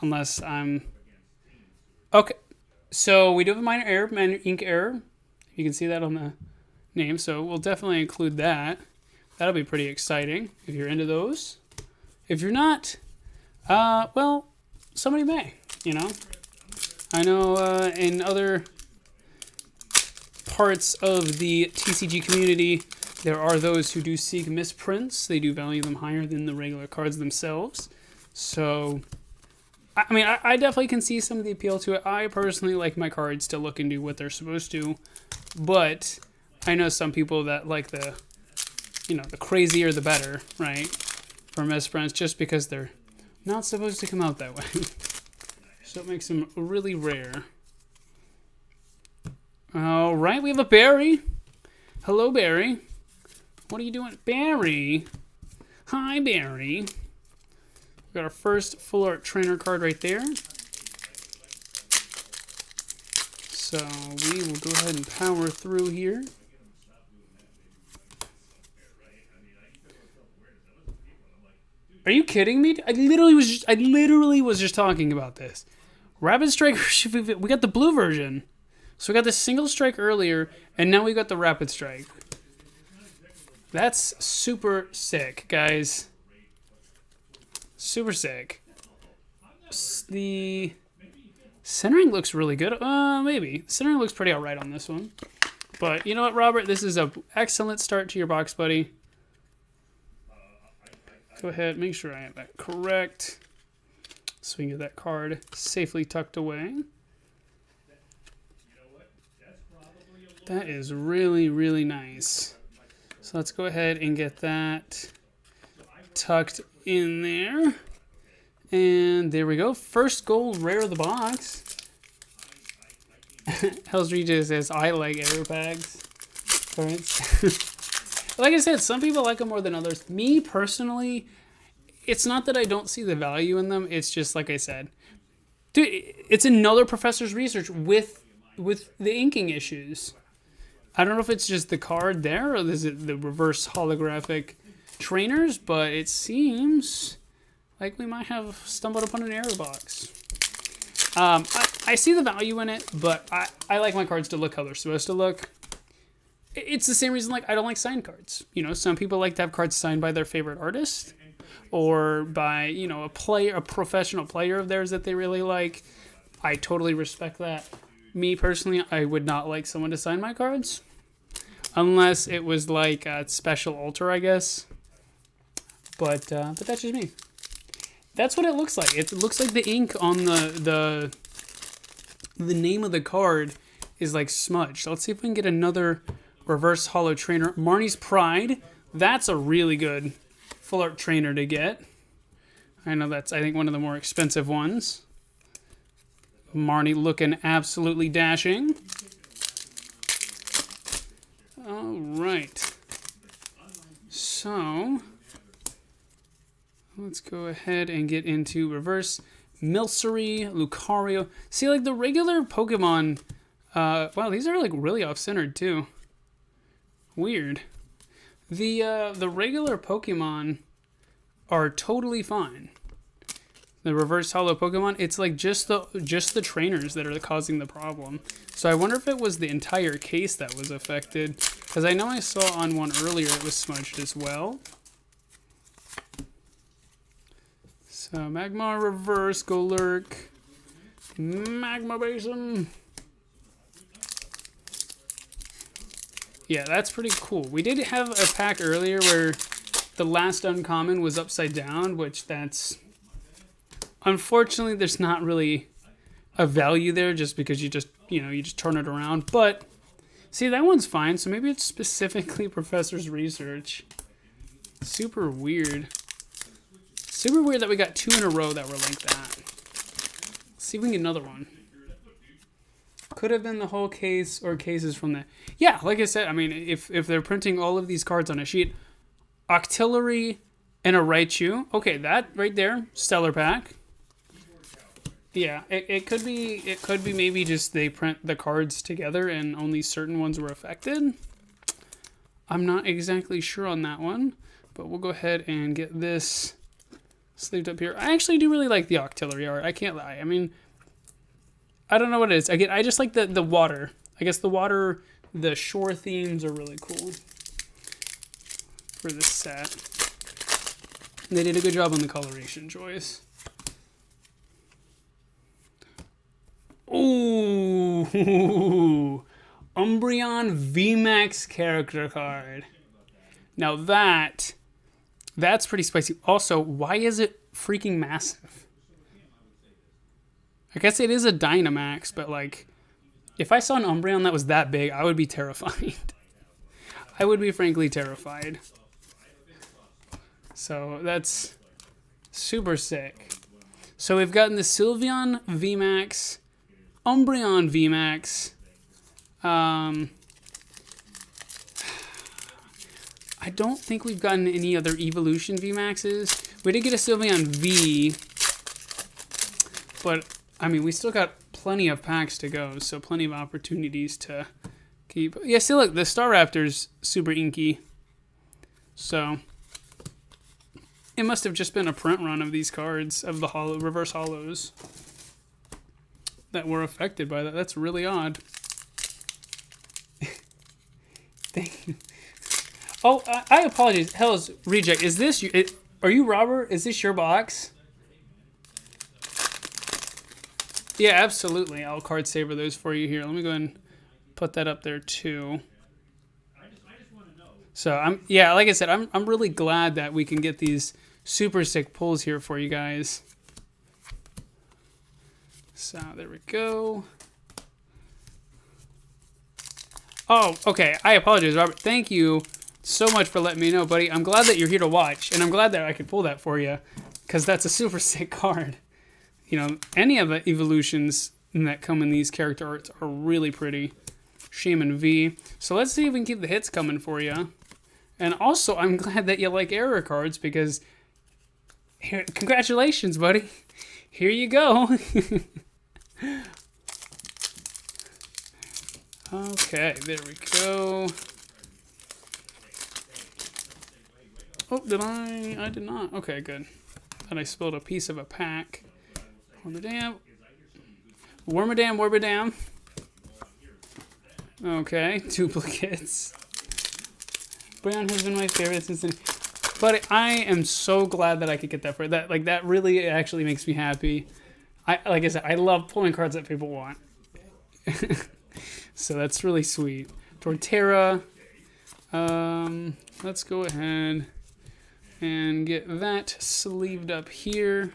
Unless I'm... Okay. So we do have a minor error, minor ink error. You can see that on the name. So we'll definitely include that. That'll be pretty exciting if you're into those. If you're not, well, somebody may, you know. I know in other parts of the TCG community, there are those who do seek misprints. They do value them higher than the regular cards themselves. So, I mean, I definitely can see some of the appeal to it. I personally like my cards to look and do what they're supposed to. But I know some people that like the, you know, the crazier the better, right? For misprints, just because they're not supposed to come out that way. So it makes them really rare. All right, we have a Barry. Hello, Barry. What are you doing? Barry. Hi, Barry. We got our first full art trainer card right there. So we will go ahead and power through here. Are you kidding me? I literally was just talking about this. Rapid Strike, we got the blue version. So we got the single strike earlier, and now we got the Rapid Strike. That's super sick, guys. Super sick. The centering looks really good. Maybe. Centering looks pretty alright on this one. But you know what, Robert? This is an excellent start to your box, buddy. Go ahead, make sure I have that correct. So we can get that card safely tucked away. That is really, really nice. So let's go ahead and get that tucked in there. And there we go. First gold rare of the box. Hell's Regis says, I like error bags. Alright. like I said, some people like them more than others. Me personally, it's not that I don't see the value in them. It's just like I said, dude, it's another professor's research with the inking issues. I don't know if it's just the card there or is it the reverse holographic trainers, but it seems like we might have stumbled upon an error box. I see the value in it, but I like my cards to look how they're supposed to look. It's the same reason like I don't like signed cards. You know, some people like to have cards signed by their favorite artist or by, you know, a professional player of theirs that they really like. I totally respect that. Me personally, I would not like someone to sign my cards unless it was like a special alter, I guess. But that's just me. That's what it looks like. It looks like the ink on the name of the card is like smudged. So let's see if we can get another reverse holo trainer. Marnie's Pride. That's a really good full art trainer to get. I know that's, I think, one of the more expensive ones. Marnie looking absolutely dashing. All right. So let's go ahead and get into reverse Milcery, Lucario. See, like the regular Pokemon, wow, these are like really off-centered too. Weird. The regular Pokemon are totally fine. The reverse holo Pokemon, it's like just the trainers that are causing the problem. So I wonder if it was the entire case that was affected, because I know I saw on one earlier it was smudged as well. So Magmar reverse, Golurk, Magma Basin. Yeah, that's pretty cool. We did have a pack earlier where the last uncommon was upside down, which that's... Unfortunately, there's not really a value there just because you just turn it around. But, see, that one's fine. So maybe it's specifically Professor's research. Super weird. Super weird that we got two in a row that were like that. Let's see if we can get another one. Could have been the whole case or cases from that. Yeah, like I said, I mean, if they're printing all of these cards on a sheet, Octillery and a Raichu. Okay, that right there, stellar pack. Yeah, it could be maybe just they print the cards together and only certain ones were affected. I'm not exactly sure on that one, but we'll go ahead and get this sleeved up here. I actually do really like the Octillery art. I can't lie. I mean, I don't know what it is. Again, I just like the water. I guess the water, the shore themes are really cool for this set. They did a good job on the coloration choice. Ooh, Umbreon VMAX character card. Now that's pretty spicy. Also, why is it freaking massive? I guess it is a Dynamax, but like, if I saw an Umbreon that was that big, I would be terrified. I would be frankly terrified. So that's super sick. So we've gotten the Sylveon VMAX, Umbreon VMAX. I don't think we've gotten any other Evolution VMAXs. We did get a Sylveon V, but I mean, we still got plenty of packs to go, so plenty of opportunities to keep. Yeah, see, look, the Staraptor's super inky. So it must have just been a print run of these cards, of the reverse holos, that were affected by that. That's really odd. Thank you. Oh, I apologize. Hell's Reject. Is this... Are you Robert? Is this your box? Yeah, absolutely. I'll card saver those for you here. Let me go ahead and put that up there too. So yeah, like I said, I'm really glad that we can get these super sick pulls here for you guys. So there we go. Oh, okay. I apologize, Robert. Thank you so much for letting me know, buddy. I'm glad that you're here to watch, and I'm glad that I could pull that for you, because that's a super sick card. You know, any of the evolutions that come in these character arts are really pretty. Shaman V. So let's see if we can keep the hits coming for you. And also, I'm glad that you like error cards because here, congratulations, buddy. Here you go. Okay, there we go. Oh, did I? I did not. Okay, good. And I spilled a piece of a pack. Wormadam. Wormadam, Wormadam. Okay, duplicates. Brown has been my favorite since then. But I am so glad that I could get that for that. Like, that really actually makes me happy. Like I said, I love pulling cards that people want. So that's really sweet. Torterra. Let's go ahead and get that sleeved up here.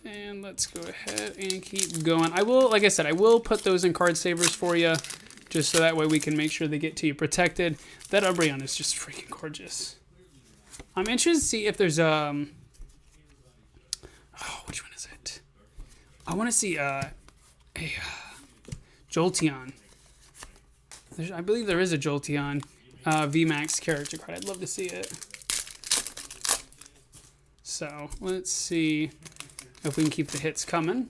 And let's go ahead and keep going. I will, like I said, I will put those in card savers for you, just so that way we can make sure they get to you protected. That Umbreon is just freaking gorgeous. I'm interested to see if there's which one is it? I want to see Jolteon. I believe there is a Jolteon VMAX character card. I'd love to see it. So let's see if we can keep the hits coming.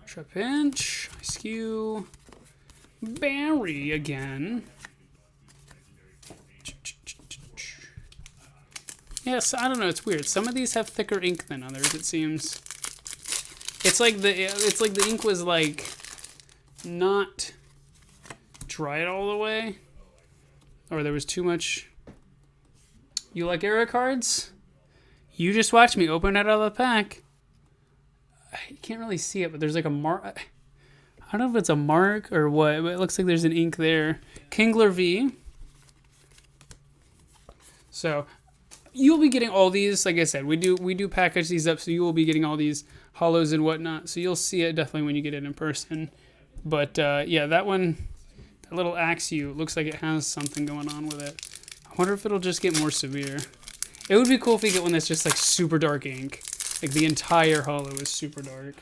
Trapinch, Skew, Barry again. Yes, I don't know. It's weird. Some of these have thicker ink than others. It seems. It's like the ink was like not dried all the way, or there was too much. You like error cards? You just watch me open it out of the pack. You can't really see it, but there's like a mark. I don't know if it's a mark or what, but it looks like there's an ink there. Kingler V. So you'll be getting all these. Like I said, we do package these up, so you will be getting all these hollows and whatnot. So you'll see it definitely when you get it in person. But yeah, that one, that little Axew, looks like it has something going on with it. I wonder if it'll just get more severe. It would be cool if we get one that's just like super dark ink. Like the entire hollow is super dark.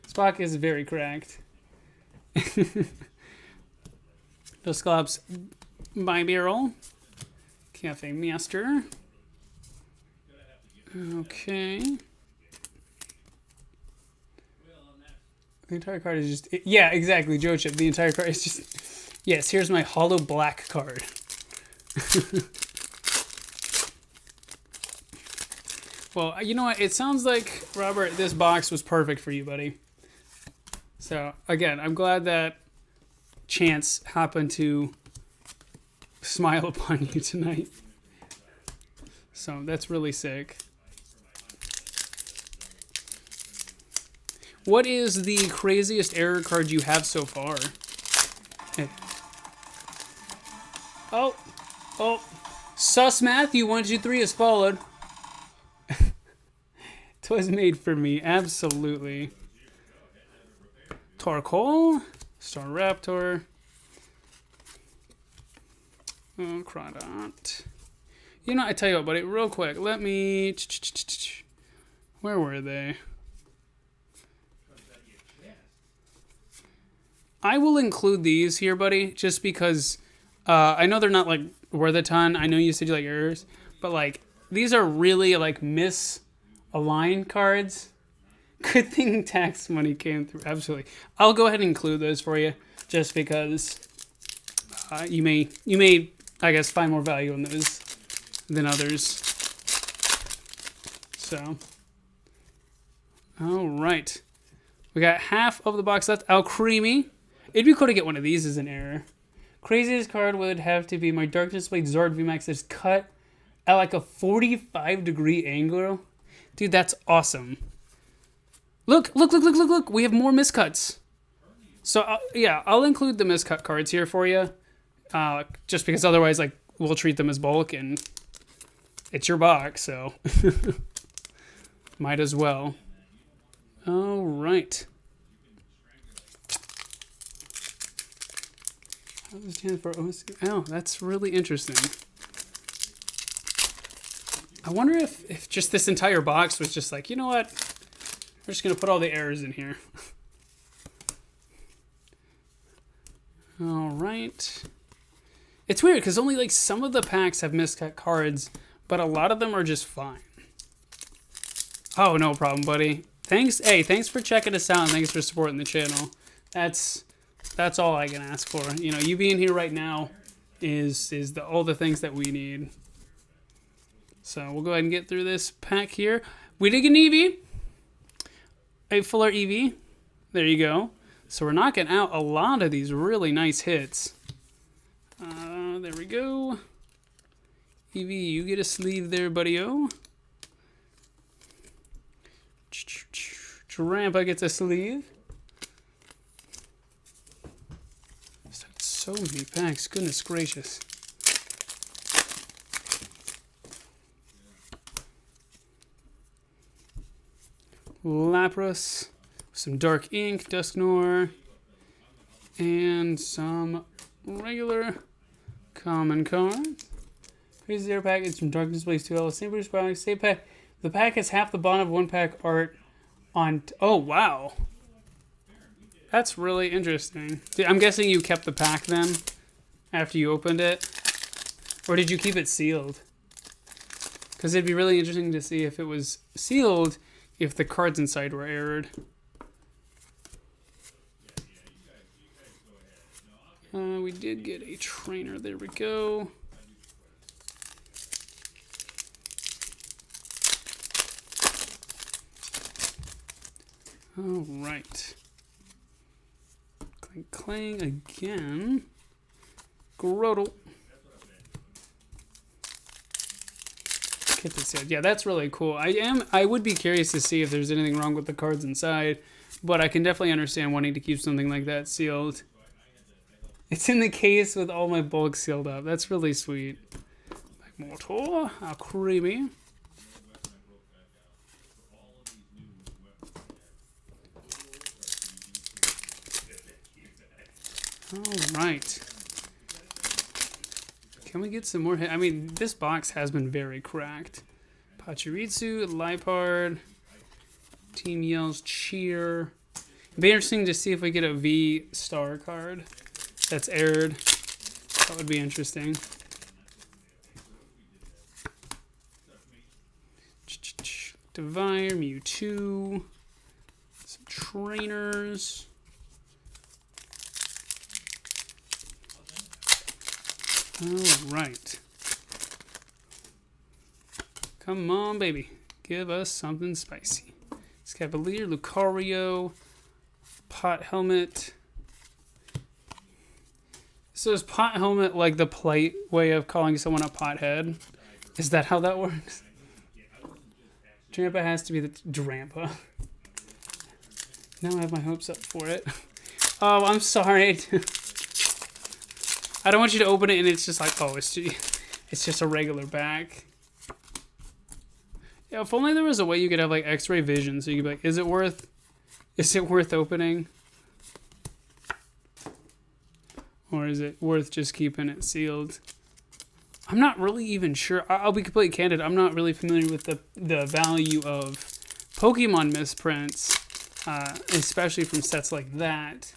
Spock is very cracked. Dusclops Bibarrel. Cafe Master. Okay. The entire card is just... Yeah, exactly, Joe Chip. The entire card is just... Yes, here's my hollow black card. Well, you know what? It sounds like, Robert, this box was perfect for you, buddy. So, again, I'm glad that chance happened to smile upon you tonight. So, that's really sick. What is the craziest error card you have so far? Hey. Oh. Sus Matthew 123 is followed. Twas made for me, absolutely. Torkoal, Staraptor, Crawdont. You know, I tell you what, buddy, real quick, let me... Where were they? I will include these here, buddy, just because I know they're not, like, worth a ton. I know you said you like errors, but, like, these are really, like, misaligned cards. Good thing tax money came through. Absolutely. I'll go ahead and include those for you, just because you may, I guess, find more value in those than others. So, all right. We got half of the box left. Alcremie. It'd be cool to get one of these as an error. Craziest card would have to be my Dark Display Zard VMAX that's cut at like a 45-degree angle. Dude, that's awesome. Look. We have more miscuts. So, yeah, I'll include the miscut cards here for you. Just because otherwise, like, we'll treat them as bulk, and it's your box, so might as well. All right. Oh, that's really interesting. I wonder if just this entire box was just like, you know what? We're just going to put all the errors in here. All right. It's weird because only like some of the packs have miscut cards, but a lot of them are just fine. Oh, no problem, buddy. Thanks. Hey, thanks for checking us out and thanks for supporting the channel. That's all I can ask for. You know, you being here right now is all the things that we need. So we'll go ahead and get through this pack here. We did get an EV. A full art EV. There you go. So we're knocking out a lot of these really nice hits. There we go. EV, you get a sleeve there, buddy-o. Trampa gets a sleeve. So many packs, goodness gracious. Lapras, some dark ink, Dusknoir, and some regular common cards. Here's their package from Dark Displays 2L. Same British products, same pack. The pack has half the bottom of one pack art on. Oh, wow. That's really interesting. I'm guessing you kept the pack then after you opened it. Or did you keep it sealed? Because it'd be really interesting to see if it was sealed if the cards inside were errored. We did get a trainer. There we go. All right. Clang, clang again. Groddle. Get this out. Yeah, that's really cool. I would be curious to see if there's anything wrong with the cards inside, but I can definitely understand wanting to keep something like that sealed. It's in the case with all my bulk sealed up. That's really sweet. Motor, how creamy. All right. Can we get some more? I mean, this box has been very cracked. Pachirisu, Lipard, Team Yell's Cheer. It'd be interesting to see if we get a V star card that's aired. That would be interesting. Devire, Mewtwo, some trainers. All right. Come on, baby. Give us something spicy. Scavalier, Lucario, Pot Helmet. So is Pot Helmet like the polite way of calling someone a pothead? Is that how that works? Drampa has to be the Drampa. Now I have my hopes up for it. Oh, I'm sorry. I don't want you to open it and it's just like, oh, it's just a regular bag. Yeah, if only there was a way you could have like X-ray vision, so you could be like, is it worth opening? Or is it worth just keeping it sealed? I'm not really even sure. I'll be completely candid. I'm not really familiar with the value of Pokemon misprints, especially from sets like that.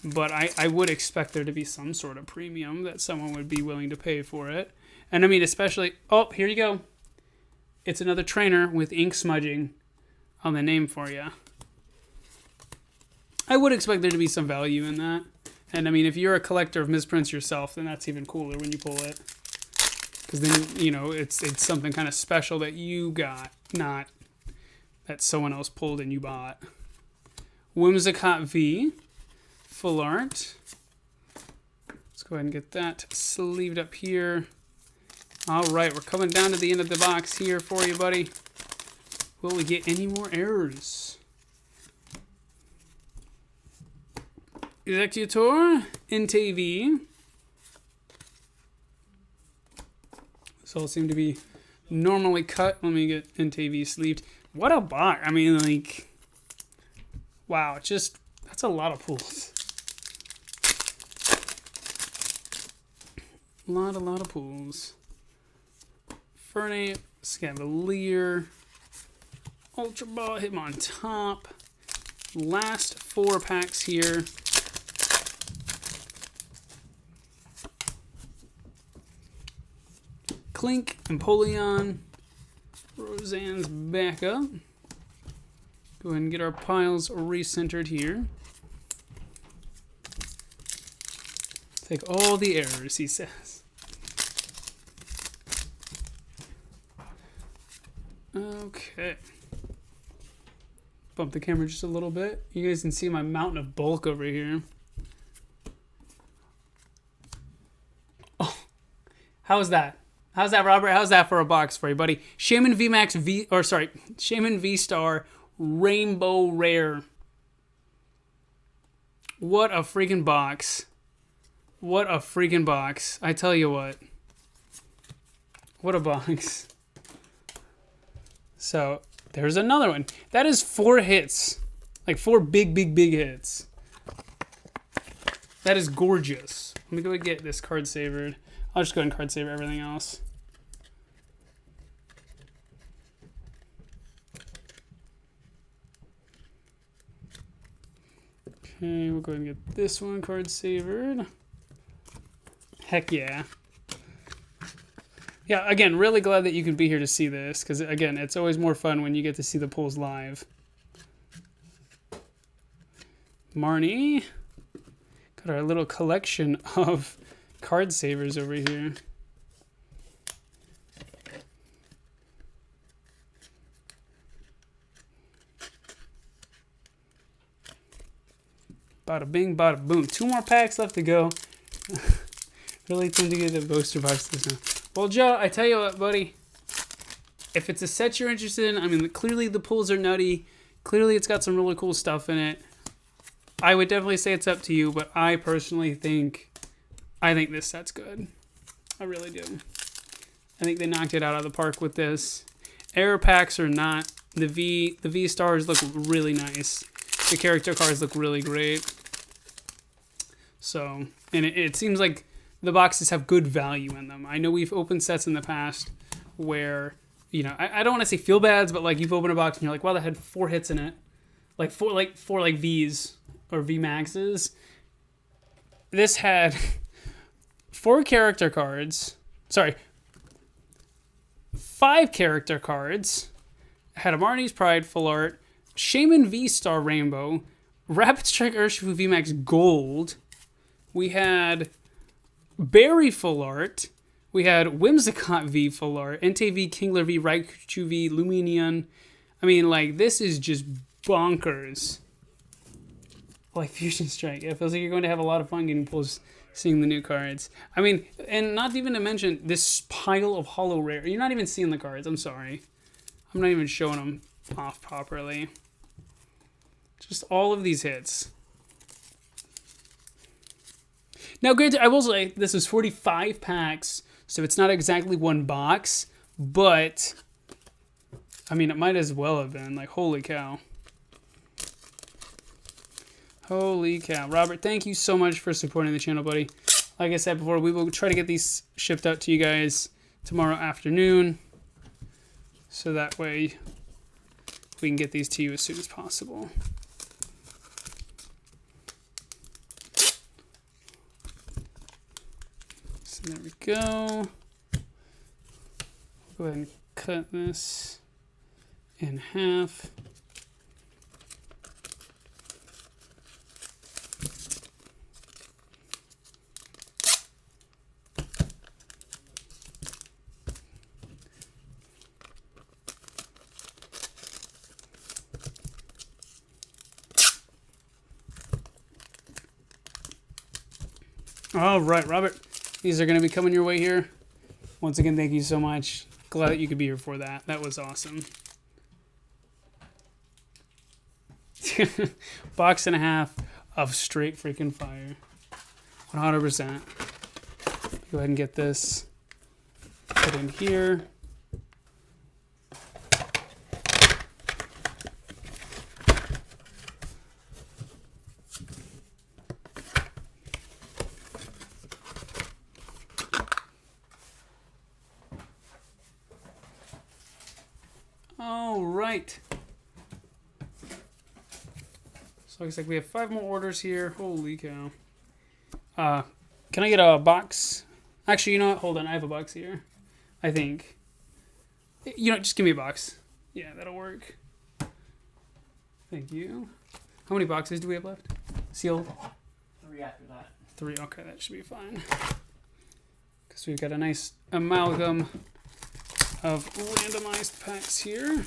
But I would expect there to be some sort of premium that someone would be willing to pay for it. And I mean, especially... Oh, here you go. It's another trainer with ink smudging on the name for you. I would expect there to be some value in that. And I mean, if you're a collector of misprints yourself, then that's even cooler when you pull it. Because then, you know, it's something kind of special that you got, not that someone else pulled and you bought. Whimsicott V. Full art. Let's go ahead and get that sleeved up here. All right, we're coming down to the end of the box here for you, buddy. Will we get any more errors? Executor, Entei. This all seem to be normally cut. Let me get Entei sleeved. What a box. I mean, like, wow, just, that's a lot of pulls. A lot of pulls. Fernape, Scavalier, Ultra Ball, hit him on top. Last 4 packs here. Clink, Empoleon. Roseanne's back up. Go ahead and get our piles recentered here. Take all the errors, he says. Okay. Bump the camera just a little bit. You guys can see my mountain of bulk over here. Oh, how's that? How's that, Robert? How's that for a box for you, buddy? Shaman VMAX Shaman V-Star Rainbow Rare. What a freaking box. What a freaking box. I tell you what. What a box. So, there's another one. That is 4 hits. Like 4 big hits. That is gorgeous. Let me go and get this card savered. I'll just go ahead and card save everything else. Okay, we'll go ahead and get this one card savered. Heck yeah. Yeah, again, really glad that you can be here to see this, because, again, it's always more fun when you get to see the pulls live. Marnie. Got our little collection of card savers over here. Bada bing, bada boom. 2 more packs left to go. Really time to get the booster boxes now. Well, Joe, I tell you what, buddy. If it's a set you're interested in, I mean, clearly the pulls are nutty. Clearly it's got some really cool stuff in it. I would definitely say it's up to you, but I personally think, this set's good. I really do. I think they knocked it out of the park with this. Error packs or not, the V stars look really nice. The character cards look really great. So, and it seems like the boxes have good value in them. I know we've opened sets in the past where, you know, I don't want to say feel bads, but like you've opened a box and you're like, wow, that had 4 hits in it. Like four V's or V Maxes. This had 4 character cards. Sorry. 5 character cards. Had a Marnie's Pride full art. Shaman V-Star Rainbow. Rapid Strike Urshifu VMAX Gold. We had Berry full art. We had Whimsicott V full art. Entei V, Kingler V, Raichu V, Lumineon. I mean, like, this is just bonkers. Like Fusion Strike. It feels like you're going to have a lot of fun getting pulls, seeing the new cards. I mean, and not even to mention this pile of holo rare. You're not even seeing the cards. I'm sorry. I'm not even showing them off properly. Just all of these hits. Now, granted, I will say this is 45 packs, so it's not exactly one box, but I mean, it might as well have been. Like, holy cow. Holy cow. Robert, thank you so much for supporting the channel, buddy. Like I said before, we will try to get these shipped out to you guys tomorrow afternoon, so that way we can get these to you as soon as possible. So there we go. Go ahead and cut this in half. All right, Robert. These are going to be coming your way here. Once again, thank you so much. Glad that you could be here for that. That was awesome. Box and a half of straight freaking fire. 100%. Go ahead and get this put in here. All right. So looks like we have 5 more orders here. Holy cow. Can I get a box? Actually, you know what? Hold on. I have a box here. I think. You know, just give me a box. Yeah, that'll work. Thank you. How many boxes do we have left? Sealed? 3 after that. 3, okay, that should be fine. Because we've got a nice amalgam of randomized packs here.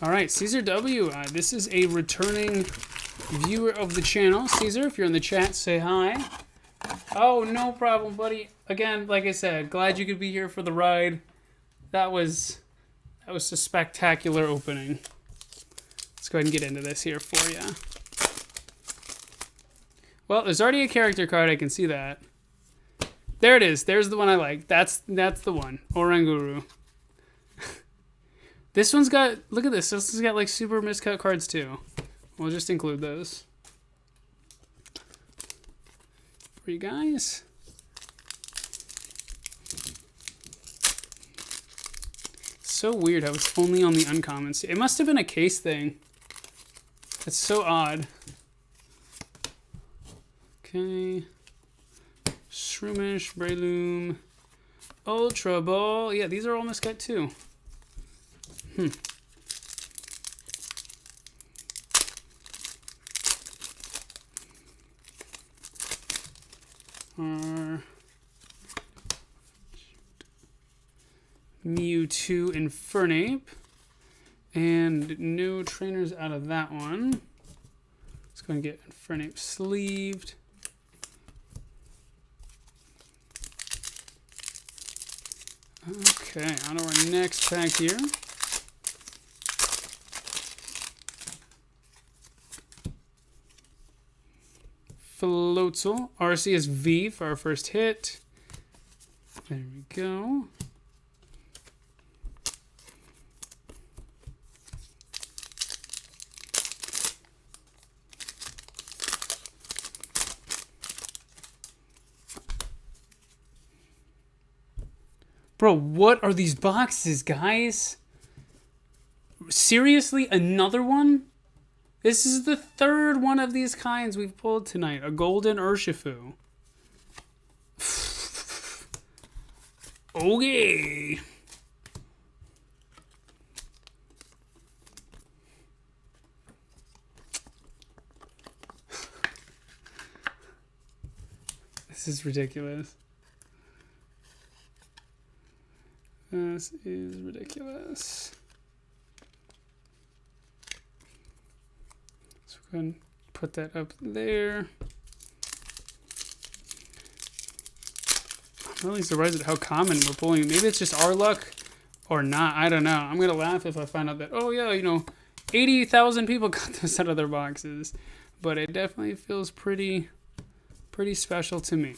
All right, Caesar W. This is a returning viewer of the channel. Caesar, if you're in the chat, say hi. Oh, no problem, buddy. Again, like I said, glad you could be here for the ride. That was a spectacular opening. Let's go ahead and get into this here for you. Well, there's already a character card. I can see that. There it is. There's the one I like. That's the one. Oranguru. This one's got, look at this. This has got like super miscut cards too. We'll just include those for you guys. So weird how it's only on the uncommons. It must have been a case thing. It's so odd. Okay. Shroomish, Breloom, Ultra Ball. Yeah, these are all miscut too. Our Mewtwo Infernape. And no trainers out of that one. Let's go and get Infernape sleeved. Okay, on to our next pack here. Floatzel, Arceus V for our first hit. There we go. Bro, what are these boxes, guys? Seriously, another one? This is the 3rd one of these kinds we've pulled tonight. A golden Urshifu. Okay. This is ridiculous. This is ridiculous. So go ahead and put that up there. I'm really surprised at how common we're pulling. Maybe it's just our luck or not. I don't know. I'm going to laugh if I find out that, oh yeah, you know, 80,000 people got this out of their boxes. But it definitely feels pretty special to me.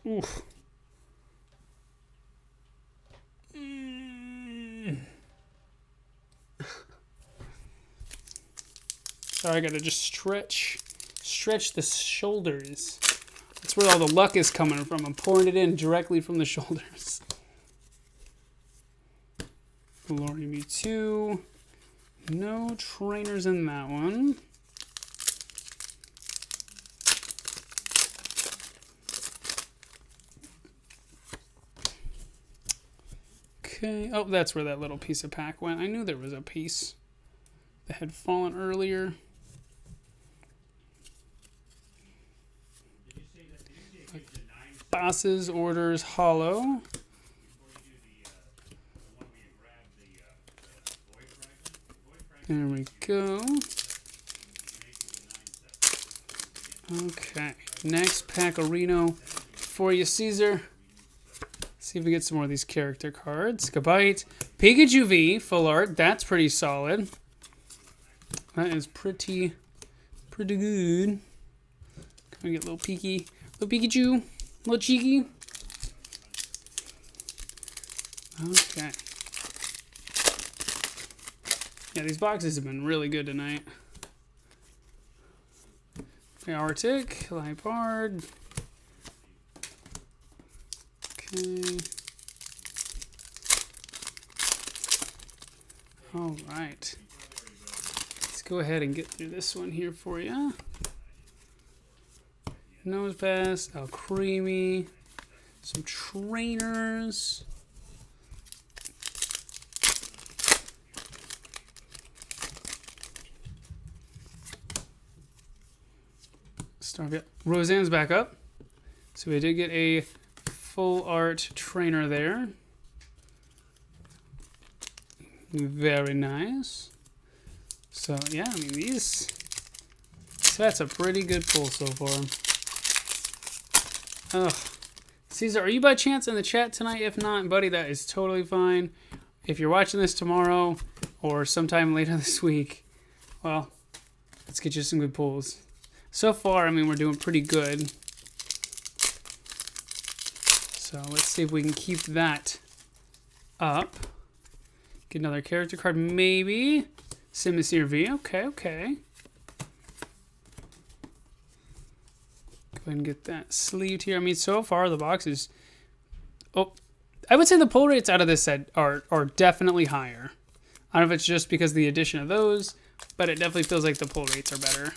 Oof. Sorry, I gotta just stretch the shoulders. That's where all the luck is coming from. I'm pouring it in directly from the shoulders. Glory Mewtwo. No trainers in that one. Okay. Oh, that's where that little piece of pack went. I knew there was a piece that had fallen earlier. Bosses orders hollow. There we go. Okay. Next pack of Reno for you, Caesar. See if we get some more of these character cards. Gabite. Pikachu V, full art. That's pretty solid. That is pretty good. Can we get a little Pikachu? A little cheeky. Okay. Yeah, these boxes have been really good tonight. Arctic, Lipard. Okay. All right. Let's go ahead and get through this one here for you. Nose Pass, Creamy, some trainers. Roseanne's back up. So we did get a full art trainer there. Very nice. So yeah, I mean these sets a pretty good pull so far. Caesar, are you by chance in the chat tonight? If not, buddy, that is totally fine. If you're watching this tomorrow or sometime later this week, well, let's get you some good pulls. So far, I mean, we're doing pretty good. So let's see if we can keep that up. Get another character card, maybe. Simisear V. Okay, okay. Go ahead and get that sleeved here. I mean, so far the box is... Oh, I would say the pull rates out of this set are definitely higher. I don't know if it's just because of the addition of those, but it definitely feels like the pull rates are better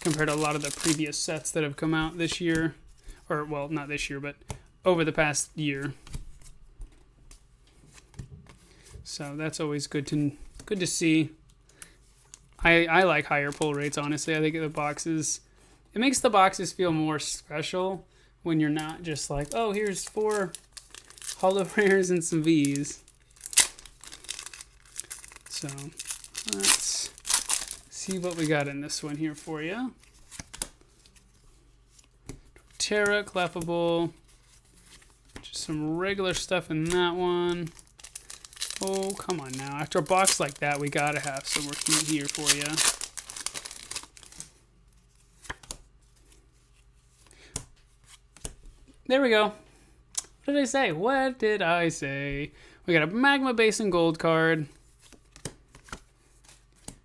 compared to a lot of the previous sets that have come out this year. Or, well, not this year, but over the past year. So that's always good to see. I like higher pull rates, honestly. I think the boxes... It makes the boxes feel more special when you're not just like, oh, here's 4 holo rares and some Vs. So, let's see what we got in this one here for you. Terra, Clefable. Just some regular stuff in that one. Oh, come on now. After a box like that, we gotta have some more heat here for you. There we go. What did I say? What did I say? We got a Magma Basin Gold card.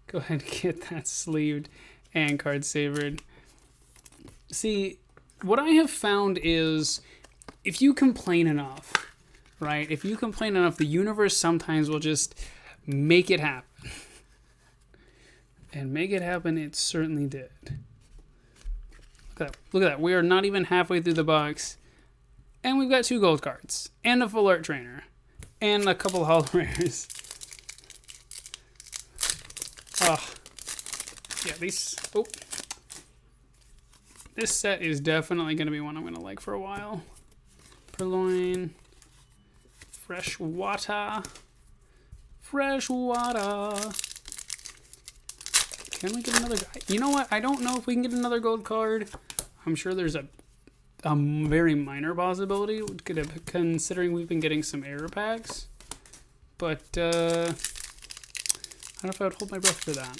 Go ahead and get that sleeved and card savored. See, what I have found is if you complain enough, right? If you complain enough, the universe sometimes will just make it happen. And make it happen, it certainly did. Look at that. Look at that. We are not even halfway through the box. And we've got 2 gold cards. And a full art trainer. And a couple of holo rares. Yeah, these... Oh. This set is definitely going to be one I'm going to like for a while. Purloin. Fresh water. Fresh water. Can we get another guy? You know what? I don't know if we can get another gold card. I'm sure there's a very minor possibility, considering we've been getting some error packs. But I don't know if I would hold my breath for that.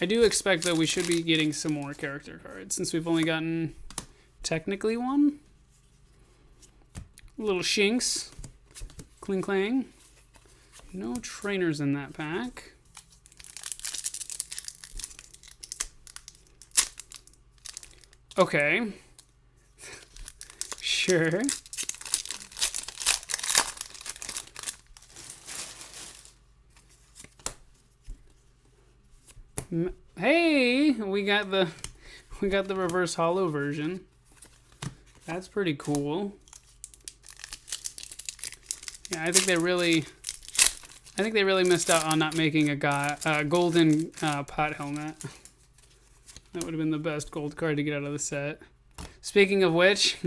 I do expect that we should be getting some more character cards, since we've only gotten technically one. Little Shinx. Kling Klang. No trainers in that pack. Okay. Sure. Hey, we got the reverse holo version. That's pretty cool. Yeah, I think they really missed out on not making a golden pot helmet. That would have been the best gold card to get out of the set. Speaking of which,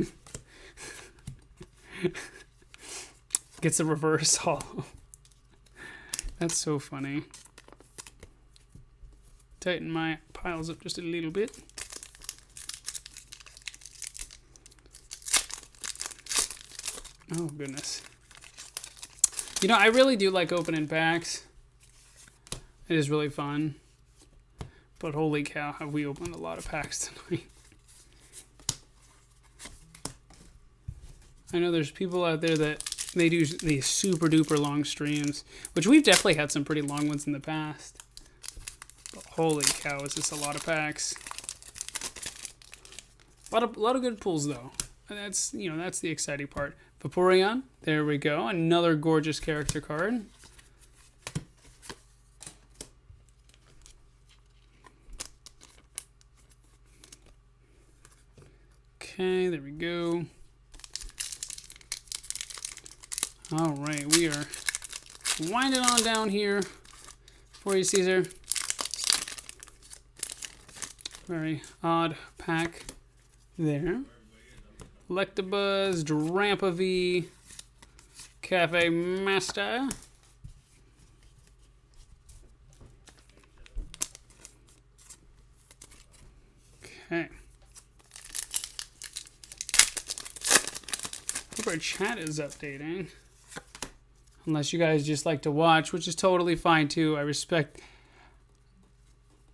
gets a reverse holo. That's so funny. Tighten my piles up just a little bit. Oh, goodness. You know, I really do like opening packs. It is really fun. But holy cow, have we opened a lot of packs tonight. I know there's people out there that they do these super duper long streams, which we've definitely had some pretty long ones in the past. But holy cow, is this a lot of packs. A lot of good pulls though. And that's the exciting part. Vaporeon, there we go. Another gorgeous character card. Okay, there we go. All right, we are winding on down here for you, Caesar. Very odd pack there. Electabuzz, Drampa V, Cafe Master. Okay. Hope our chat is updating. Unless you guys just like to watch, which is totally fine too. I respect.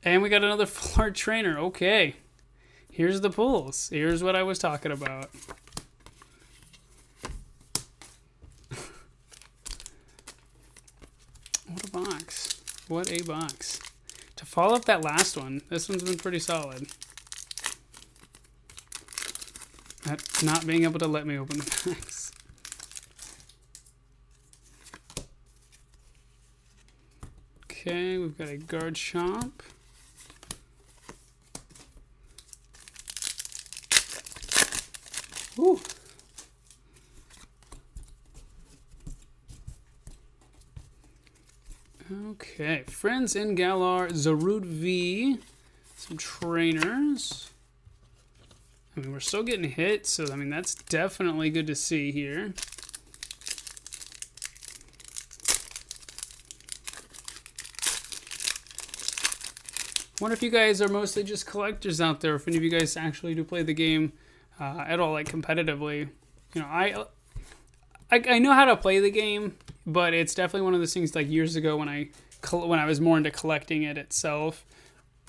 And we got another full art trainer. Okay. Here's the pulls. Here's what I was talking about. What a box. What a box. To follow up that last one, this one's been pretty solid. At not being able to let me open the packs. Okay, we've got a guard shop. Ooh. Okay, Friends in Galar, Zarude V, some trainers. I mean, we're still getting hit, so I mean that's definitely good to see here. Wonder if you guys are mostly just collectors out there, if any of you guys actually do play the game at all, like competitively. You know, I know how to play the game, but it's definitely one of those things. Like years ago, when I was more into collecting it itself,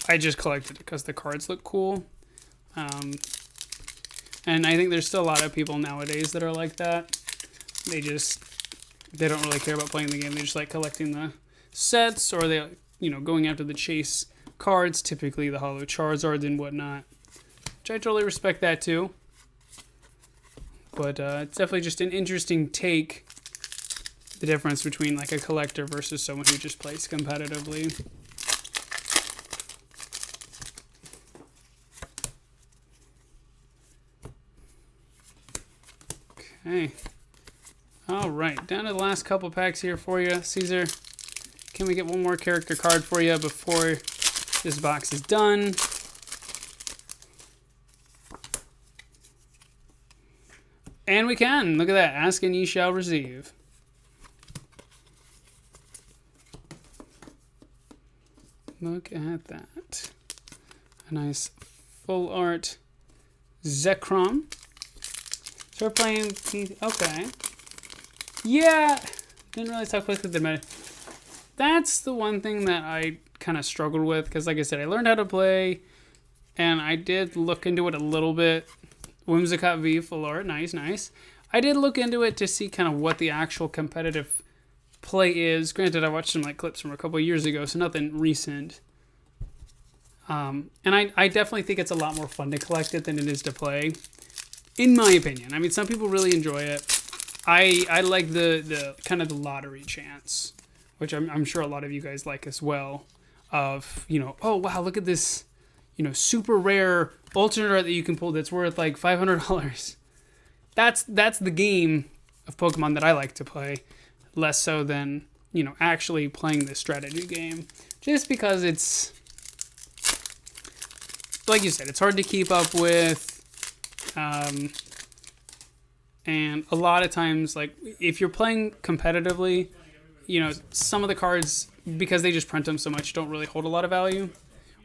I just collected it because the cards look cool. And I think there's still a lot of people nowadays that are like that. They don't really care about playing the game. They just like collecting the sets, or they, you know, going after the chase cards, typically the holo Charizards and whatnot. Which I totally respect that too. But it's definitely just an interesting take, the difference between like a collector versus someone who just plays competitively. Okay. All right, down to the last couple packs here for you, Caesar. Can we get one more character card for you before this box is done? And we can. Look at that. Ask and ye shall receive. Look at that. A nice full art Zekrom. So we're playing... Okay. Yeah. Didn't really talk quickly with the That's the one thing that I kind of struggled with. Because like I said, I learned how to play. And I did look into it a little bit. Whimsicott V, full art. Nice, nice. I did look into it to see kind of what the actual competitive play is. Granted, I watched some like clips from a couple of years ago, so nothing recent. And I definitely think it's a lot more fun to collect it than it is to play, in my opinion. I mean, some people really enjoy it. I like the kind of the lottery chance, which I'm sure a lot of you guys like as well. Of, you know, oh wow, look at this, you know, super rare alternate art that you can pull that's worth like $500. That's the game of Pokemon that I like to play, less so than, you know, actually playing this strategy game. Just because it's, like you said, it's hard to keep up with. And a lot of times, like, if you're playing competitively, you know, some of the cards, because they just print them so much, don't really hold a lot of value.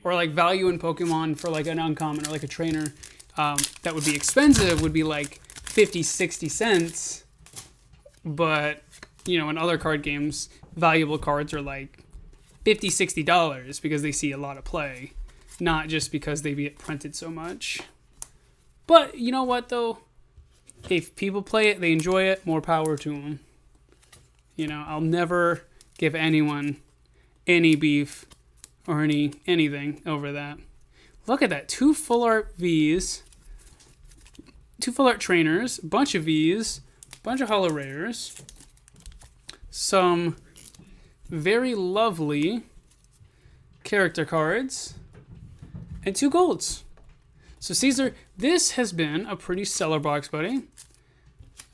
Or, like, value in Pokemon for, like, an uncommon or, like, a trainer that would be expensive would be, like, 50, 60 cents. But, you know, in other card games, valuable cards are, like, $50, $60 because they see a lot of play. Not just because they get printed so much. But, you know what, though? If people play it, they enjoy it, more power to them. You know, I'll never give anyone any beef or anything over that. Look at that. 2 full art Vs. 2 full art trainers. A bunch of Vs. A bunch of holo rares. Some very lovely character cards. And 2 golds. So Caesar, this has been a pretty stellar box, buddy.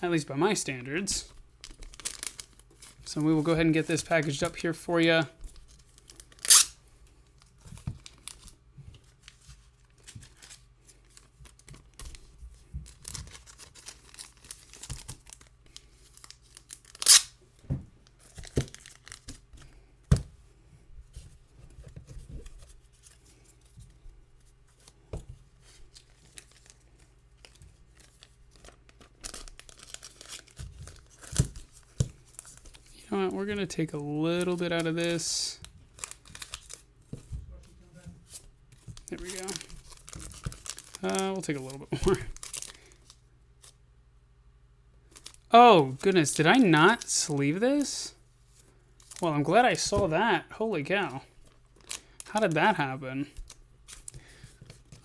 At least by my standards. So we will go ahead and get this packaged up here for you. We're going to take a little bit out of this. There we go. We'll take a little bit more. Oh, goodness. Did I not sleeve this? Well, I'm glad I saw that. Holy cow. How did that happen?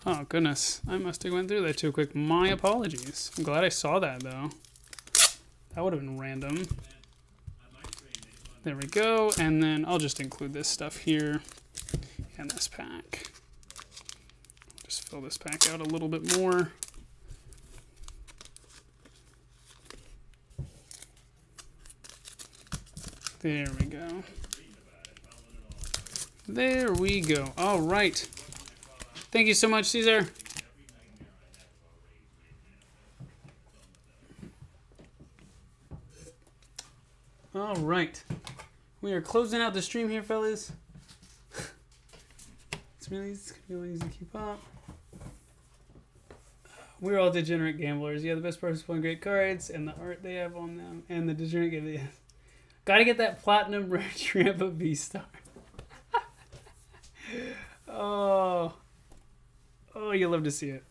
Oh, goodness. I must have went through that too quick. My apologies. I'm glad I saw that, though. That would have been random. There we go, and then I'll just include this stuff here in this pack. Just fill this pack out a little bit more. There we go. There we go. All right. Thank you so much, Caesar. All right. We are closing out the stream here, fellas. It's really easy to keep up. We're all degenerate gamblers. Yeah, the best part is playing great cards and the art they have on them and the degenerate game. Gotta get that platinum rare Trampa V-Star. Oh, you love to see it.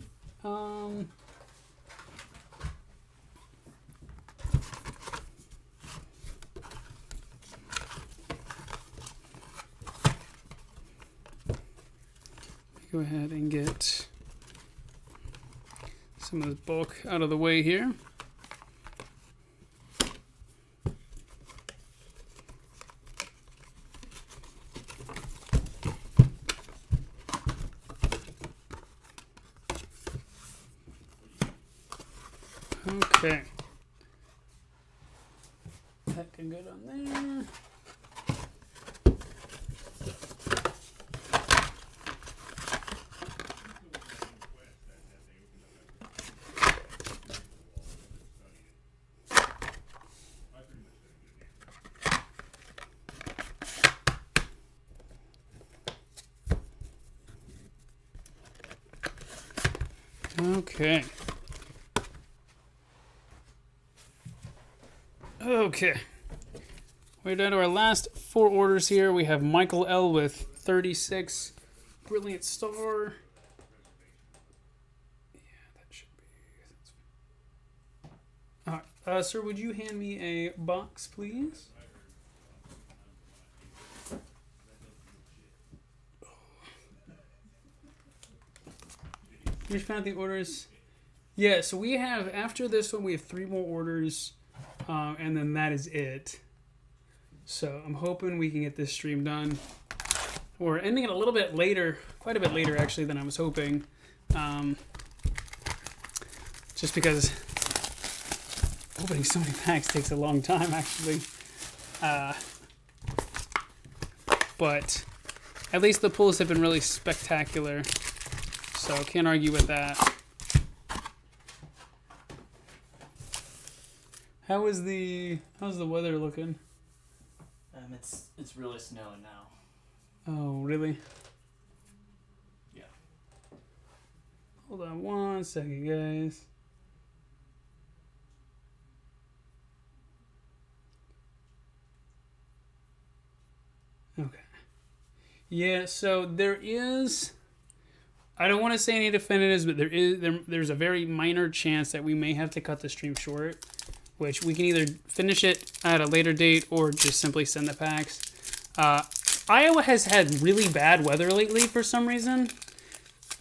Go ahead and get some of this bulk out of the way here. Okay. That can go down there. Okay. Okay. We're down to our last 4 orders here. We have Michael L. with 36. Brilliant Star. Yeah, that should be. All right. Sir, would you hand me a box, please? We found the orders. Yeah, so we have, after this one, we have 3 more orders, and then that is it. So I'm hoping we can get this stream done. We're ending it a little bit later, quite a bit later, actually, than I was hoping. Just because opening so many packs takes a long time, actually. But at least the pulls have been really spectacular. So can't argue with that. How's the weather looking? It's really snowing now. Oh, really? Yeah. Hold on 1 second, guys. Okay. Yeah, so there is, I don't want to say any definitives, but there's a very minor chance that we may have to cut the stream short, which we can either finish it at a later date or just simply send the packs. Iowa has had really bad weather lately for some reason.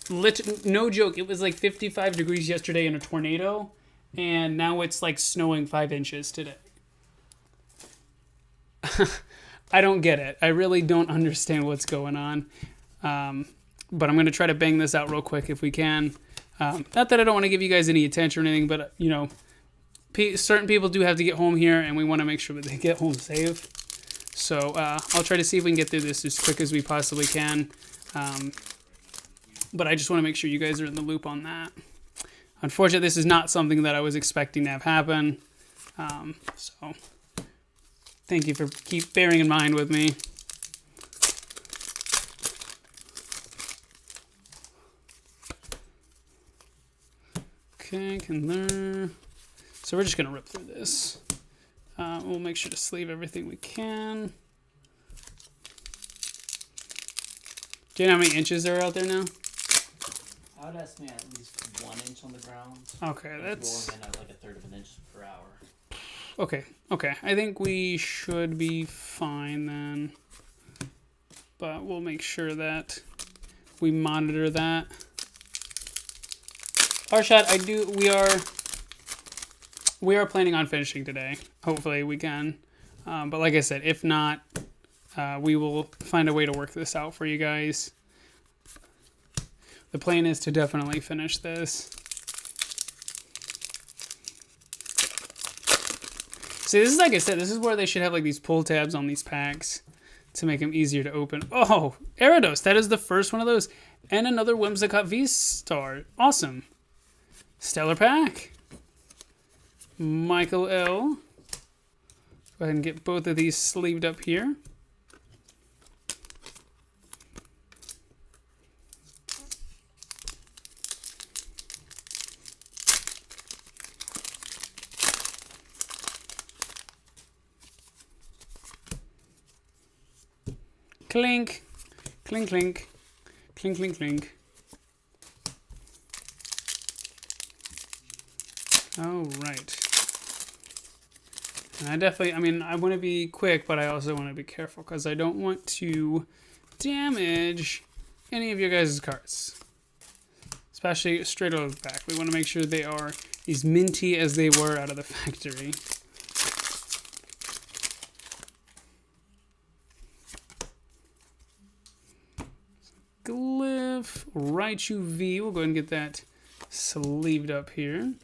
No joke, it was like 55 degrees yesterday in a tornado, and now it's like snowing 5 inches today. I don't get it. I really don't understand what's going on. But I'm going to try to bang this out real quick if we can. Not that I don't want to give you guys any attention or anything, but, you know, certain people do have to get home here, and we want to make sure that they get home safe. So I'll try to see if we can get through this as quick as we possibly can. But I just want to make sure you guys are in the loop on that. Unfortunately, this is not something that I was expecting to have happen. So thank you for keep bearing in mind with me. Okay, can learn. So we're just going to rip through this. We'll make sure to sleeve everything we can. Do you know how many inches there are out there now? I would estimate at least 1 inch on the ground. Okay, that's... Rolling in at like 1/3 of an inch per hour. Okay. I think we should be fine then. But we'll make sure that we monitor that. Arshad, we are planning on finishing today. Hopefully we can. But like I said, if not, we will find a way to work this out for you guys. The plan is to definitely finish this. See, this is like I said, this is where they should have like these pull tabs on these packs to make them easier to open. Oh, Gyarados, that is the first one of those. And another Whimsicott V-Star. Awesome. Stellar pack. Michael L. Go ahead and get both of these sleeved up here. Clink, clink, clink, clink, clink, clink. All right. And I want to be quick, but I also want to be careful because I don't want to damage any of your guys' cards. Especially straight out of the back. We want to make sure they are as minty as they were out of the factory. Glyph, Raichu V. We'll go ahead and get that sleeved up here.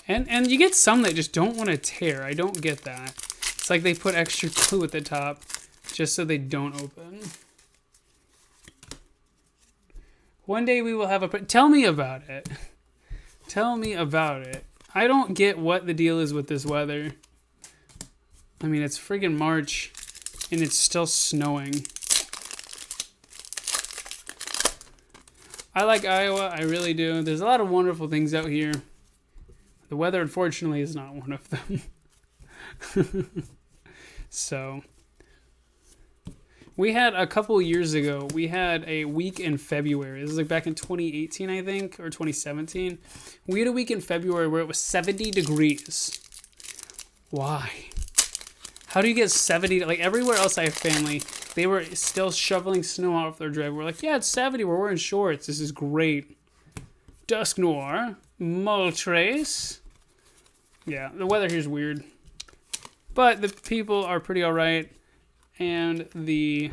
And you get some that just don't want to tear. I don't get that. It's like they put extra glue at the top just so they don't open. One day we will have a... Tell me about it. Tell me about it. I don't get what the deal is with this weather. I mean, it's friggin' March, and it's still snowing. I like Iowa, I really do. There's a lot of wonderful things out here. The weather, unfortunately, is not one of them. So, we had a couple years ago, we had a week in February. This was like back in 2018, I think, or 2017. We had a week in February where it was 70 degrees. Why? How do you get 70? Like, everywhere else I have family, they were still shoveling snow off their driveway. We're like, yeah, it's 70. We're wearing shorts. This is great. Dusk Noir. Moltres. Yeah, the weather here is weird. But the people are pretty alright. And the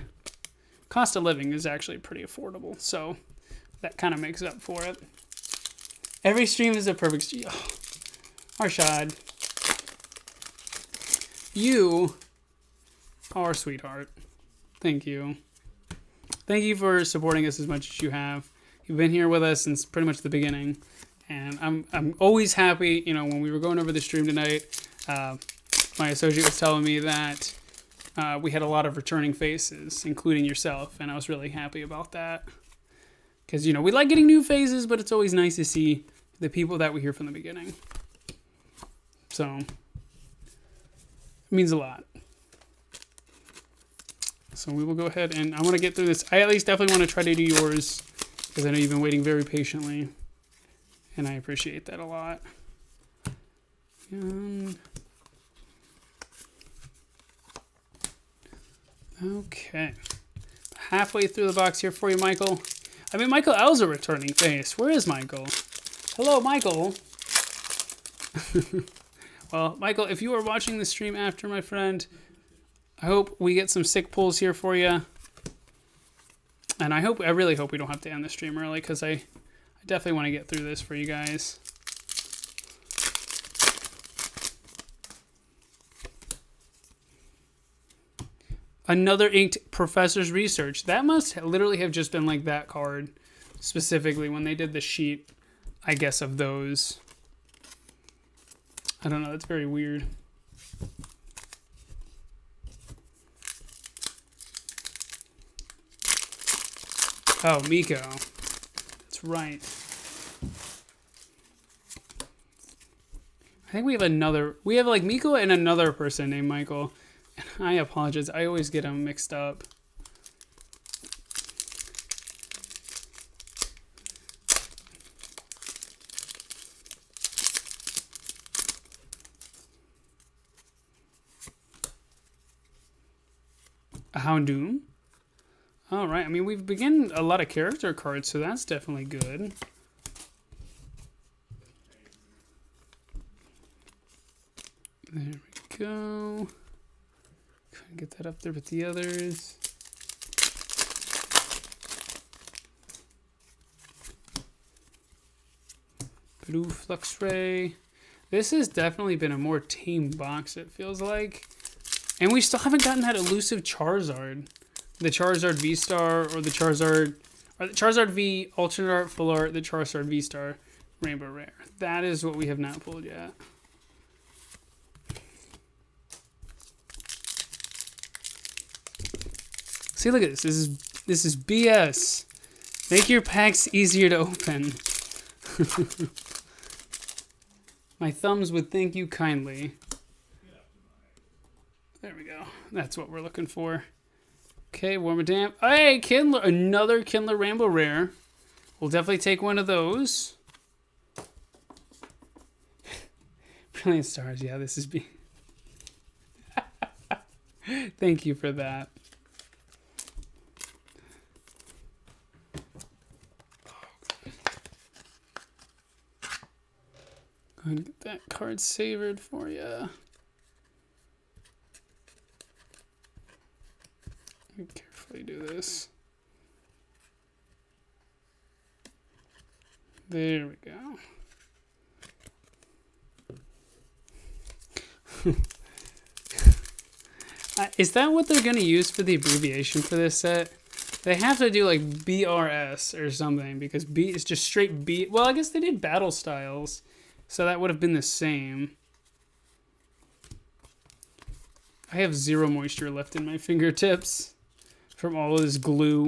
cost of living is actually pretty affordable. So, that kind of makes up for it. Every stream is a perfect stream. Oh, Arshad. You are a sweetheart. Thank you. Thank you for supporting us as much as you have. You've been here with us since pretty much the beginning. And I'm always happy, you know, when we were going over the stream tonight, my associate was telling me that we had a lot of returning faces, including yourself, and I was really happy about that. Because, you know, we like getting new faces, but it's always nice to see the people that we hear from the beginning. So... means a lot. So we will go ahead and I want to get through this. I at least definitely want to try to do yours because I know you've been waiting very patiently and I appreciate that a lot. Okay. Halfway through the box here for you, Michael. I mean, Michael L's a returning face. Where is Michael? Hello, Michael. Well, Michael, if you are watching the stream after, my friend, I hope we get some sick pulls here for you. And I really hope we don't have to end the stream early, because I definitely want to get through this for you guys. Another inked Professor's Research. That must literally have just been like that card specifically when they did the sheet, I guess, of those. I don't know. That's very weird. Oh, Miko. That's right. I think we have like Miko and another person named Michael. And I apologize. I always get them mixed up. A Houndoom. All right. I mean, we've begun a lot of character cards, so that's definitely good. There we go. Try and get that up there with the others. Blue Fluxray. This has definitely been a more tame box, it feels like. And we still haven't gotten that elusive Charizard. The Charizard V-Star or the Charizard V Alternate Art, Full Art, the Charizard V-Star Rainbow Rare. That is what we have not pulled yet. See, look at this. This is BS. Make your packs easier to open. My thumbs would thank you kindly. There we go. That's what we're looking for. Okay, Wormadam. Hey, Kindler. Another Kindler Rainbow Rare. We'll definitely take one of those. Brilliant Stars. Yeah, this is B. Thank you for that. Go ahead and get that card savored for you. Carefully do this. There we go. Is that what they're going to use for the abbreviation for this set? They have to do like BRS or something, because B is just straight B. Well, I guess they did battle styles, so that would have been the same. I have zero moisture left in my fingertips from all of this glue.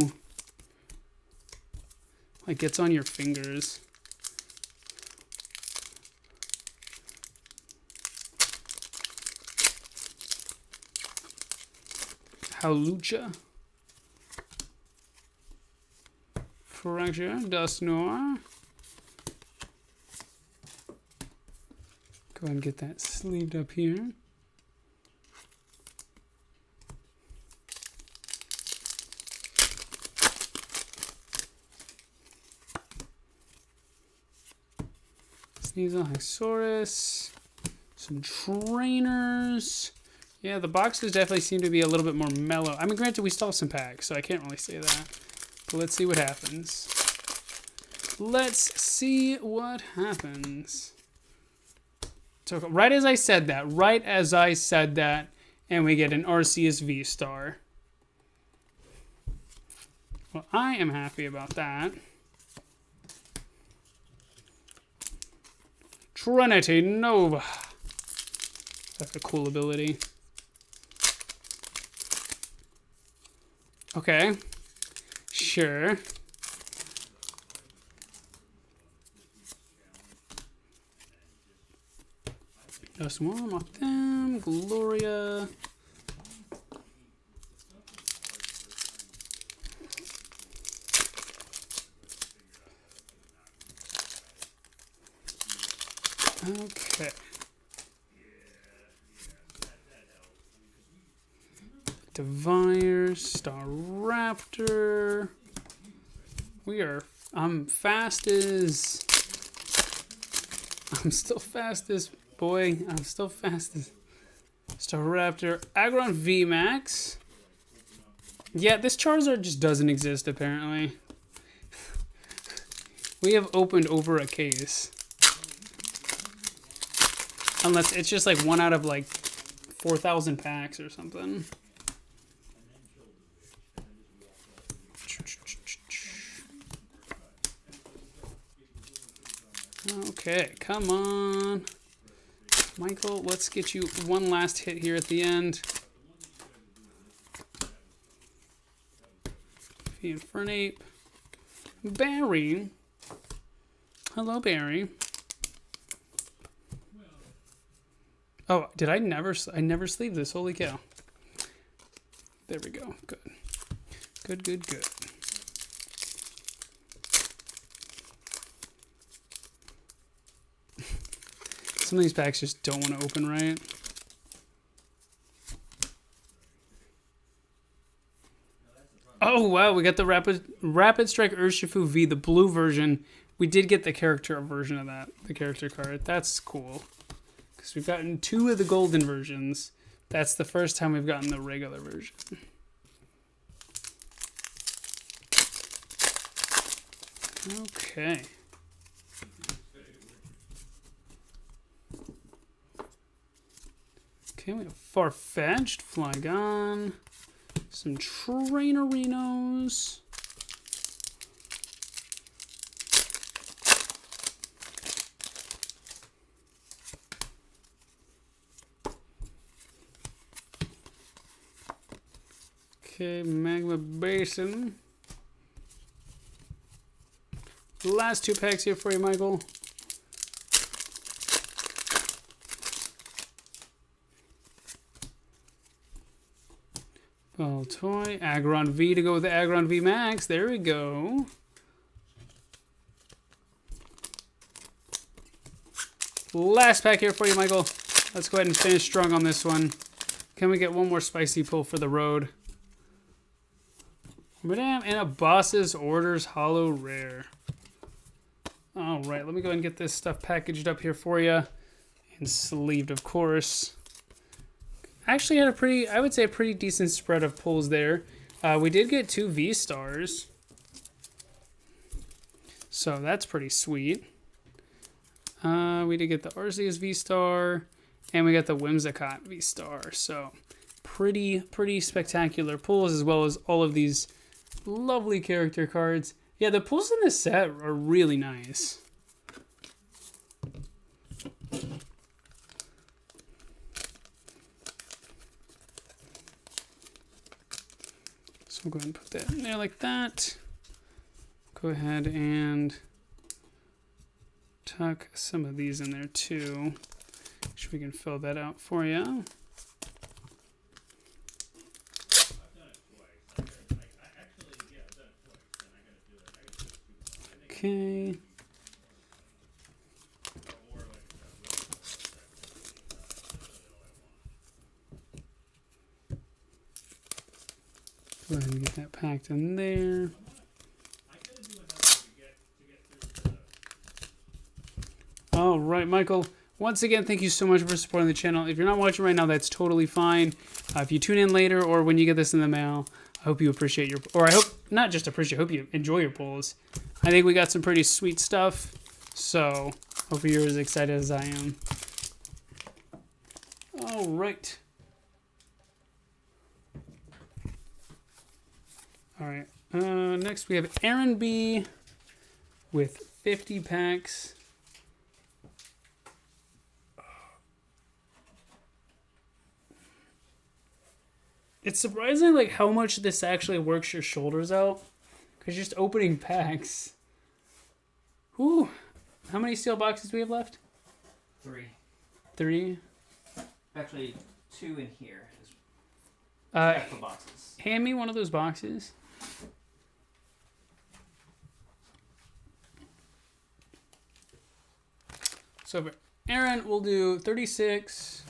Like, gets on your fingers. Howlucha. Fracture, Dusknoir. Go ahead and get that sleeved up here. Sneasel, Hexorus. Some trainers. Yeah, the boxes definitely seem to be a little bit more mellow. I mean, granted, we still have some packs, so I can't really say that. But let's see what happens. Let's see what happens. So right as I said that, and we get an Arceus V-Star. Well, I am happy about that. Trinity Nova. That's a cool ability. Okay. Sure. Just one of them. Gloria. Okay. Divire, Staraptor. I'm still fastest, boy. I'm still fastest. Staraptor, Aggron VMAX. Yeah, this Charizard just doesn't exist, apparently. We have opened over a case. Unless it's just like 1 out of like 4,000 packs or something. Okay, come on. Michael, let's get you one last hit here at the end. Infernape. Barry. Hello, Barry. Oh, did I never sleeved this? Holy cow. There we go. Good. Good, good, good. Some of these packs just don't want to open right. Oh, wow. We got the Rapid Strike Urshifu V, the blue version. We did get the character version of that, the character card. That's cool. Because we've gotten 2 of the golden versions. That's the first time we've gotten the regular version. Okay. Okay, we have Farfetch'd, Flygon, some Trainerinos. Okay, Magma Basin. Last 2 packs here for you, Michael. Toy, Aggron V to go with the Aggron V Max. There we go. Last pack here for you, Michael. Let's go ahead and finish strong on this one. Can we get one more spicy pull for the road? Madame, and a Boss's Orders Hollow Rare. All right, let me go ahead and get this stuff packaged up here for you. And sleeved, of course. Actually had a pretty, I would say a pretty decent spread of pulls there. We did get 2 V-Stars. So that's pretty sweet. We did get the Arceus V-Star. And we got the Whimsicott V-Star. So pretty spectacular pulls, as well as all of these lovely character cards. Yeah, the pulls in this set are really nice. So we'll go ahead and put that in there like that. Go ahead and tuck some of these in there too. Make sure we can fill that out for you. Okay. Go ahead and get that packed in there. All right, Michael. Once again, thank you so much for supporting the channel. If you're not watching right now, that's totally fine. If you tune in later or when you get this in the mail, I hope you appreciate your, or I hope, not just appreciate, I hope you enjoy your pulls. I think we got some pretty sweet stuff, so hopefully you're as excited as I am. All right. All right, next we have Aaron B with 50 packs. It's surprising like how much this actually works your shoulders out. Because just opening packs. Whew. How many steel boxes do we have left? 3. 3? Actually, 2 in here. Check the boxes. Hand me one of those boxes. So for Aaron, we'll do 36.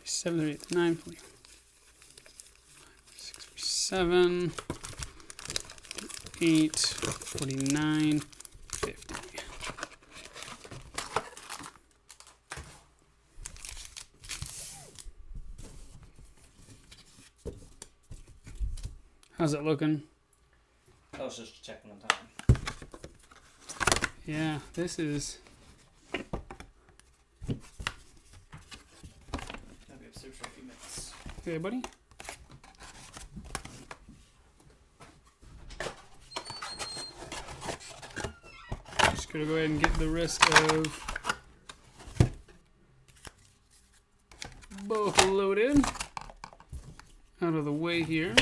7, 8, 9, 40, 6, 7, 8, 49, 50. How's it looking? I was just checking the time. Yeah, this is... I'll be upstairs for a few minutes. Okay, buddy. Just gonna go ahead and get the rest of both loaded out of the way here.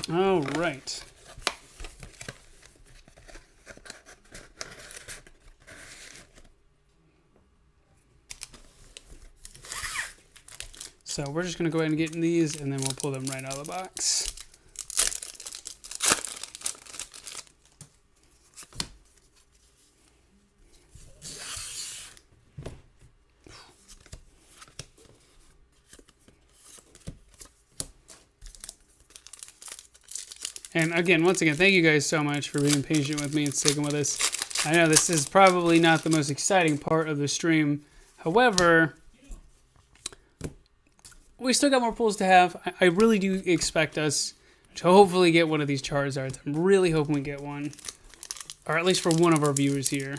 All right. So we're just going to go ahead and get in these, and then we'll pull them right out of the box. And again, once again, thank you guys so much for being patient with me and sticking with us. I know this is probably not the most exciting part of the stream. However, we still got more pulls to have. I really do expect us to hopefully get one of these Charizards. I'm really hoping we get one. Or at least for one of our viewers here.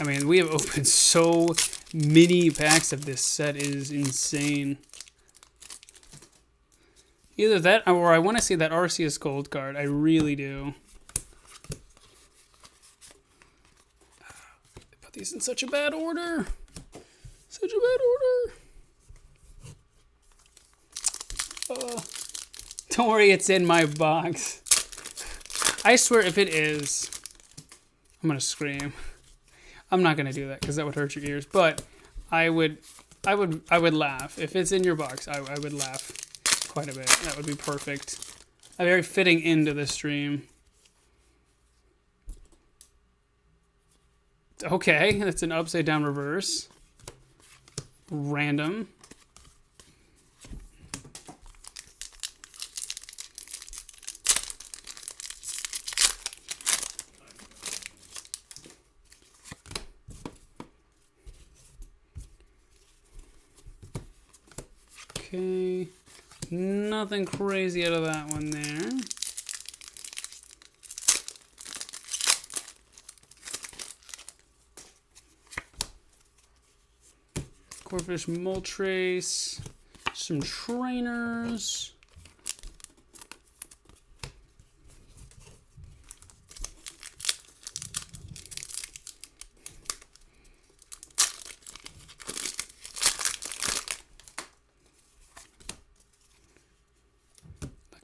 I mean, we have opened so many packs of this set. It is insane. Either that, or I want to see that Arceus Gold card. I really do. I put these in such a bad order. Such a bad order. Don't worry, it's in my box. I swear if it is, I'm going to scream. I'm not going to do that because that would hurt your ears. But I would laugh. If it's in your box, I would laugh. Quite a bit. That would be perfect. A very fitting end to the stream. Okay, that's an upside down reverse. Random. Okay. Nothing crazy out of that one there. Corphish Moltres. Some trainers.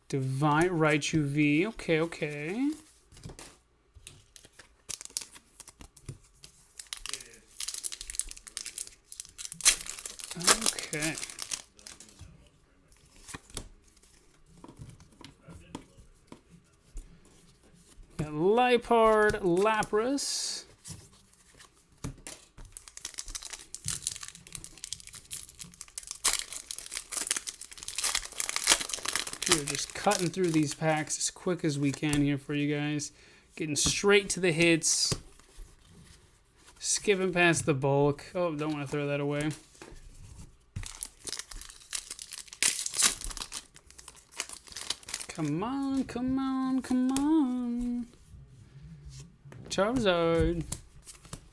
Divine Raichu V. Okay, okay. Okay. Got Lipard, Lapras. We're just cutting through these packs as quick as we can here for you guys. Getting straight to the hits. Skipping past the bulk. Oh, don't want to throw that away. Come on, come on, come on. Charizard.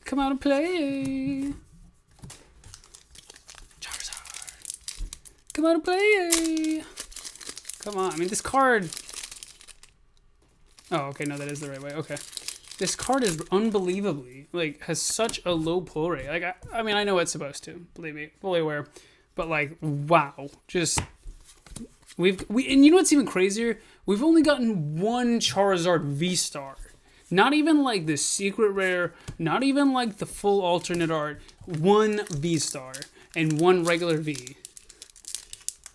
Come out and play. Charizard. Come out and play. Come on. I mean, this card... Oh, okay. No, that is the right way. Okay. This card is unbelievably, like, has such a low pull rate. Like, I mean, I know it's supposed to. Believe me. Fully aware. But, like, wow. Just... And you know what's even crazier? We've only gotten one Charizard V-Star. Not even like the secret rare, not even like the full alternate art. One V-Star and one regular V.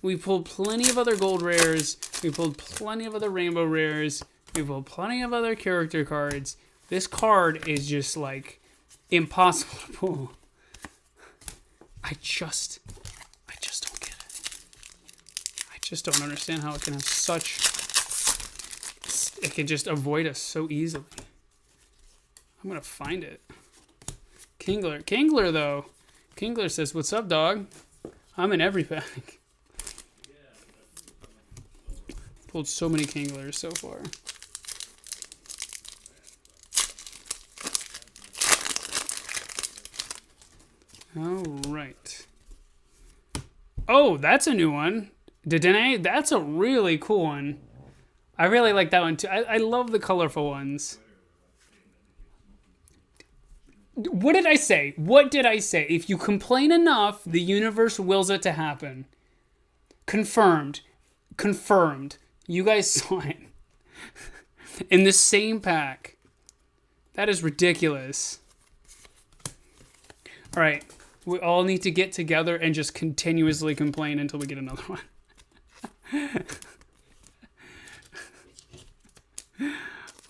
We pulled plenty of other gold rares. We pulled plenty of other rainbow rares. We pulled plenty of other character cards. This card is just like impossible to pull. I just don't get it. I just don't understand how it can have such... It can just avoid us so easily. I'm gonna find it. Kingler though. Kingler says, "What's up, dog? I'm in every pack." Pulled so many Kinglers so far. All right. Oh, that's a new one. Dedenne, that's a really cool one. I really like that one too. I love the colorful ones. What did I say? What did I say? If you complain enough, the universe wills it to happen. Confirmed. Confirmed. You guys saw it. In the same pack. That is ridiculous. All right. We all need to get together and just continuously complain until we get another one.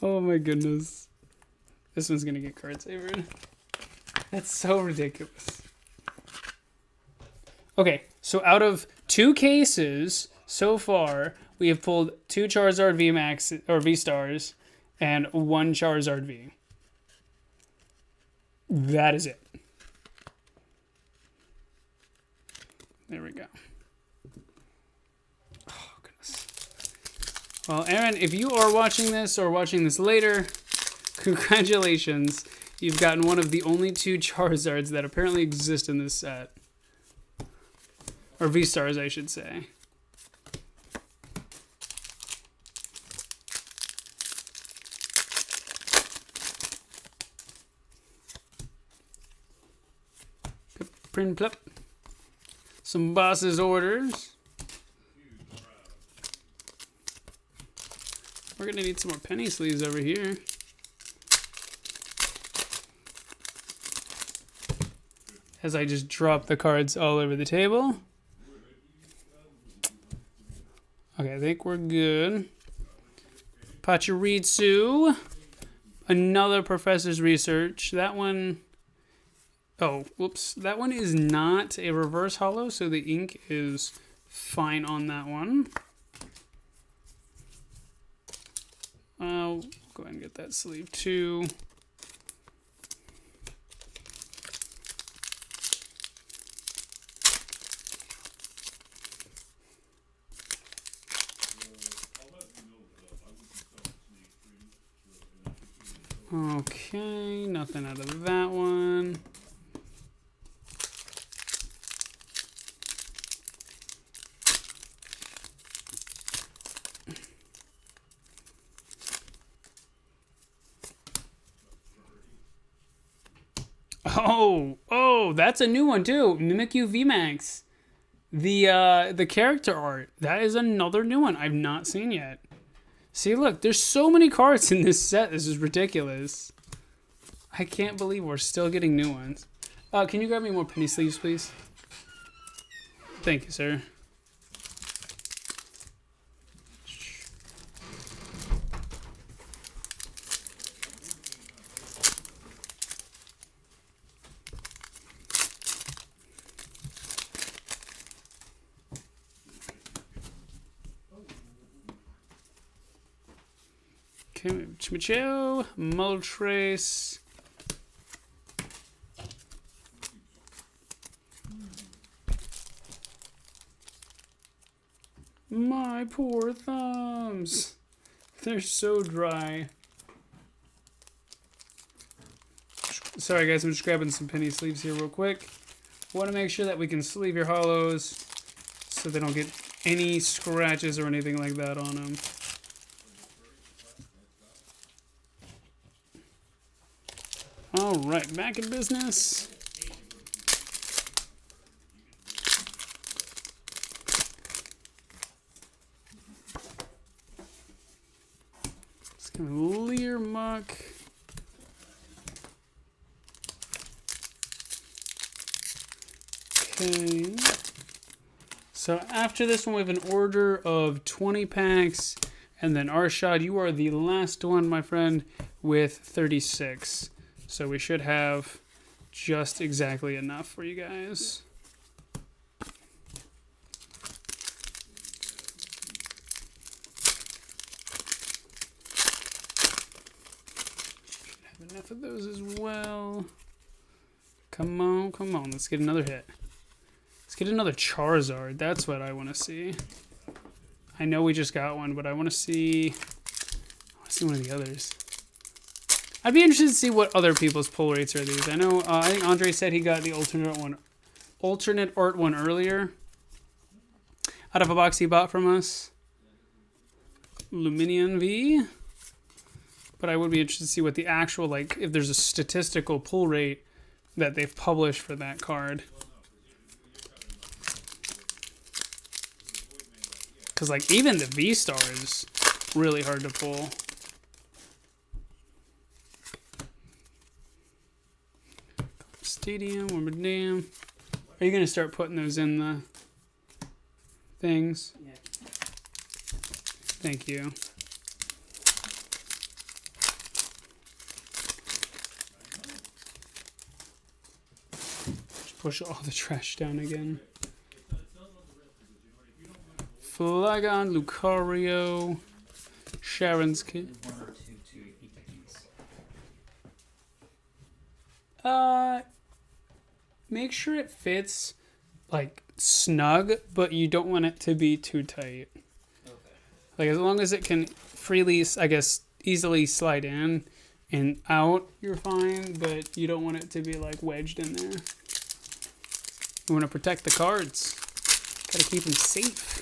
Oh my goodness. This one's gonna get card savered. That's so ridiculous. Okay, so out of 2 cases so far, we have pulled 2 Charizard V Max or V Stars and 1 Charizard V. That is it. There we go. Oh, goodness. Well, Aaron, if you are watching this or watching this later, congratulations. You've gotten one of the only 2 Charizards that apparently exist in this set. Or V-Stars, I should say. Print plop. Some boss's orders. We're gonna need some more penny sleeves over here. As I just drop the cards all over the table. Okay, I think we're good. Pachirisu. Another Professor's Research. That one... Oh, whoops. That one is not a reverse holo, so the ink is fine on that one. I'll go ahead and get that sleeve too. Okay, nothing out of that one. Oh, that's a new one too. Mimikyu VMAX. The character art. That is another new one I've not seen yet. See, look, there's so many cards in this set. This is ridiculous. I can't believe we're still getting new ones. Can you grab me more penny sleeves, please? Thank you, sir. Okay, Chimicho, Moltres. My poor thumbs. They're so dry. Sorry guys, I'm just grabbing some penny sleeves here real quick. Want to make sure that we can sleeve your hollows so they don't get any scratches or anything like that on them. All right, back in business. It's gonna Leer Muck. Okay. So after this one, we have an order of 20 packs. And then Arshad, you are the last one, my friend, with 36. So we should have just exactly enough for you guys. Should have enough of those as well. Come on, come on. Let's get another hit. Let's get another Charizard. That's what I want to see. I know we just got one, but I want to see one of the others. I'd be interested to see what other people's pull rates are these. I know, I think Andre said he got the alternate art one earlier. Out of a box he bought from us. Lumineon V. But I would be interested to see what the actual, like, if there's a statistical pull rate that they've published for that card. Because, like, even the V-Star is really hard to pull. Stadium, one more dam. Are you going to start putting those in the things? Yeah. Thank you. Just push all the trash down again. Flygon, Lucario, Sharon's Kid. One or two to each of these. Make sure it fits, like, snug, but you don't want it to be too tight. Okay. Like, as long as it can freely, I guess, easily slide in and out, you're fine, but you don't want it to be, like, wedged in there. You want to protect the cards. Gotta keep them safe.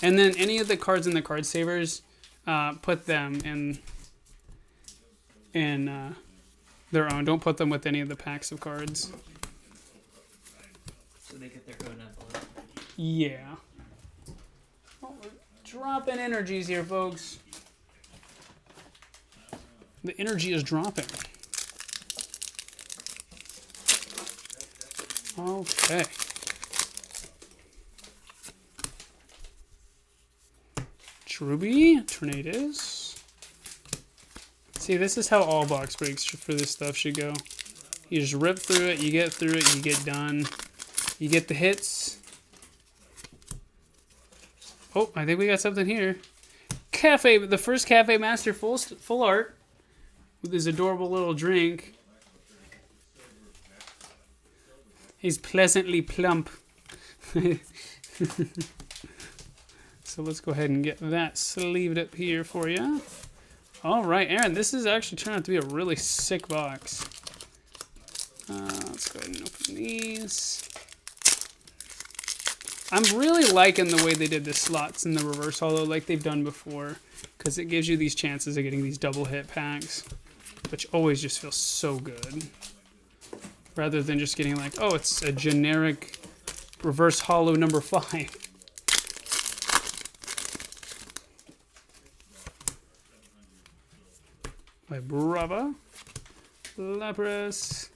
And then any of the cards in the card savers, put them in their own. Don't put them with any of the packs of cards. So they get their own envelope. Yeah. Oh, we're dropping energies here, folks. The energy is dropping. Okay. Ruby, Tornadoes. See, this is how all box breaks for this stuff should go. You just rip through it, you get through it, you get done. You get the hits. Oh, I think we got something here. Cafe, the first Cafe Master full art with his adorable little drink. He's pleasantly plump. So let's go ahead and get that sleeved up here for you. All right, Aaron, this is actually turning out to be a really sick box. Let's go ahead and open these. I'm really liking the way they did the slots in the reverse holo like they've done before, because it gives you these chances of getting these double hit packs, which always just feels so good. Rather than just getting like, oh, it's a generic reverse holo number 5. By Brava, Lapras,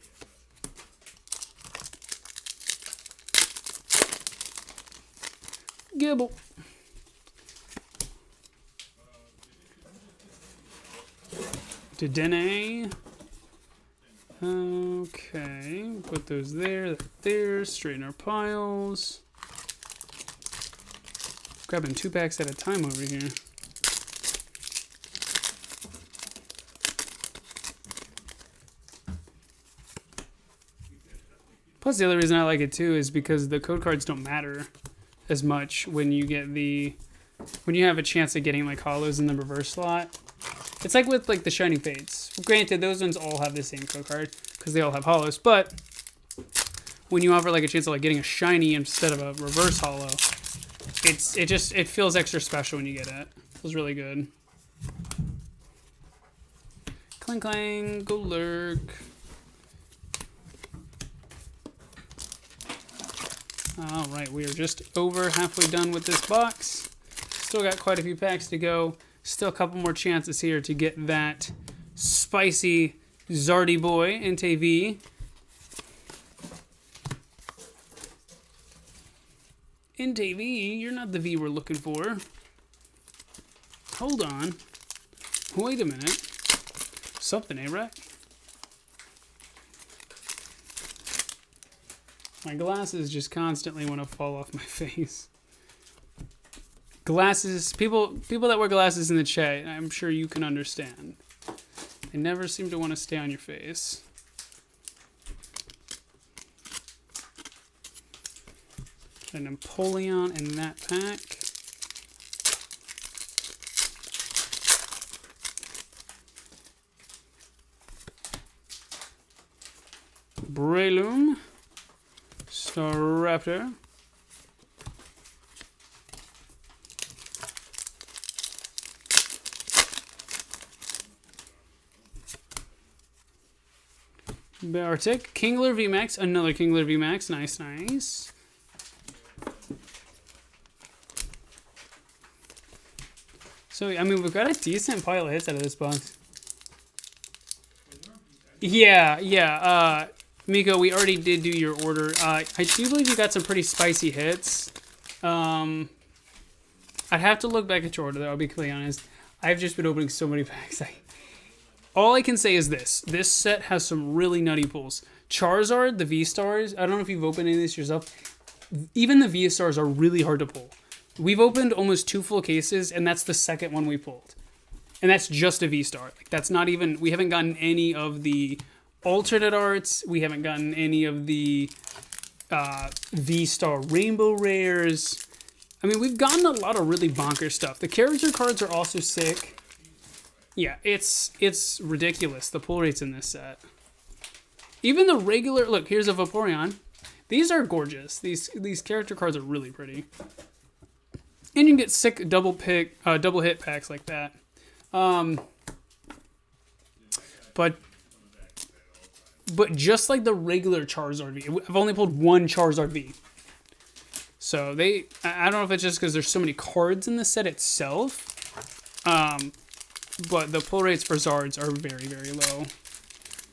Gibble, Dedenne. Okay, put those there, straighten our piles. Grabbing 2 packs at a time over here. Plus, the other reason I like it too is because the code cards don't matter as much when you get when you have a chance of getting like holos in the reverse slot. It's like with like the shiny fates. Granted, those ones all have the same code card because they all have holos, but when you offer like a chance of like getting a shiny instead of a reverse holo, it feels extra special when you get it. It feels really good. Clang clang, go lurk. All right, we are just over halfway done with this box. Still got quite a few packs to go. Still a couple more chances here to get that spicy Zardy boy into V. Inte V, you're not the V we're looking for. Hold on. Wait a minute. Something, eh, right? My glasses just constantly want to fall off my face. Glasses, people that wear glasses in the chat, I'm sure you can understand. They never seem to want to stay on your face. A Napoleon in that pack. Breloom. Staraptor. Bartik. Kingler VMAX. Another Kingler VMAX. Nice, nice. So, I mean, we've got a decent pile of hits out of this box. Yeah. Miko, we already did do your order. I do believe you got some pretty spicy hits. I'd have to look back at your order, though, I'll be completely honest. I've just been opening so many packs. All I can say is this. This set has some really nutty pulls. Charizard, the V-Stars, I don't know if you've opened any of this yourself. Even the V-Stars are really hard to pull. We've opened almost 2 full cases, and that's the second one we pulled. And that's just a V-Star. Like, that's not even... We haven't gotten any of the alternate arts. We haven't gotten any of the V-Star Rainbow Rares. I mean, we've gotten a lot of really bonker stuff. The character cards are also sick. Yeah, it's ridiculous, the pull rates in this set. Even the regular... Look, here's a Vaporeon. These are gorgeous. These character cards are really pretty. And you can get sick double hit packs like that. But just like the regular Charizard V, I've only pulled one Charizard V. So I don't know if it's just because there's so many cards in the set itself. But the pull rates for Zards are very, very low.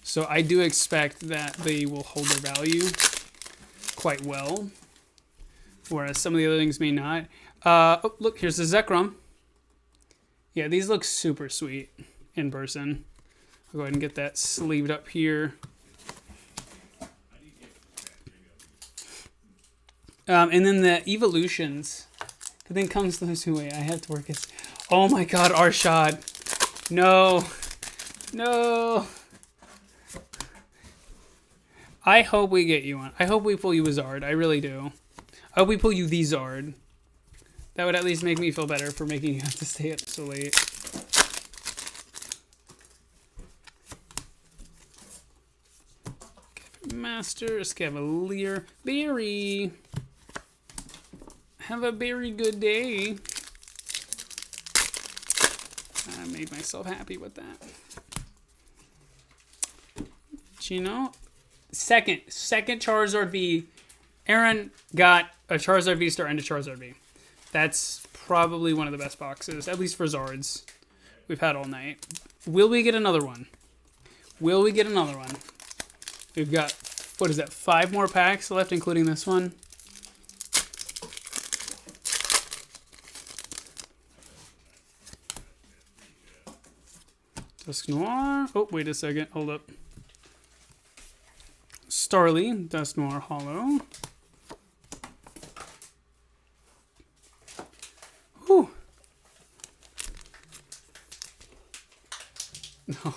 So I do expect that they will hold their value quite well. Whereas some of the other things may not. Oh, look, here's the Zekrom. Yeah, these look super sweet in person. I'll go ahead and get that sleeved up here. And then the evolutions. But then comes those who wait. I have to work it. Oh my god, Arshad. No. No. I hope we get you one. I hope we pull you a Zard. I really do. I hope we pull you the Zard. That would at least make me feel better for making you have to stay up so late. Master, Escavalier, Berry. Have a very good day. I made myself happy with that. Chino. Second Charizard V. Aaron got a Charizard V-Star and a Charizard V. That's probably one of the best boxes, at least for Zards, we've had all night. Will we get another one? Will we get another one? We've got, what is that, 5 more packs left, including this one. Dusknoir. Oh, wait a second. Hold up. Starly, Dusknoir Hollow. Whew. No.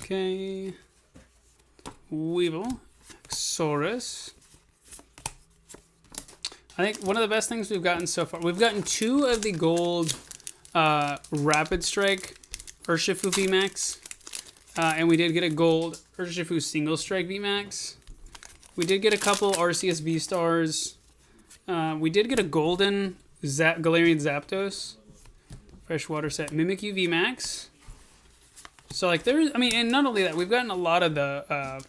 Okay. Weevil. Xorus. I think one of the best things we've gotten so far, we've gotten 2 of the gold Rapid Strike Urshifu VMAX. And we did get a gold Urshifu Single Strike VMAX. We did get a couple Arceus V-Stars. We did get a golden Galarian Zapdos. Freshwater set Mimikyu VMAX. So, like, there's, I mean, and not only that, we've gotten a lot of the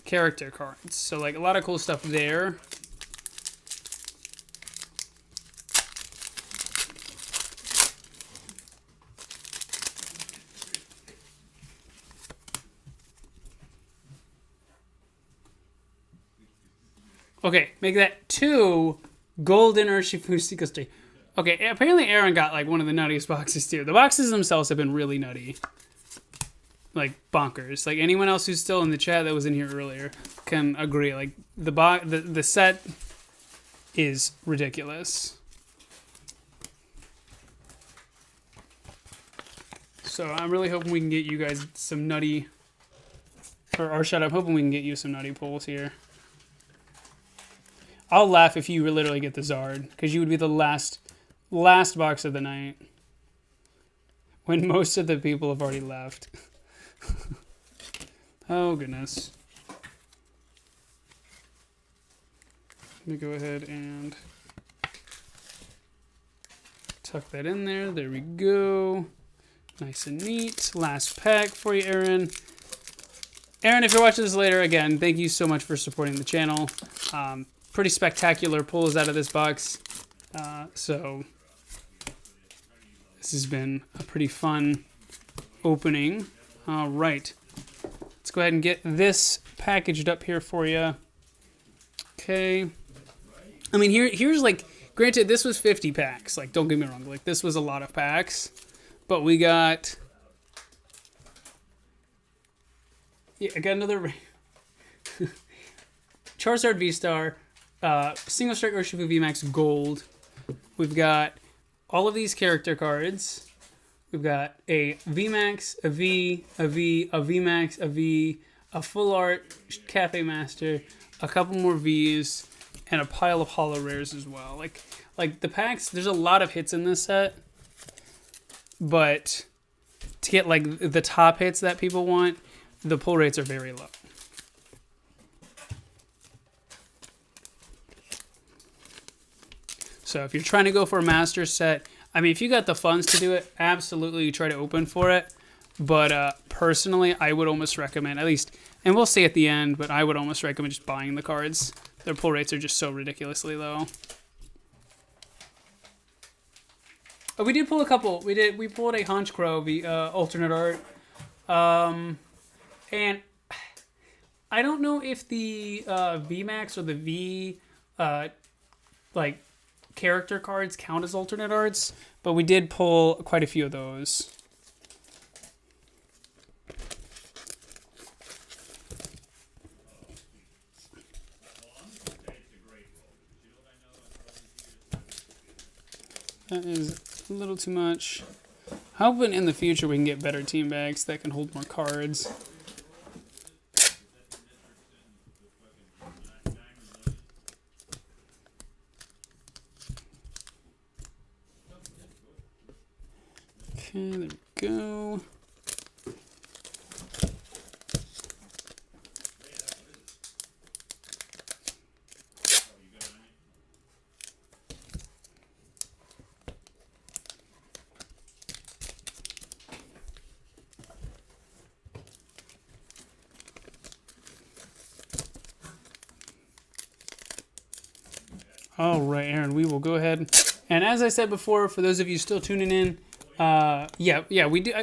character cards. So, like, a lot of cool stuff there. Okay, make that 2 golden Urshifu Sequel Stage. Okay, apparently Aaron got like one of the nuttiest boxes too. The boxes themselves have been really nutty. Like bonkers. Like anyone else who's still in the chat that was in here earlier can agree. Like the set is ridiculous. So I'm really hoping we can get you guys some nutty, or shut up, hoping we can get you some nutty pulls here. I'll laugh if you literally get the Zard, because you would be the last box of the night. When most of the people have already left. Oh, goodness. Let me go ahead and tuck that in there. There we go. Nice and neat. Last pack for you, Aaron. Aaron, if you're watching this later, again, thank you so much for supporting the channel. Pretty spectacular pulls out of this box. So this has been a pretty fun opening. All right. Let's go ahead and get this packaged up here for you. Okay. I mean, here's like, granted, this was 50 packs. Like, don't get me wrong. Like, this was a lot of packs. But we got... Yeah, I got another... Charizard V-Star. Single Strike Urshifu VMAX Gold. We've got all of these character cards. We've got a VMAX, a V, a V, a VMAX, a V, a Full Art Cafe Master, a couple more Vs, and a pile of holo rares as well. Like the packs, there's a lot of hits in this set, but to get like the top hits that people want, the pull rates are very low. So if you're trying to go for a master set, I mean, if you got the funds to do it, absolutely try to open for it. But personally, I would almost recommend, at least, and we'll see at the end, but I would almost recommend just buying the cards. Their pull rates are just so ridiculously low. Oh, we did pull a couple. We pulled a Honchkrow alternate art. And I don't know if the VMAX or the V like character cards count as alternate arts, but we did pull quite a few of those. That is a little too much. Hoping in the future we can get better team bags that can hold more cards. Okay, there we go. All right, Aaron, we will go ahead. And as I said before, for those of you still tuning in, yeah, we do.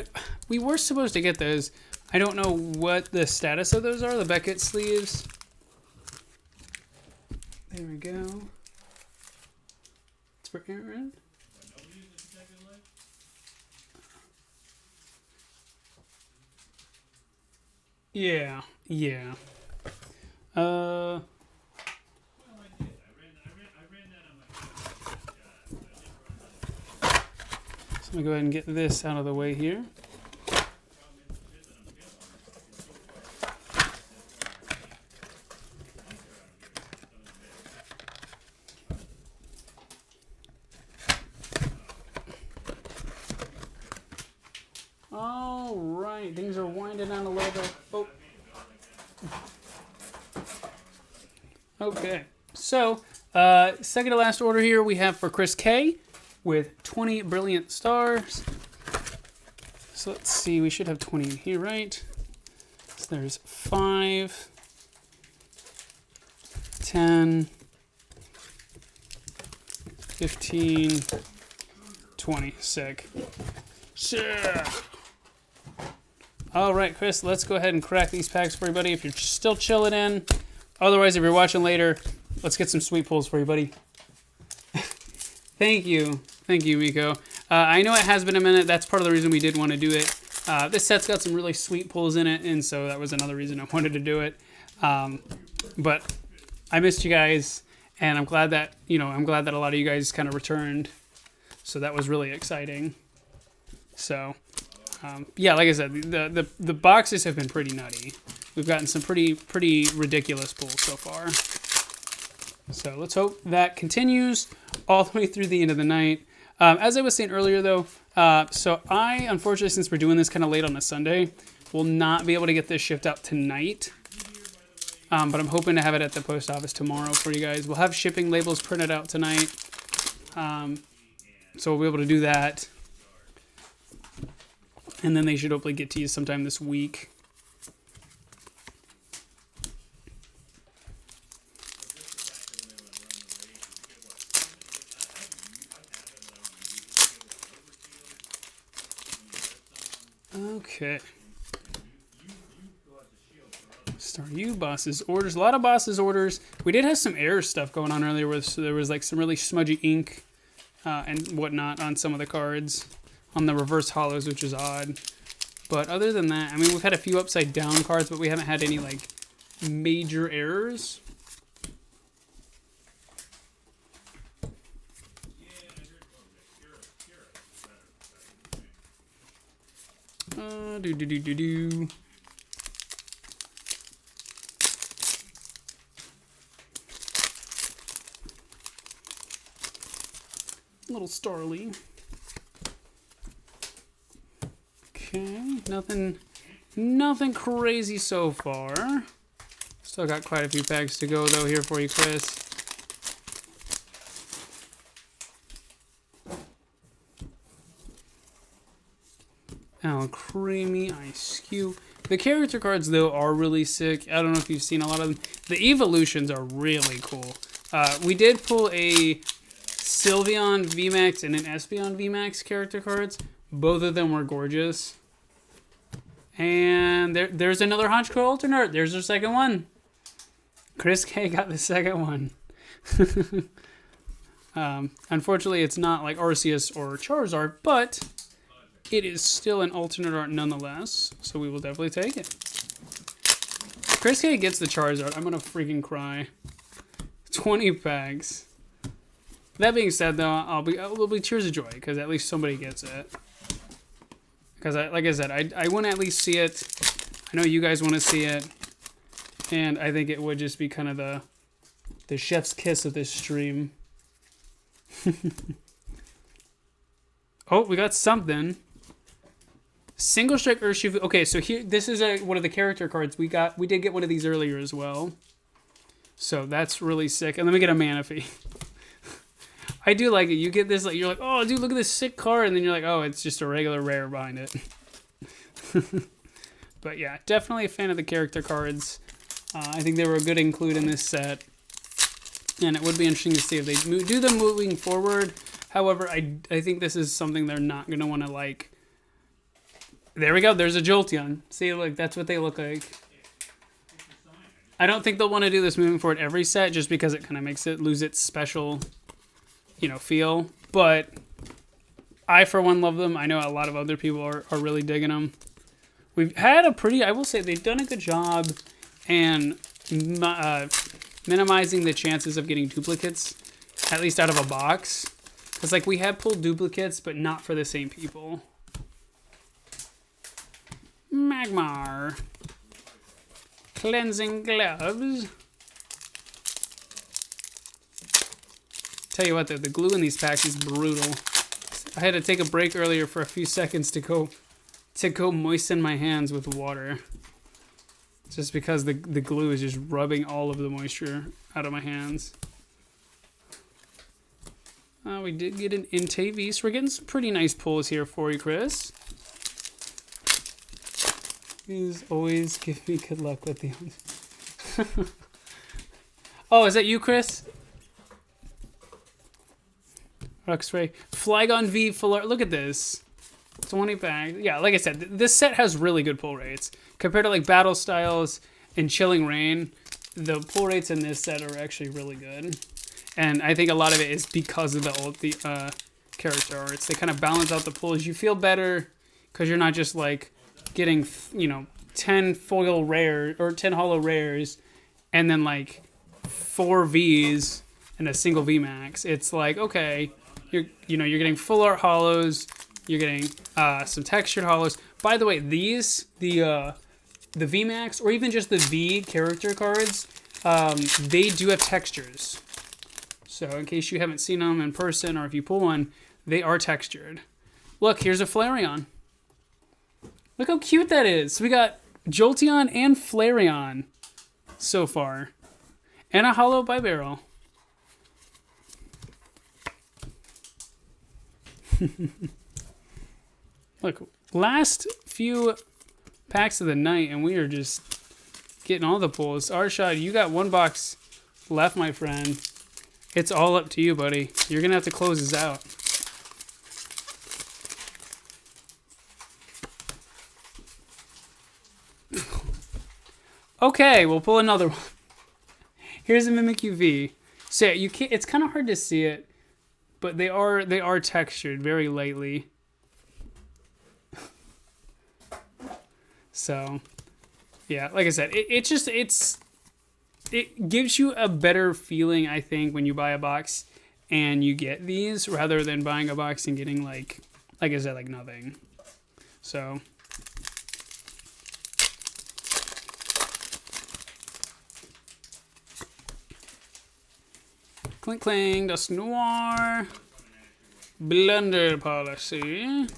We were supposed to get those. I don't know what the status of those are. The Beckett sleeves. There we go. It's for Aaron. Yeah. I'm going to go ahead and get this out of the way here. All right, things are winding down a little bit. Oh. Okay, so second to last order here we have for Chris K. with 20 brilliant stars. So let's see, we should have 20 in here, right? So there's 5, 10, 15, 20. Sick. Sure. All right, Chris, let's go ahead and crack these packs for everybody if you're still chilling in. Otherwise, if you're watching later, Let's get some sweet pulls for you, buddy. Thank you, Miko. I know it has been a minute. That's part of the reason we did want to do it. This set's got some really sweet pulls in it, and so that was another reason I wanted to do it. But I missed you guys, and I'm glad that a lot of you guys kind of returned. So that was really exciting. So yeah, like I said, the boxes have been pretty nutty. We've gotten some pretty ridiculous pulls so far. So let's hope that continues all the way through the end of the night. As I was saying earlier, though, so I, unfortunately, since we're doing this kind of late on a Sunday, will not be able to get this shipped out tonight. But I'm hoping to have it at the post office tomorrow for you guys. We'll have shipping labels printed out tonight. So we'll be able to do that. And then they should hopefully get to you sometime this week. Okay. Start you bosses orders. A lot of bosses orders. We did have some error stuff going on earlier. There was like some really smudgy ink and whatnot on some of the cards on the reverse hollows, which is odd. But other than that, I mean, we've had a few upside down cards, but we haven't had any like major errors. Little Starly. Okay, nothing crazy so far. Still got quite a few packs to go though here for you, Chris. Oh, creamy ice cube. The character cards though are really sick. I don't know if you've seen a lot of them. The evolutions are really cool. We did pull a Sylveon VMAX and an Espeon VMAX character cards. Both of them were gorgeous. And there's another Honchkrow alternate. There's our second one. Chris K got the second one. Unfortunately, it's not like Arceus or Charizard, but it is still an alternate art nonetheless. So we will definitely take it. Chris K gets the Charizard. I'm going to freaking cry. 20 packs. That being said, though, it'll be tears of joy because at least somebody gets it. Because, like I said, I want to at least see it. I know you guys want to see it. And I think it would just be kind of the chef's kiss of this stream. Oh, we got something. Single Strike Urshifu. Okay, so here, this is one of the character cards we got. We did get one of these earlier as well. So that's really sick. And then we get a Manaphy. I do like it. You get this, like you're like, oh, dude, look at this sick card, and then you're like, oh, it's just a regular rare behind it. But yeah, definitely a fan of the character cards. I think they were a good include in this set, and it would be interesting to see if they do them moving forward. However, I think this is something they're not gonna want to like. There we go. There's a Jolteon. See, like that's what they look like. I don't think they'll want to do this moving forward every set, just because it kind of makes it lose its special, feel. But I, for one, love them. I know a lot of other people are really digging them. We've had I will say, they've done a good job and minimizing the chances of getting duplicates, at least out of a box. Because, like, we have pulled duplicates, but not for the same people. Magmar. Cleansing gloves. Tell you what, though, the glue in these packs is brutal. I had to take a break earlier for a few seconds to go moisten my hands with water. Just because the glue is just rubbing all of the moisture out of my hands. We did get an Entei, so we're getting some pretty nice pulls here for you, Chris. Please always give me good luck with the... Oh, is that you, Chris? Rockspray. Flygon V full art. Look at this. 20 packs. Yeah, like I said, this set has really good pull rates. Compared to like Battle Styles and Chilling Rain, the pull rates in this set are actually really good. And I think a lot of it is because of the character arts. They kind of balance out the pulls. You feel better because you're not just like getting, 10 foil rare or 10 holo rares and then like 4 Vs and a single VMAX. It's like, okay, you're getting full art holos, you're getting some textured holos. By the way, these, the VMAX or even just the V character cards, they do have textures. So in case you haven't seen them in person or if you pull one, they are textured. Look, here's a Flareon. Look how cute that is. We got Jolteon and Flareon so far. And a holo Bibarrel. Look, last few packs of the night and we are just getting all the pulls. Arshad, you got 1 box left, my friend. It's all up to you, buddy. You're going to have to close this out. Okay, we'll pull another one. Here's a Mimikyu V. So yeah, you can't. It's kind of hard to see it, but they are textured very lightly. So, yeah, like I said, it gives you a better feeling, I think, when you buy a box and you get these rather than buying a box and getting like I said, like nothing. So. Clink clang, Dust Noir, Blender Policy.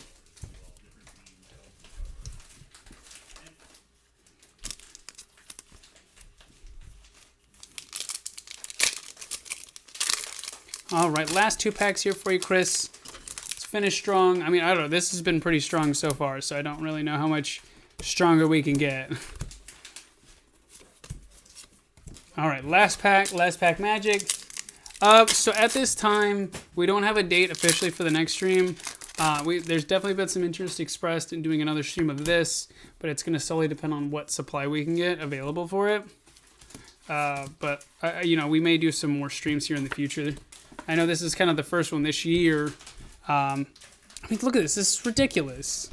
All right, last 2 packs here for you, Chris. Let's finish strong. I mean, I don't know. This has been pretty strong so far, so I don't really know how much stronger we can get. All right, last pack magic. So at this time, we don't have a date officially for the next stream. There's definitely been some interest expressed in doing another stream of this, but it's going to solely depend on what supply we can get available for it. But we may do some more streams here in the future. I know this is kind of the first one this year. I mean, look at this. This is ridiculous.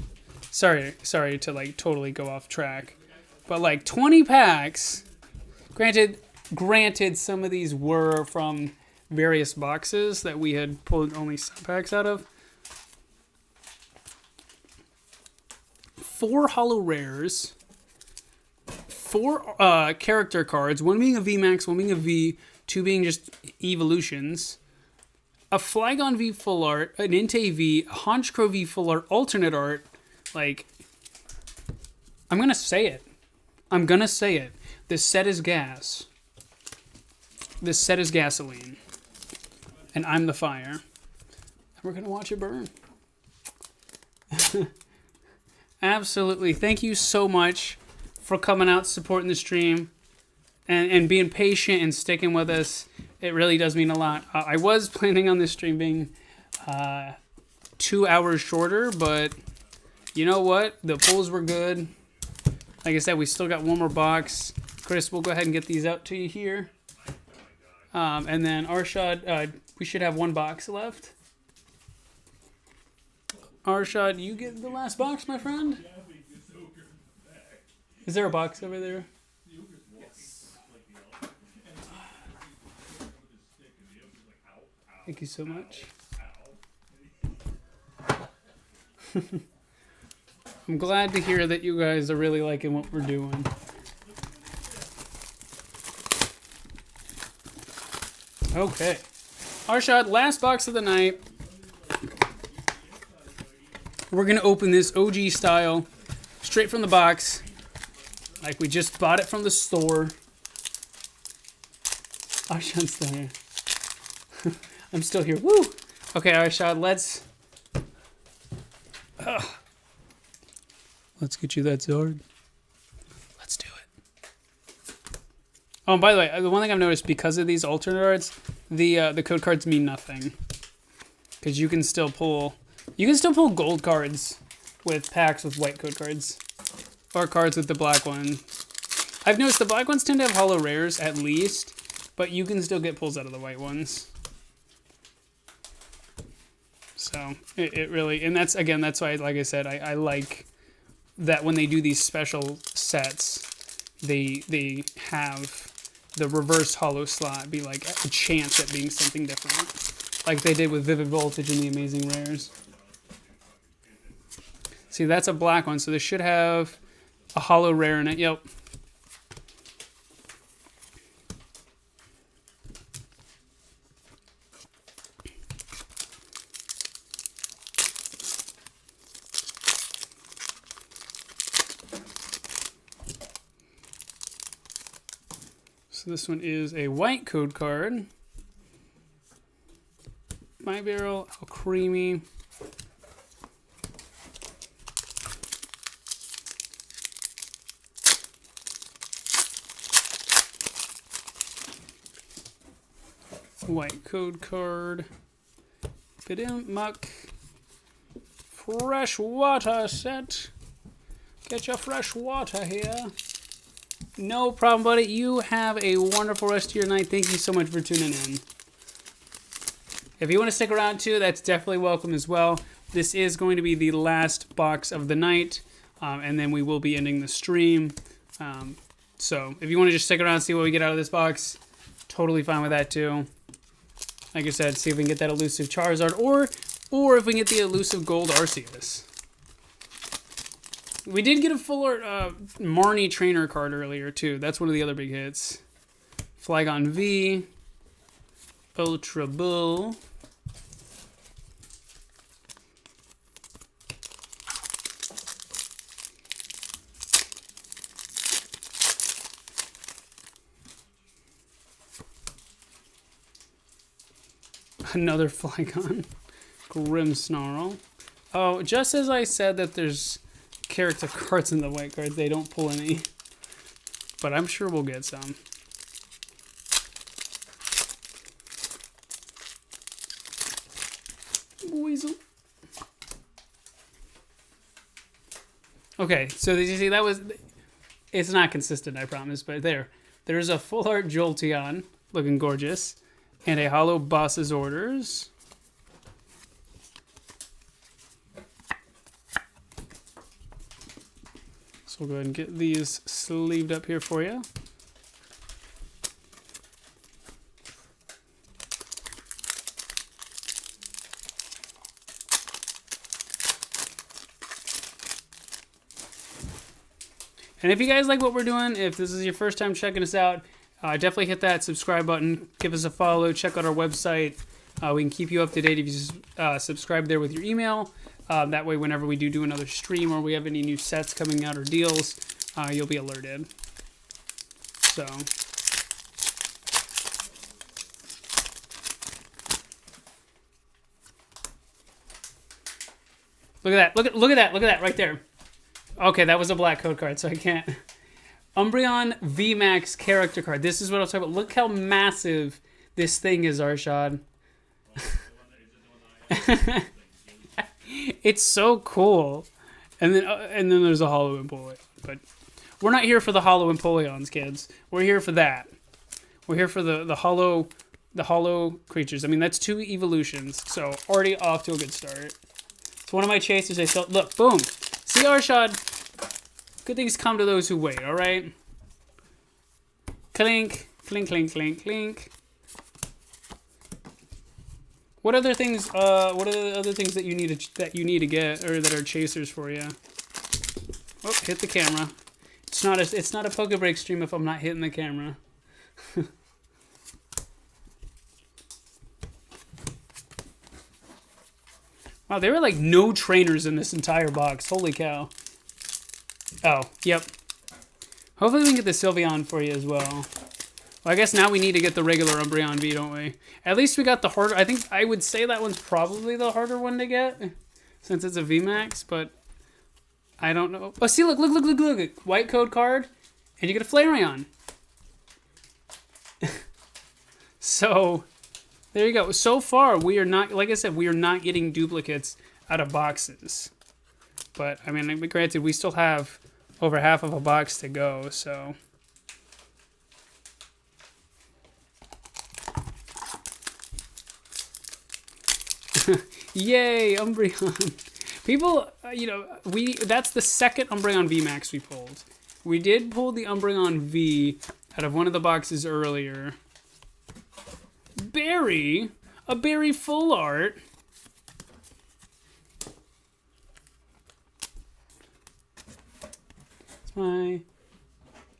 Sorry to like totally go off track, but like 20 packs. Granted, some of these were from various boxes that we had pulled only some packs out of. 4 holo rares, 4 character cards, 1 being a VMAX, 1 being a V, 2 being just evolutions, a Flygon V full art, an Entei V, a Honchkrow V full art, alternate art. Like, I'm gonna say it. This set is gas. This set is gasoline. And I'm the fire. And we're going to watch it burn. Absolutely. Thank you so much for coming out, supporting the stream, and being patient and sticking with us. It really does mean a lot. I was planning on this stream being 2 hours shorter, but you know what? The pulls were good. Like I said, we still got 1 more box. Chris, we'll go ahead and get these out to you here. And then Arshad, we should have 1 box left. Arshad, you get the last box, my friend? Is there a box over there? Yes. Thank you so much. I'm glad to hear that you guys are really liking what we're doing. Okay. Arshad, last box of the night. We're going to open this OG style, straight from the box, like we just bought it from the store. Arshad's still here. I'm still here. Woo! Okay, Arshad, let's get you that Zord. Let's do it. Oh, and by the way, the one thing I've noticed, because of these alternate arts, the code cards mean nothing. Because you can still pull gold cards with packs with white code cards. Or cards with the black one. I've noticed the black ones tend to have holo rares at least, but you can still get pulls out of the white ones. So it really, and that's, again, that's why, like I said, I like that when they do these special sets, they have the reversed holo slot be like a chance at being something different, like they did with Vivid Voltage and the Amazing Rares. See, that's a black one, so this should have a holo rare in it. Yep. So this one is a white code card. My Barrel, Creamy. White code card. Bidimp Muck. Fresh water set. Get your fresh water here. No problem, buddy. You have a wonderful rest of your night. Thank you so much for tuning in. If you want to stick around too, that's definitely welcome as well. This is going to be the last box of the night, and then we will be ending the stream. So if you want to just stick around and see what we get out of this box, totally fine with that too. Like I said, see if we can get that elusive Charizard, or if we can get the elusive gold Arceus. We did get a full art Marnie trainer card earlier too. That's one of the other big hits. Flygon V, Ultra Bull, another Flygon, Grimmsnarl. Oh, just as I said that there's character cards in the white cards, they don't pull any, but I'm sure we'll get some. Weasel. Okay, so did you see that was, it's not consistent, I promise, but there's a full art Jolteon looking gorgeous, and a holo Boss's Orders. So we'll go ahead and get these sleeved up here for you. And if you guys like what we're doing, if this is your first time checking us out, definitely hit that subscribe button, give us a follow, check out our website. We can keep you up to date if you subscribe there with your email. That way, whenever we do another stream or we have any new sets coming out or deals, you'll be alerted. So, look at that! Look at that! Look at that right there. Okay, that was a black code card, so I can't. Umbreon VMAX character card. This is what I was talking about. Look how massive this thing is, Arshad. It's so cool. And then there's a holo Empoleon. But we're not here for the holo Empoleons, kids. We're here for that. We're here for the holo creatures. I mean, that's 2 evolutions, so already off to a good start. It's one of my chasers. I felt, look, boom. See, Arshad, good things come to those who wait, all right? Clink, clink, clink, clink, clink. What other things? What are the other things that you need to get, or that are chasers for you? Oh, hit the camera. It's not a Poke Break stream if I'm not hitting the camera. Wow, there were like no trainers in this entire box. Holy cow. Oh, yep. Hopefully we can get the Sylveon for you as well. Well, I guess now we need to get the regular Umbreon V, don't we? At least we got the harder... I think I would say that one's probably the harder one to get, since it's a VMAX, but I don't know. Oh, see, look. White code card, and you get a Flareon. So, there you go. So far, we are not... Like I said, we are not getting duplicates out of boxes. But, I mean, granted, we still have over half of a box to go, so... Yay, Umbreon. People, you know, that's the second Umbreon VMAX we pulled. We did pull the Umbreon V out of one of the boxes earlier. Berry? A Berry full art? It's my...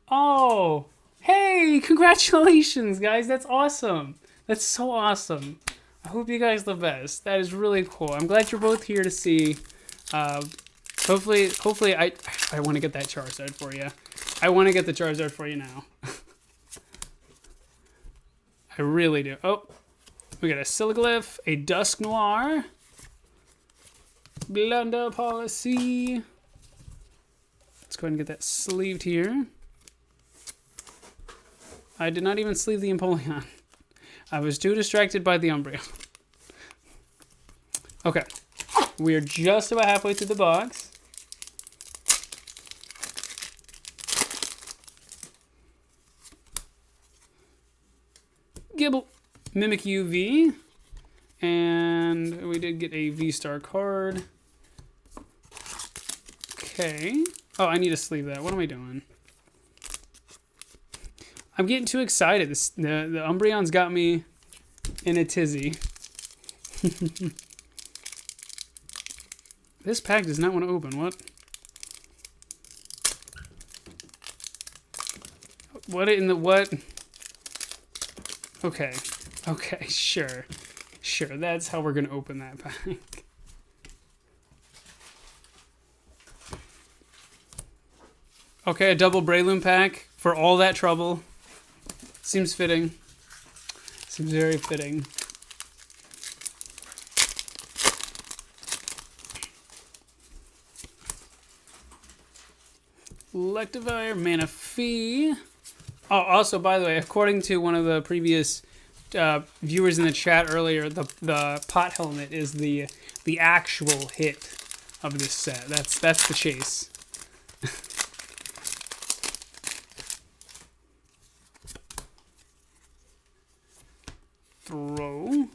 Oh! Hey! Congratulations, guys! That's awesome! That's so awesome. I hope you guys the best. That is really cool. I'm glad you're both here to see. Hopefully I want to get that Charizard for you. I want to get the Charizard for you now. I really do. Oh, we got a Siliglyph, a Dusknoir, Blunder Policy. Let's go ahead and get that sleeved here. I did not even sleeve the Empoleon. I was too distracted by the Umbreon. Okay, we are just about halfway through the box. Gibble, Mimikyu V, and we did get a V-Star card. Okay. Oh, I need to sleeve that. What am I doing? I'm getting too excited. The Umbreon's got me in a tizzy. This pack does not want to open. What? What in the what? Okay. Okay, sure. Sure, that's how we're going to open that pack. Okay, a double Breloom pack for all that trouble. Seems fitting. Seems very fitting. Electivire, Manaphy. Oh, also, by the way, according to one of the previous viewers in the chat earlier, the pot helmet is the actual hit of this set. That's the chase. Throw.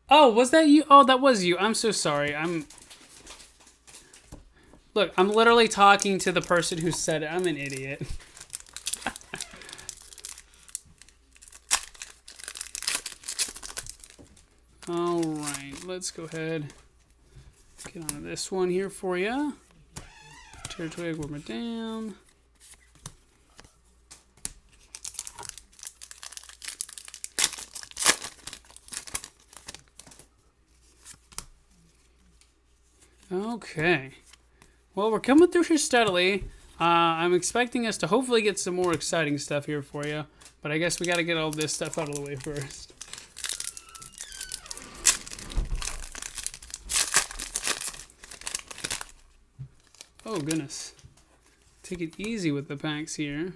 Oh, was that you? Oh, that was you. I'm so sorry. Look, I'm literally talking to the person who said it. I'm an idiot. All right, let's go ahead. Get onto this one here for you. Turtwig, Wormadam. Okay. Well, we're coming through here steadily. I'm expecting us to hopefully get some more exciting stuff here for you. But I guess we got to get all this stuff out of the way first. Oh, goodness. Take it easy with the packs here.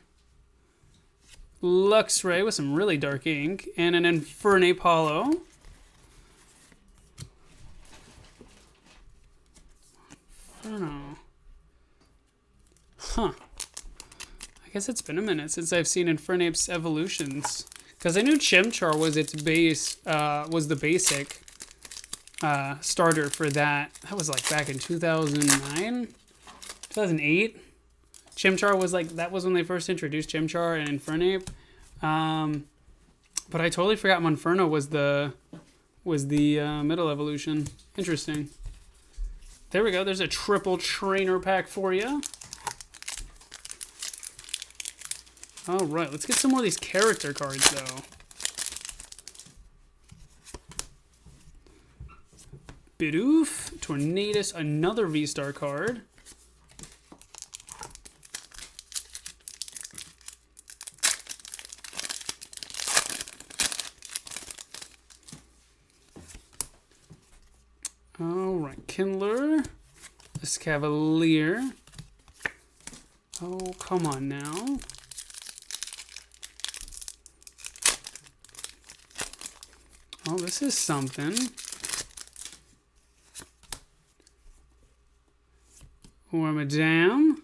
Luxray with some really dark ink. And an Infernape Hollow. Inferno. Huh. I guess it's been a minute since I've seen Infernape's evolutions. Because I knew Chimchar was its base, was the basic starter for that. That was like back in 2009? 2008? Chimchar was like, that was when they first introduced Chimchar and Infernape. But I totally forgot Monferno was the middle evolution. Interesting. There we go. There's a triple trainer pack for you. All right, let's get some more of these character cards, though. Bidoof, Tornadus, another V-Star card. All right, Kindler, this Cavalier. Oh, come on now. Oh, this is something. Wormadam,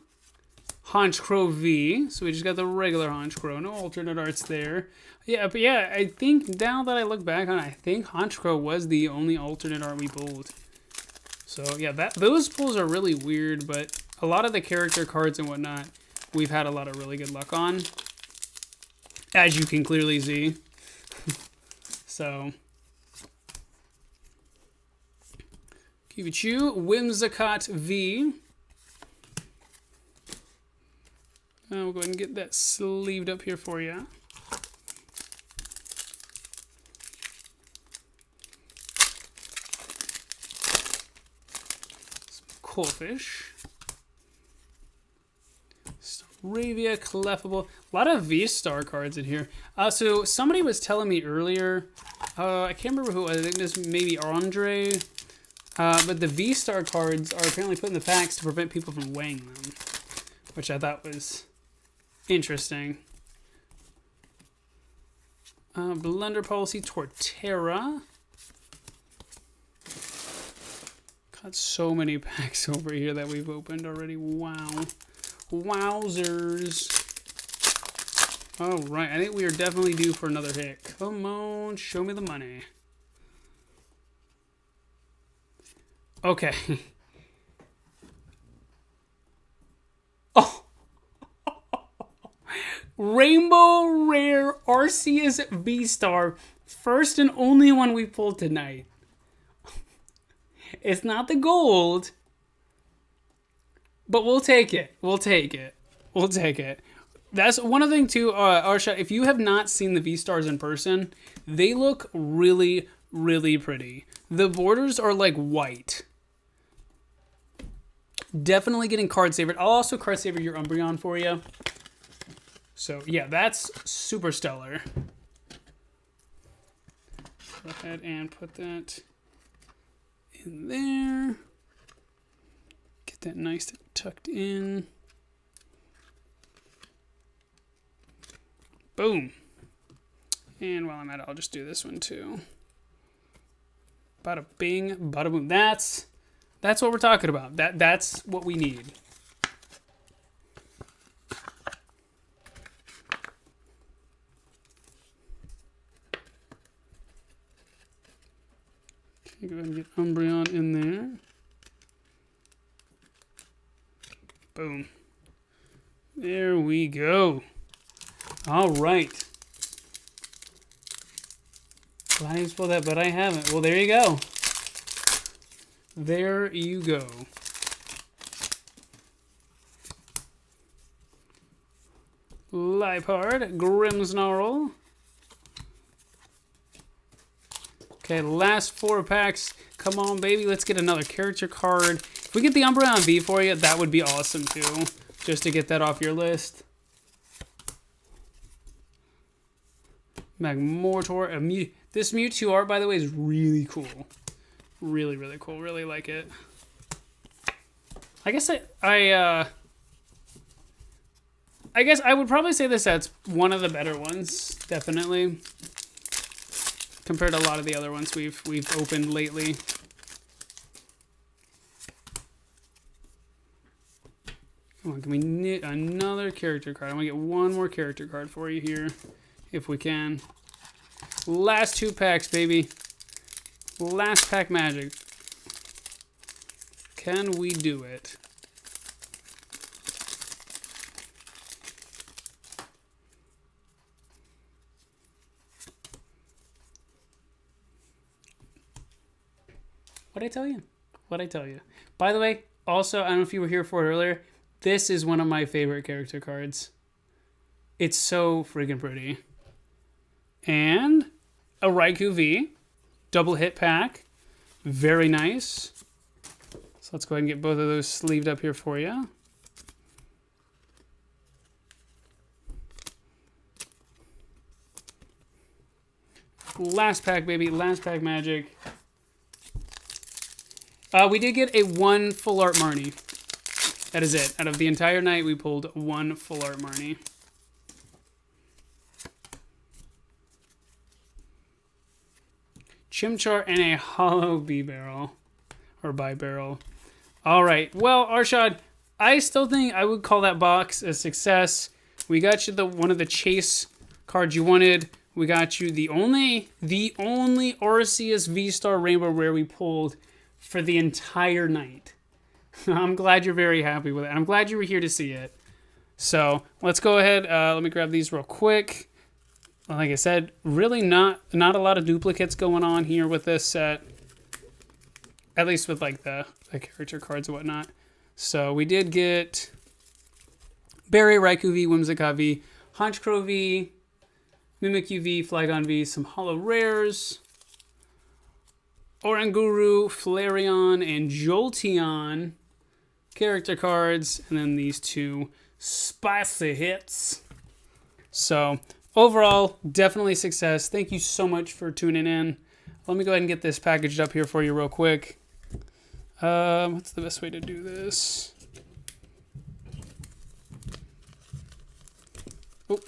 Honchkrow V. So we just got the regular Honchkrow. No alternate arts there. Yeah, but yeah, I think now that I look back on it, I think Honchkrow was the only alternate art we pulled. So yeah, those pulls are really weird, but a lot of the character cards and whatnot, we've had a lot of really good luck on. As you can clearly see. So... Kivichu, Whimsicott V. We'll go ahead and get that sleeved up here for you. Some Coalfish. Staravia, Clefable. A lot of V-Star cards in here. So somebody was telling me earlier, I can't remember who, I think this may be Andre. But the V-Star cards are apparently put in the packs to prevent people from weighing them, which I thought was interesting. Blunder Policy, Torterra. Got so many packs over here that we've opened already. Wow. Wowzers. All right, I think we are definitely due for another hit. Come on, show me the money. Okay. Oh. Rainbow Rare Arceus V-Star. First and only one we pulled tonight. It's not the gold. But we'll take it. We'll take it. We'll take it. That's one other thing too, Arsha, if you have not seen the V-Stars in person, they look really, really pretty. The borders are like white. Definitely getting card savered. I'll also card saver your Umbreon for you. So yeah, that's super stellar. Go ahead and put that in there. Get that nice tucked in. Boom. And while I'm at it, I'll just do this one too. Bada bing, bada boom. That's what we're talking about. That's what we need. Okay, go ahead and get Umbreon in there. Boom. There we go. All right. Glad I spelled that, but I haven't. Well, there you go. There you go. Liepard, Grimmsnarl. Okay, last 4 packs. Come on, baby. Let's get another character card. If we get the Umbreon V for you, that would be awesome, too. Just to get that off your list. Magmortar. This Mewtwo art, by the way, is really cool. Really, really cool. Really like it. I guess I guess I would probably say this that's one of the better ones, definitely, compared to a lot of the other ones we've opened lately. Come on, can we knit another character card? I want to get one more character card for you here, if we can. Last 2 packs, baby. Last pack magic. Can we do it? What'd I tell you? What'd I tell you? By the way, also, I don't know if you were here for it earlier, this is one of my favorite character cards. It's so freaking pretty. And a Raikou V. Double hit pack. Very nice. So let's go ahead and get both of those sleeved up here for you. Last pack, baby. Last pack magic. We did get a 1 full art Marnie. That is it. Out of the entire night, we pulled 1 full art Marnie. Chimchar and a hollow B-barrel. Or bi-barrel. All right. Well, Arshad, I still think I would call that box a success. We got you one of the chase cards you wanted. We got you the only Arceus V-Star Rainbow Rare we pulled for the entire night. I'm glad you're very happy with it. I'm glad you were here to see it. So let's go ahead. Let me grab these real quick. Like I said, really not a lot of duplicates going on here with this set. At least with like the character cards and whatnot. So we did get Barry, Raikou V, Whimsicott V, Honchkrow V, Mimikyu V, Flygon V, some holo rares, Oranguru, Flareon, and Jolteon character cards, and then these two spicy hits. So overall, definitely success. Thank you so much for tuning in. Let me go ahead and get this packaged up here for you real quick. What's the best way to do this? Oh.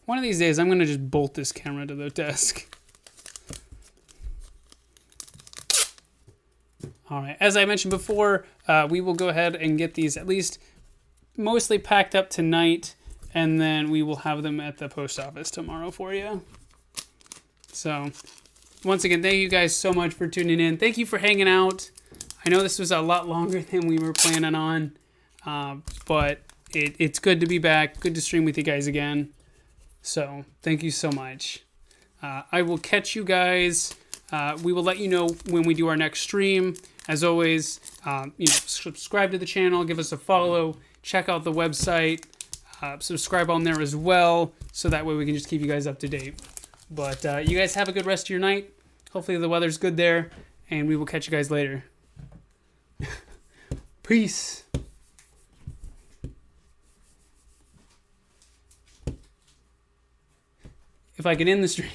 One of these days, I'm going to just bolt this camera to the desk. All right, as I mentioned before, we will go ahead and get these at least mostly packed up tonight, and then we will have them at the post office tomorrow for you. So, once again, thank you guys so much for tuning in. Thank you for hanging out. I know this was a lot longer than we were planning on, but it's good to be back. Good to stream with you guys again. So, thank you so much. I will catch you guys. We will let you know when we do our next stream. As always, subscribe to the channel, give us a follow, check out the website, subscribe on there as well, so that way we can just keep you guys up to date. But you guys have a good rest of your night. Hopefully the weather's good there, and we will catch you guys later. Peace. If I can end the stream.